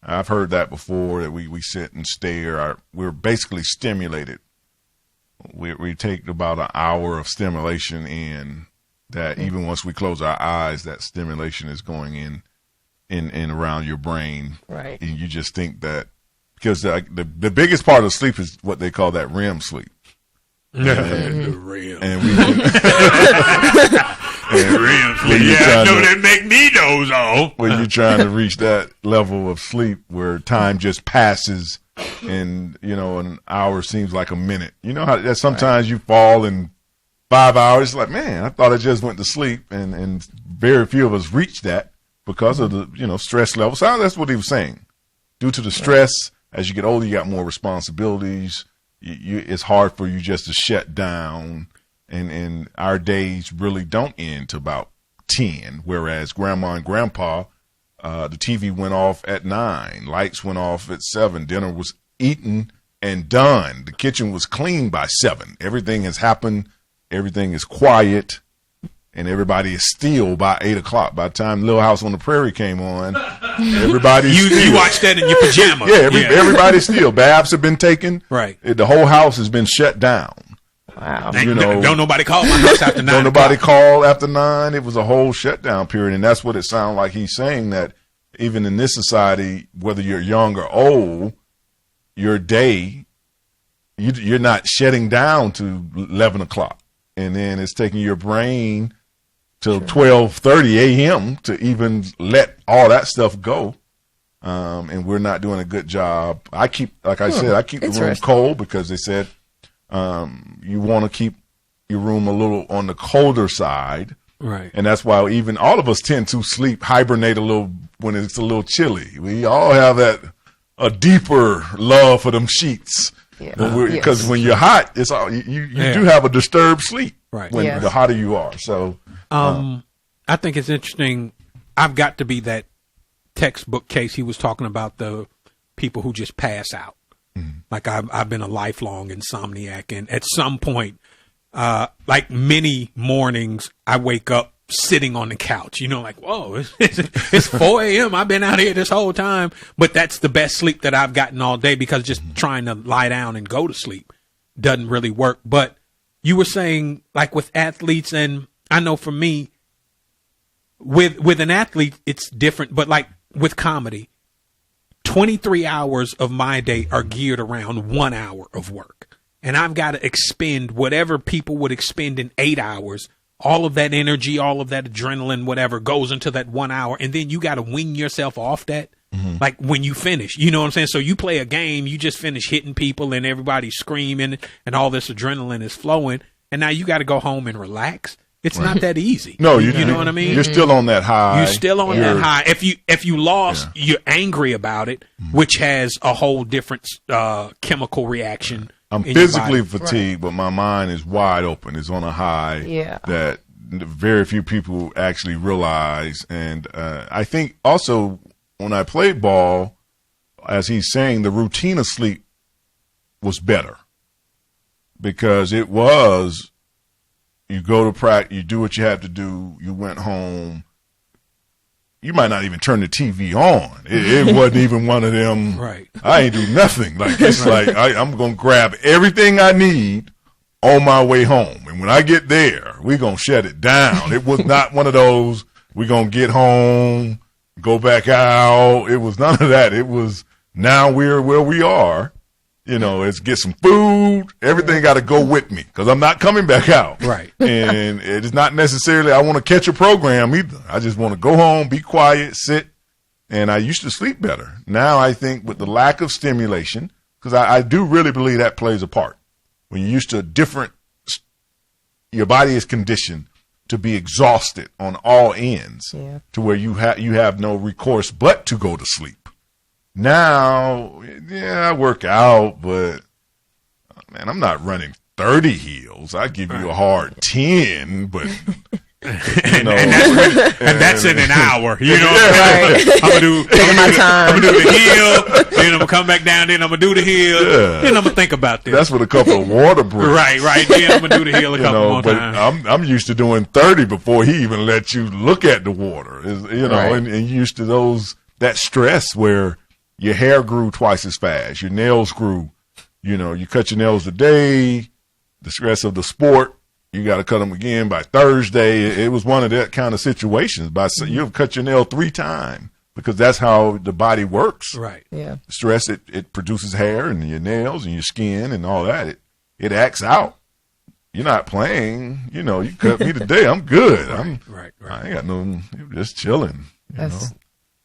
I've heard that before, that we sit and stare. We're basically stimulated. We take about an hour of stimulation in that. Even once we close our eyes, that stimulation is going in around your brain. Right. And you just think that, because the biggest part of sleep is what they call that REM sleep. The REM. And we REM sleep. Yeah, I know that make me doze off. When you're trying to reach that level of sleep where time just passes, and an hour seems like a minute. You know how that sometimes you fall in 5 hours. It's like, man, I thought I just went to sleep, and very few of us reach that because of the stress level. So that's what he was saying. Due to the stress, as you get older, you got more responsibilities. It's hard for you just to shut down, and our days really don't end till about 10. Whereas grandma and grandpa, the TV went off at 9, lights went off at 7, dinner was eaten and done, the kitchen was clean by 7. Everything has happened, everything is quiet, and everybody is still by 8 o'clock. By the time Little House on the Prairie came on, everybody's still. You watched that in your pajamas. Yeah, everybody's still. Baths have been taken. Right. The whole house has been shut down. Wow. Don't nobody call my house after 9. Don't nobody call after 9. It was a whole shutdown period, and that's what it sounded like he's saying, that even in this society, whether you're young or old, your day, you're not shutting down to 11 o'clock. And then it's taking your brain till 12:30 a.m. to even let all that stuff go. And we're not doing a good job. I keep the room cold, because they said you want to keep your room a little on the colder side. Right. And that's why even all of us tend to hibernate a little when it's a little chilly. We all have a deeper love for them sheets. Because when you're hot, it's all you do have a disturbed sleep. Right. When the hotter you are. So I think it's interesting. I've got to be that textbook case. He was talking about the people who just pass out. Mm-hmm. Like I've been a lifelong insomniac, and at some point, like many mornings, I wake up sitting on the couch, like, whoa, it's 4 a.m. I've been out here this whole time. But that's the best sleep that I've gotten all day, because just trying to lie down and go to sleep doesn't really work. But you were saying, like with athletes, and I know for me, with an athlete, it's different. But like with comedy, 23 hours of my day are geared around 1 hour of work. And I've got to expend whatever people would expend in 8 hours. All of that energy, all of that adrenaline, whatever, goes into that 1 hour. And then you got to wean yourself off that. Mm-hmm. Like when you finish, you know what I'm saying? So you play a game, you just finish hitting people and everybody's screaming and all this adrenaline is flowing. And now you got to go home and relax. It's not that easy. No, you know what I mean? You're still on that high. You're still on that high. If you lost, you're angry about it, which has a whole different chemical reaction. I'm physically fatigued, but my mind is wide open. It's on a high that very few people actually realize. And I think also when I played ball, as he's saying, the routine of sleep was better, because it was, you go to practice, you do what you have to do, you went home. You might not even turn the TV on. It wasn't even one of them. Right. I ain't do nothing. Like it's like I'm gonna grab everything I need on my way home, and when I get there, we gonna shut it down. It was not one of those we gonna get home, go back out. It was none of that. It was, now we're where we are. Let's get some food. Everything got to go with me, because I'm not coming back out. Right. And it is not necessarily I want to catch a program either. I just want to go home, be quiet, sit. And I used to sleep better. Now I think with the lack of stimulation, because I do really believe that plays a part. When you're used to your body is conditioned to be exhausted on all ends, to where you have no recourse but to go to sleep. Now, yeah, I work out, but man, I'm not running 30 hills. I give you a hard 10, but and that's in an hour. You know, I'm gonna do the hill, then I'm gonna come back down, then I'm gonna do the hill, then I'm gonna think about this. That's with a couple of water breaks. Right. Then I'm gonna do the hill a couple more times. I'm used to doing 30 before he even lets you look at the water. And used to that stress where your hair grew twice as fast, your nails grew. You cut your nails today. The stress of the sport. You got to cut them again by Thursday. It was one of that kind of situations. You've cut your nail 3 times because that's how the body works. Right. Yeah. Stress, it produces hair and your nails and your skin and all that. It acts out. You're not playing. You cut me today. I'm good. Right. I ain't got no, just chilling.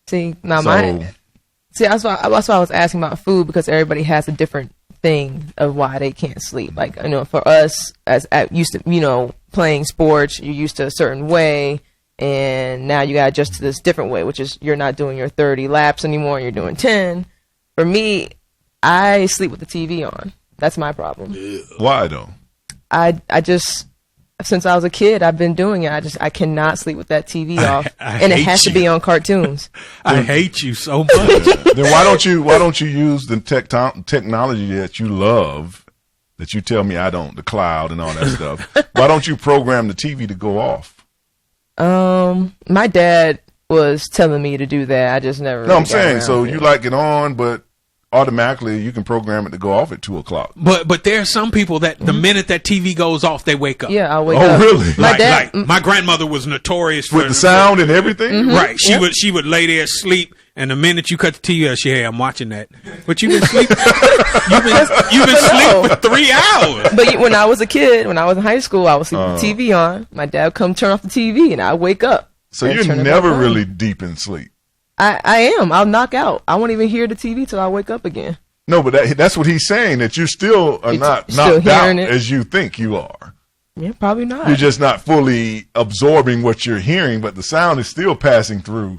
See, now that's why I was asking about food, because everybody has a different thing of why they can't sleep. Like, for us, as used to, playing sports, you're used to a certain way, and now you got to adjust to this different way, which is you're not doing your 30 laps anymore, you're doing 10. For me, I sleep with the TV on. That's my problem. Why though? I just, since I was a kid, I've been doing it. I cannot sleep with that TV off, and it has to be on cartoons. I hate you so much. Then why don't you use the technology that you love, that you tell me I don't, the cloud and all that stuff? Why don't you program the TV to go off? My dad was telling me to do that. I just never. No, I'm saying, so you like it on, but automatically you can program it to go off at 2:00. But there are some people that the minute that TV goes off, they wake up. Yeah, I wake up. Oh, really? My my grandmother was notorious for with the sound and everything. Mm-hmm. Right. She would lay there sleep, and the minute you cut the TV, she, hey, I'm watching that. But you've been sleeping. you've been asleep for 3 hours. But when I was a kid, when I was in high school, I would sleep with the TV on. My dad would come turn off the TV, and I wake up. So you're never really deep in sleep. I am. I'll knock out. I won't even hear the TV till I wake up again. No, but that's what he's saying, that you still are not knocked out as you think you are. Yeah, probably not. You're just not fully absorbing what you're hearing, but the sound is still passing through.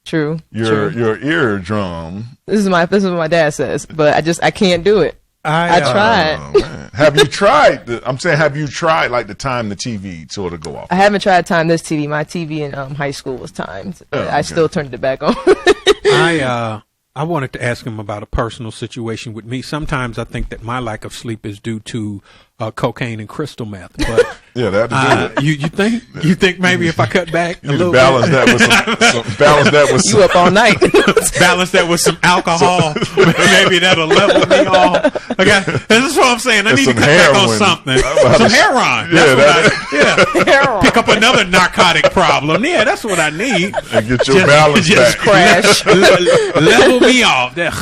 True. Your eardrum. This is what my dad says, but I can't do it. I tried. Have you tried? Have you tried like to time the TV sort of go off? I haven't tried to time this TV. My TV in high school was timed. I still turned it back on. I wanted to ask him about a personal situation with me. Sometimes I think that my lack of sleep is due to cocaine and crystal meth. But yeah, that. You think? You think maybe if I cut back a little balance bit? that with some you up all night. Balance that with some alcohol. Maybe that'll level me off. Okay, this is what I'm saying. I need to cut back on something. Some heroin. Yeah, pick up another narcotic problem. Yeah, that's what I need. And get your balance just back. Crash. Level me off. Man.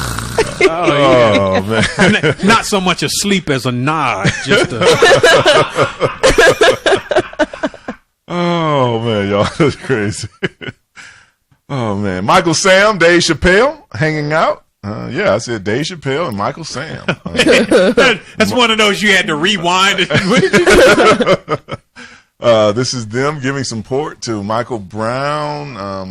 Not so much a sleep as a nod. Just oh man, y'all, that's crazy. Oh man, Michael Sam, Dave Chappelle hanging out. I said Dave Chappelle and Michael Sam. That's one of those you had to rewind. What did you do? This is them giving support to Michael Brown,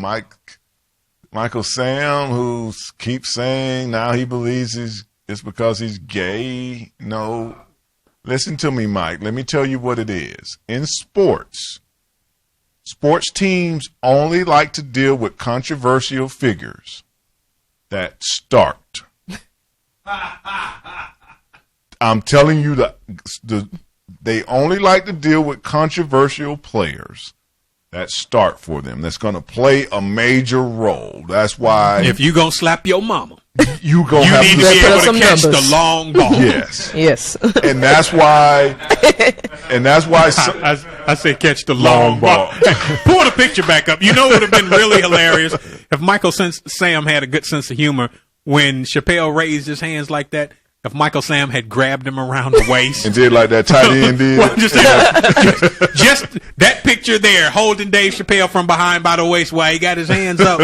Michael Sam, who keeps saying now he believes it's because he's gay. No, listen to me, Mike. Let me tell you what it is. In sports teams only like to deal with controversial figures that start. I'm telling you they only like to deal with controversial players that start for them. That's going to play a major role. That's why if you gonna slap your mama, you need to be able to catch the long ball. Yes. And that's why. I say catch the long ball. Pull the picture back up. You know what would have been really hilarious if Michael Sam had a good sense of humor when Chappelle raised his hands like that. If Michael Sam had grabbed him around the waist and did like that tight end did, just that picture there, holding Dave Chappelle from behind by the waist while he got his hands up,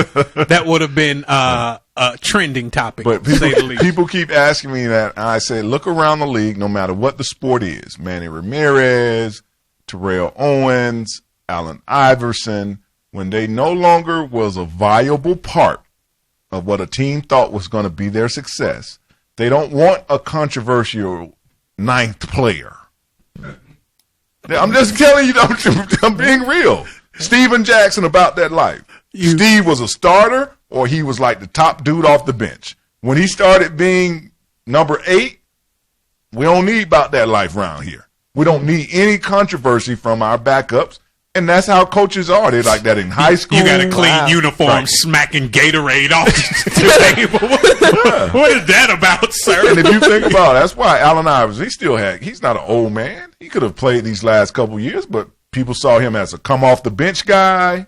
that would have been a trending topic. But people keep asking me that, and I say, look around the league, no matter what the sport is. Manny Ramirez, Terrell Owens, Allen Iverson, when they no longer was a viable part of what a team thought was going to be their success. They don't want a controversial ninth player. I'm just telling you, I'm being real. Steven Jackson about that life. Steve was a starter, or he was like the top dude off the bench. When he started being number 8, we don't need about that life around here. We don't need any controversy from our backups, and that's how coaches are. They're like that in high school. You got a clean uniform, smacking Gatorade off the table. What is that about, sir? And if you think about it, that's why Allen Iverson, he's not an old man. He could have played these last couple years, but people saw him as a come-off-the-bench guy.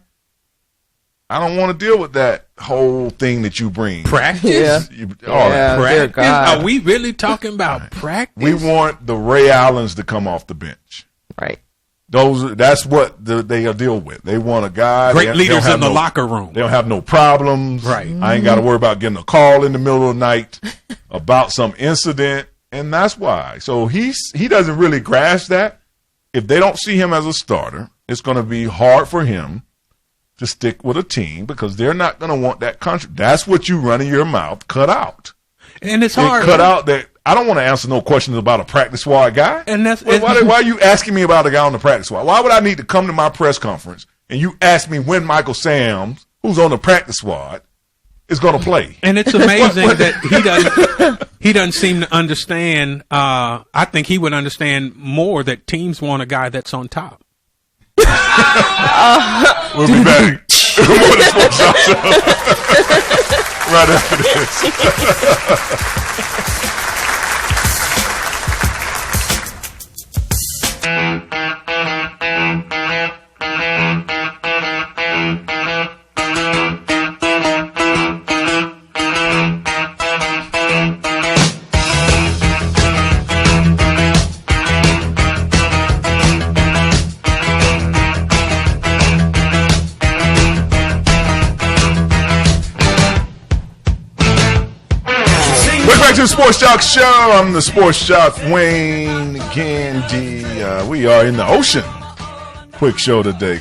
I don't want to deal with that whole thing that you bring. Practice? Practice. Are we really talking about practice? We want the Ray Allens to come off the bench. Right. That's what they'll deal with. They want a guy. Great leaders in the locker room. They don't have no problems. Right. I ain't got to worry about getting a call in the middle of the night about some incident, and that's why. So he doesn't really grasp that. If they don't see him as a starter, it's going to be hard for him to stick with a team because they're not going to want that country. That's what you run in your mouth. Cut out. And it's hard. Cut out that. I don't want to answer no questions about a practice squad guy. And that's why are you asking me about a guy on the practice squad? Why would I need to come to my press conference and you ask me when Michael Samms, who's on the practice squad, is going to play? And it's amazing that he doesn't seem to understand. I think he would understand more that teams want a guy that's on top. We'll be back. More the Sports Joc Show. Right after this. Back to the Sports Joc Show. I'm the Sports Joc Wayne Gandy. We are in the ocean. Quick show today.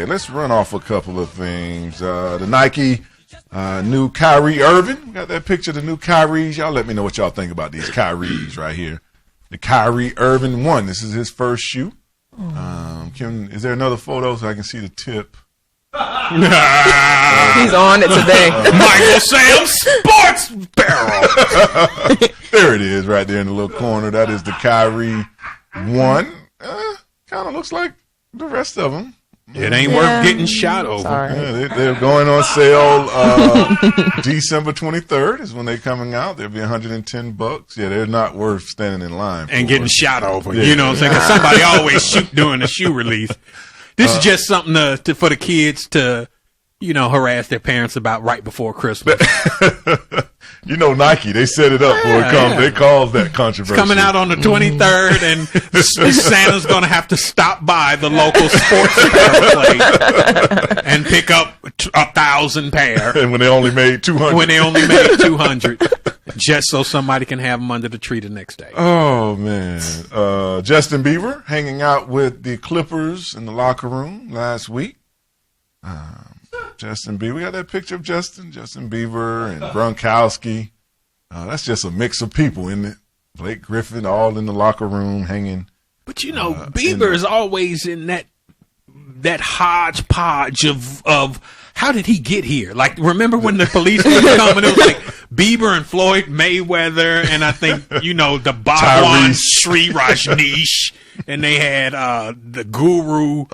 Let's run off a couple of things. The Nike new Kyrie Irving. We got that picture of the new Kyries. Y'all let me know what y'all think about these Kyries right here. The Kyrie Irving 1. This is his first shoe. Is there another photo so I can see the tip? He's on it today. Michael Sam's Sports Barrel. There it is, right there in the little corner. That is the Kyrie 1. Kind of looks like the rest of them. It ain't worth getting shot over. Yeah, they're going on sale December 23rd is when they're coming out. They'll be $110. Yeah, they're not worth standing in line and getting shot over. Yeah. You know what I'm saying? Because somebody always shoot during the shoe release. This is just something for the kids to, harass their parents about right before Christmas. Nike, they set it up before it comes. Yeah. They cause that controversy. It's coming out on the 23rd, and Santa's going to have to stop by the local sports place and pick up 1,000 pair. And when they only made 200. Just so somebody can have them under the tree the next day. Oh, man. Justin Bieber hanging out with the Clippers in the locker room last week. Justin Bieber. We got that picture of Justin Bieber and Gronkowski. That's just a mix of people, isn't it? Blake Griffin all in the locker room hanging. But Bieber is always in that hodgepodge of how did he get here? Like, remember when the police would come and it was like Bieber and Floyd Mayweather and I think, the Bhagwan Sri Rajneesh and they had the Guru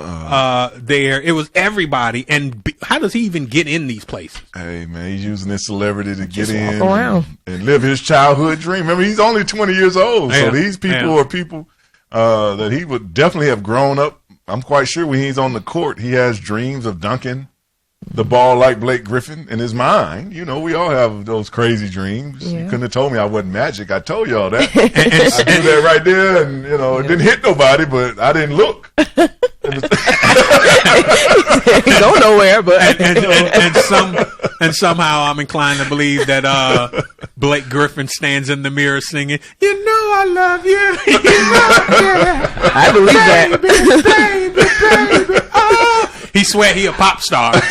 there. It was everybody. And how does he even get in these places? Hey, man, he's using this celebrity to get in and live his childhood dream. Remember, he's only 20 years old. So these people are people that he would definitely have grown up. I'm quite sure when he's on the court, he has dreams of dunking the ball like Blake Griffin in his mind. We all have those crazy dreams. Yeah. You couldn't have told me I wasn't Magic. I told y'all that. I do that right there, and it didn't hit nobody, but I didn't look. He go nowhere, but and somehow I'm inclined to believe that Blake Griffin stands in the mirror singing, I love you. I believe that. Baby, oh, He swear he a pop star, and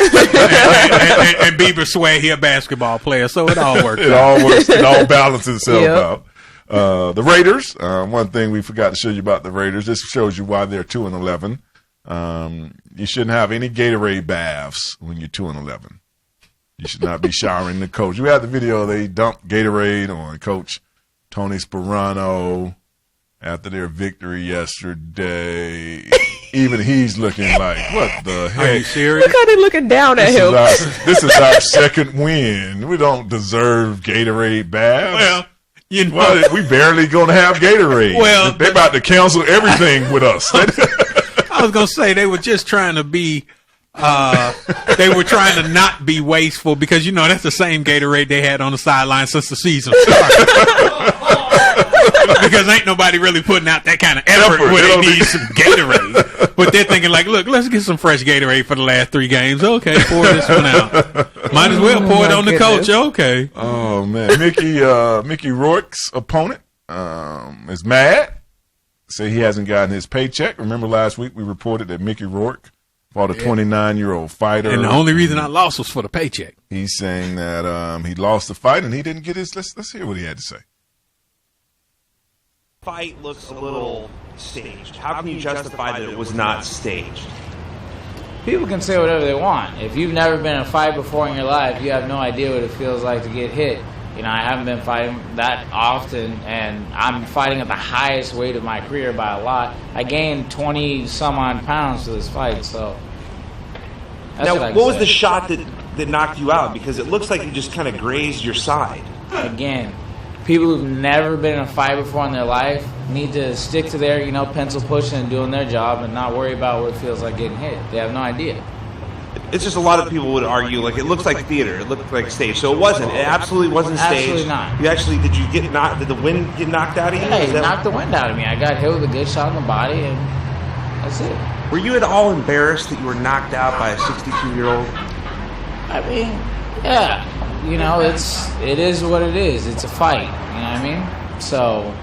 Bieber swear he a basketball player. So it all works. It all balances itself out. The Raiders. One thing we forgot to show you about the Raiders. This shows you why they're 2-11. You shouldn't have any Gatorade baths when you're 2-11. You should not be showering the coach. We had the video. They dumped Gatorade on Coach Tony Sperano after their victory yesterday. Even he's looking like, what the heck? Are you serious? Look how they looking down at him. This is our second win. We don't deserve Gatorade baths. Well, you know, we barely going to have Gatorade. Well, they're about to cancel everything with us. I was going to say they were just trying to be they were trying to not be wasteful because, you know, that's the same Gatorade they had on the sideline since the season started. Because ain't nobody really putting out that kind of effort when they need some Gatorade. But they're thinking like, look, let's get some fresh Gatorade for the last 3 games. Okay, pour this one out. Might as well pour it on the coach. Okay. Oh, man. Mickey Rourke's opponent is mad. Say he hasn't gotten his paycheck. Remember last week we reported that Mickey Rourke fought a 29-year-old fighter. And the only reason I lost was for the paycheck. He's saying that he lost the fight and he didn't get his. Let's hear what he had to say. Fight looks a little staged. How can you justify that it was not staged? People can say whatever they want. If you've never been in a fight before in your life, you have no idea what it feels like to get hit. You know, I haven't been fighting that often, and I'm fighting at the highest weight of my career by a lot. I gained 20-some-odd pounds for this fight, so that's now, what was the shot that knocked you out? Because it looks like you just kind of grazed your side. Again, people who've never been in a fight before in their life need to stick to their, pencil pushing and doing their job and not worry about what it feels like getting hit. They have no idea. It's just a lot of people would argue, like, it looks like theater. It looked like stage. So it wasn't. It absolutely wasn't staged. Absolutely not. You actually, did the wind get knocked out of you? Yeah, it knocked the wind out of me. I got hit with a good shot in the body, and that's it. Were you at all embarrassed that you were knocked out by a 62-year-old? I mean, yeah. It is what it is. It's a fight. You know what I mean? So,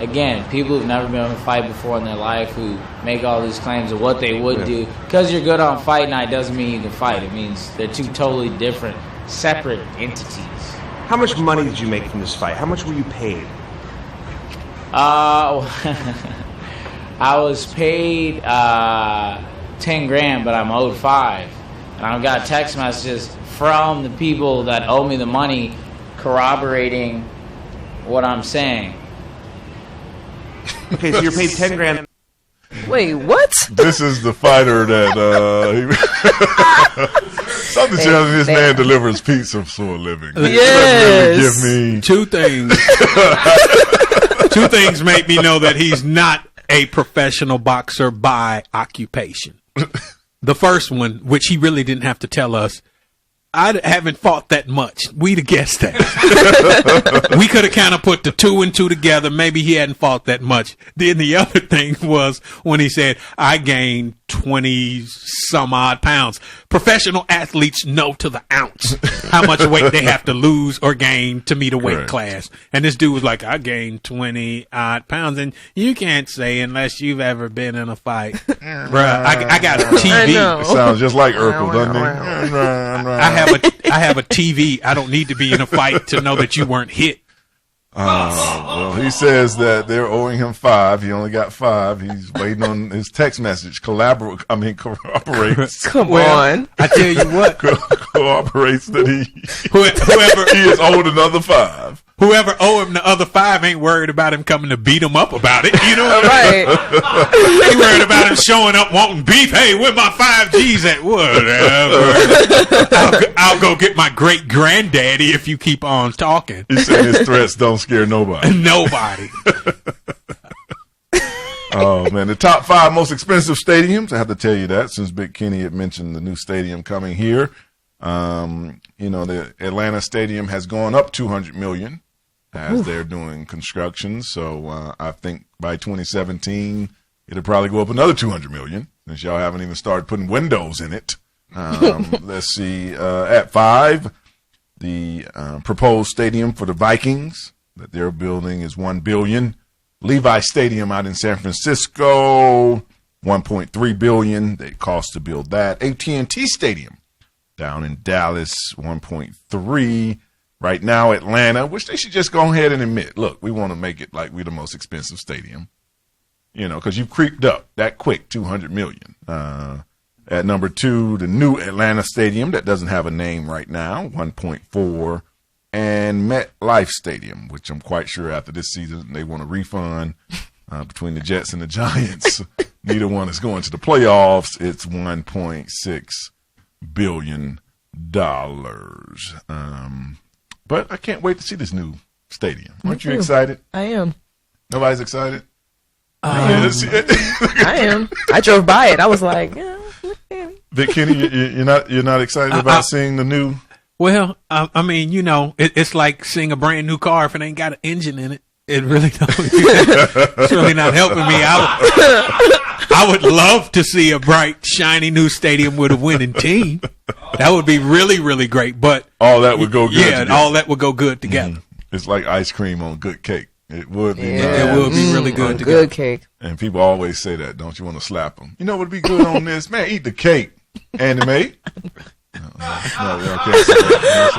again, people who've never been in a fight before in their life who make all these claims of what they would do. Because you're good on fight night doesn't mean you can fight. It means they're two totally different, separate entities. How much money did you make from this fight? How much were you paid? I was paid $10,000, but I'm owed $5,000. And I've got text messages from the people that owe me the money corroborating what I'm saying. Okay, so you're paid $10,000. Wait, what? This is the fighter that something tells me this man delivers pizza for a living. Yes. Really give me 2 things. 2 things make me know that he's not a professional boxer by occupation. The first one, which he really didn't have to tell us, I haven't fought that much. We'd have guessed that. We could have kind of put the 2 and 2 together. Maybe he hadn't fought that much. Then the other thing was when he said, I gained 20-some-odd pounds. Professional athletes know to the ounce how much weight they have to lose or gain to meet a weight class. And this dude was like, I gained 20-odd pounds. And you can't say unless you've ever been in a fight. Bruh, I got a TV. It sounds just like Urkel, doesn't it? I have a TV. I don't need to be in a fight to know that you weren't hit. Well, he says that they're owing him $5. He only got $5. He's waiting on his text message. Corroborates. Come on. I tell you what. Corroborates that whoever he is owed another $5. Whoever owe him the other $5 ain't worried about him coming to beat him up about it. You know what Right. He worried about him showing up wanting beef. Hey, where my 5 G's at? Whatever. I'll go get my great granddaddy if you keep on talking. He said his threats don't scare nobody. Nobody. Oh, man. The top 5 most expensive stadiums. I have to tell you that since Big Kenny had mentioned the new stadium coming here. The Atlanta stadium has gone up $200 million as they're doing construction. So I think by 2017, it'll probably go up another $200 million since y'all haven't even started putting windows in it. Let's see. At 5, the proposed stadium for the Vikings that they're building is $1 billion. Levi Stadium out in San Francisco $1.3 billion. They cost to build that. AT&T Stadium down in Dallas, $1.3. Right now, Atlanta, which they should just go ahead and admit, look, we want to make it like we're the most expensive stadium, because you've creeped up that quick, $200 million. At number 2, the new Atlanta Stadium that doesn't have a name right now, $1.4, and MetLife Stadium, which I'm quite sure after this season they want a refund between the Jets and the Giants. Neither one is going to the playoffs. It's $1.6 billion. But I can't wait to see this new stadium. Aren't you excited? I am. Nobody's excited? I am. I drove by it. I was like, yeah. Vic Kenny, you're not excited about seeing the new? Well, I mean, it's like seeing a brand new car if it ain't got an engine in it. It really don't. It's really not helping me. I would love to see a bright, shiny new stadium with a winning team. That would be really, really great. But all that would go good. Yeah, all that would go good together. It's like ice cream on good cake. It would be. It would be really good together. Good cake. And people always say that. Don't you want to slap them? You know what would be good on this? Man, eat the cake. Andy mate. No, y'all can't say that.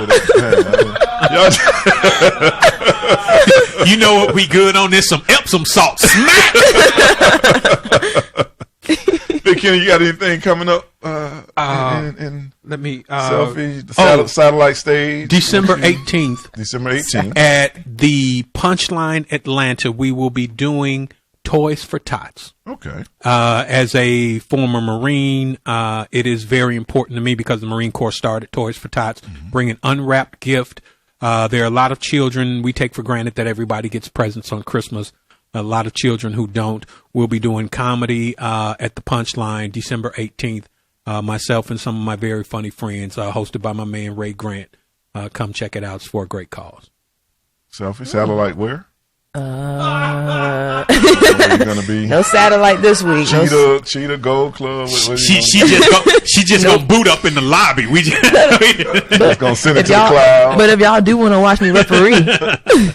You know what we good on this? Some Epsom salt. Smack! Big Kenny, you got anything coming up? Let me selfie, the satellite stage. December 18th. December 18th. At the Punchline Atlanta, we will be doing Toys for Tots. Okay. As a former Marine, it is very important to me because the Marine Corps started Toys for Tots, bring an unwrapped gift. There are a lot of children. We take for granted that everybody gets presents on Christmas. A lot of children who don't. We'll be doing comedy at the Punchline December 18th. Myself and some of my very funny friends, hosted by my man Ray Grant. Come check it out. It's for a great cause. Selfie, satellite where? Where you gonna be? No satellite this week. Cheetah Gold Club. She just gonna boot up in the lobby. We just gonna send it to the cloud. But if y'all do want to watch me referee,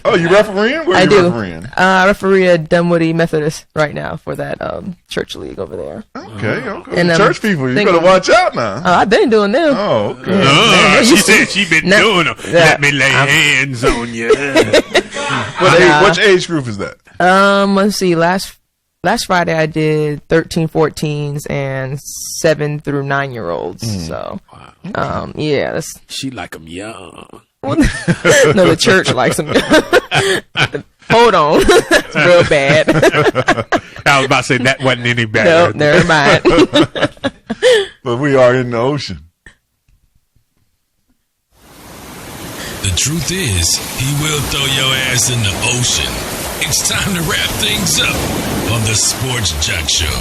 oh, you refereeing? Where you refereeing? I referee at Dunwoody Methodist right now for that church league over there. Okay. And church people, you better watch out now. Oh, I've been doing them. Oh, okay. She said she been doing them. Let me lay hands on you. Which age group is that? Let's see. Last Friday I did 13, 14s and 7 through 9 year olds. So, yeah, she like them young. No, the church likes them. Hold on, it's real bad. I was about to say that wasn't any better. No, never mind. But we are in the ocean. The truth is, he will throw your ass in the ocean. It's time to wrap things up on the Sports Joc Show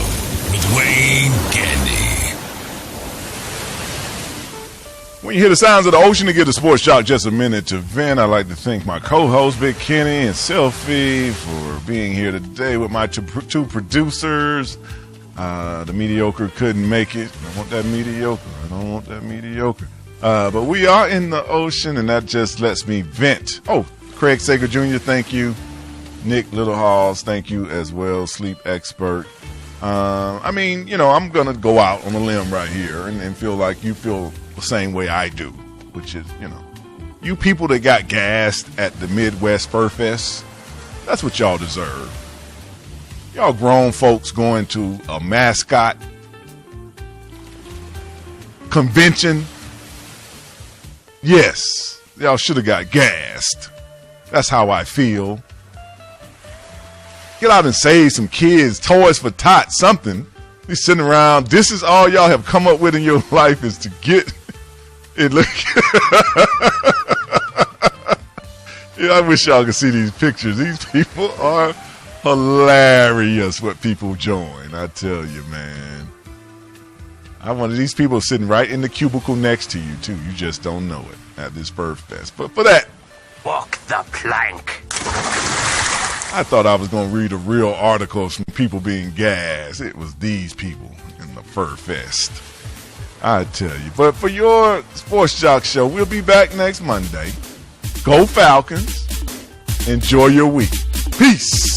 with Wayne Gandy. When you hear the sounds of the ocean, to give the Sports Joc just a minute to vent, I'd like to thank my co-host, Big Kenny and Selfie, for being here today with my two producers. The mediocre couldn't make it. I don't want that mediocre. But we are in the ocean, and that just lets me vent. Oh, Craig Sager Jr., thank you. Nick Littlehalls, thank you as well, sleep expert. I'm going to go out on a limb right here and feel like you feel the same way I do, which is, you people that got gassed at the Midwest Fur Fest, that's what y'all deserve. Y'all grown folks going to a mascot convention. Yes, y'all should have got gassed. That's how I feel. Get out and save some kids, Toys for Tots, something. Be sitting around. This is all y'all have come up with in your life is to get it. Look, I wish y'all could see these pictures. These people are hilarious. What people join, I tell you, man. I wanted these people sitting right in the cubicle next to you too. You just don't know it at this Fur Fest. But for that, walk the plank. I thought I was going to read a real article from people being gassed. It was these people in the Fur Fest. I tell you. But for your Sports Joc Show, we'll be back next Monday. Go Falcons. Enjoy your week. Peace.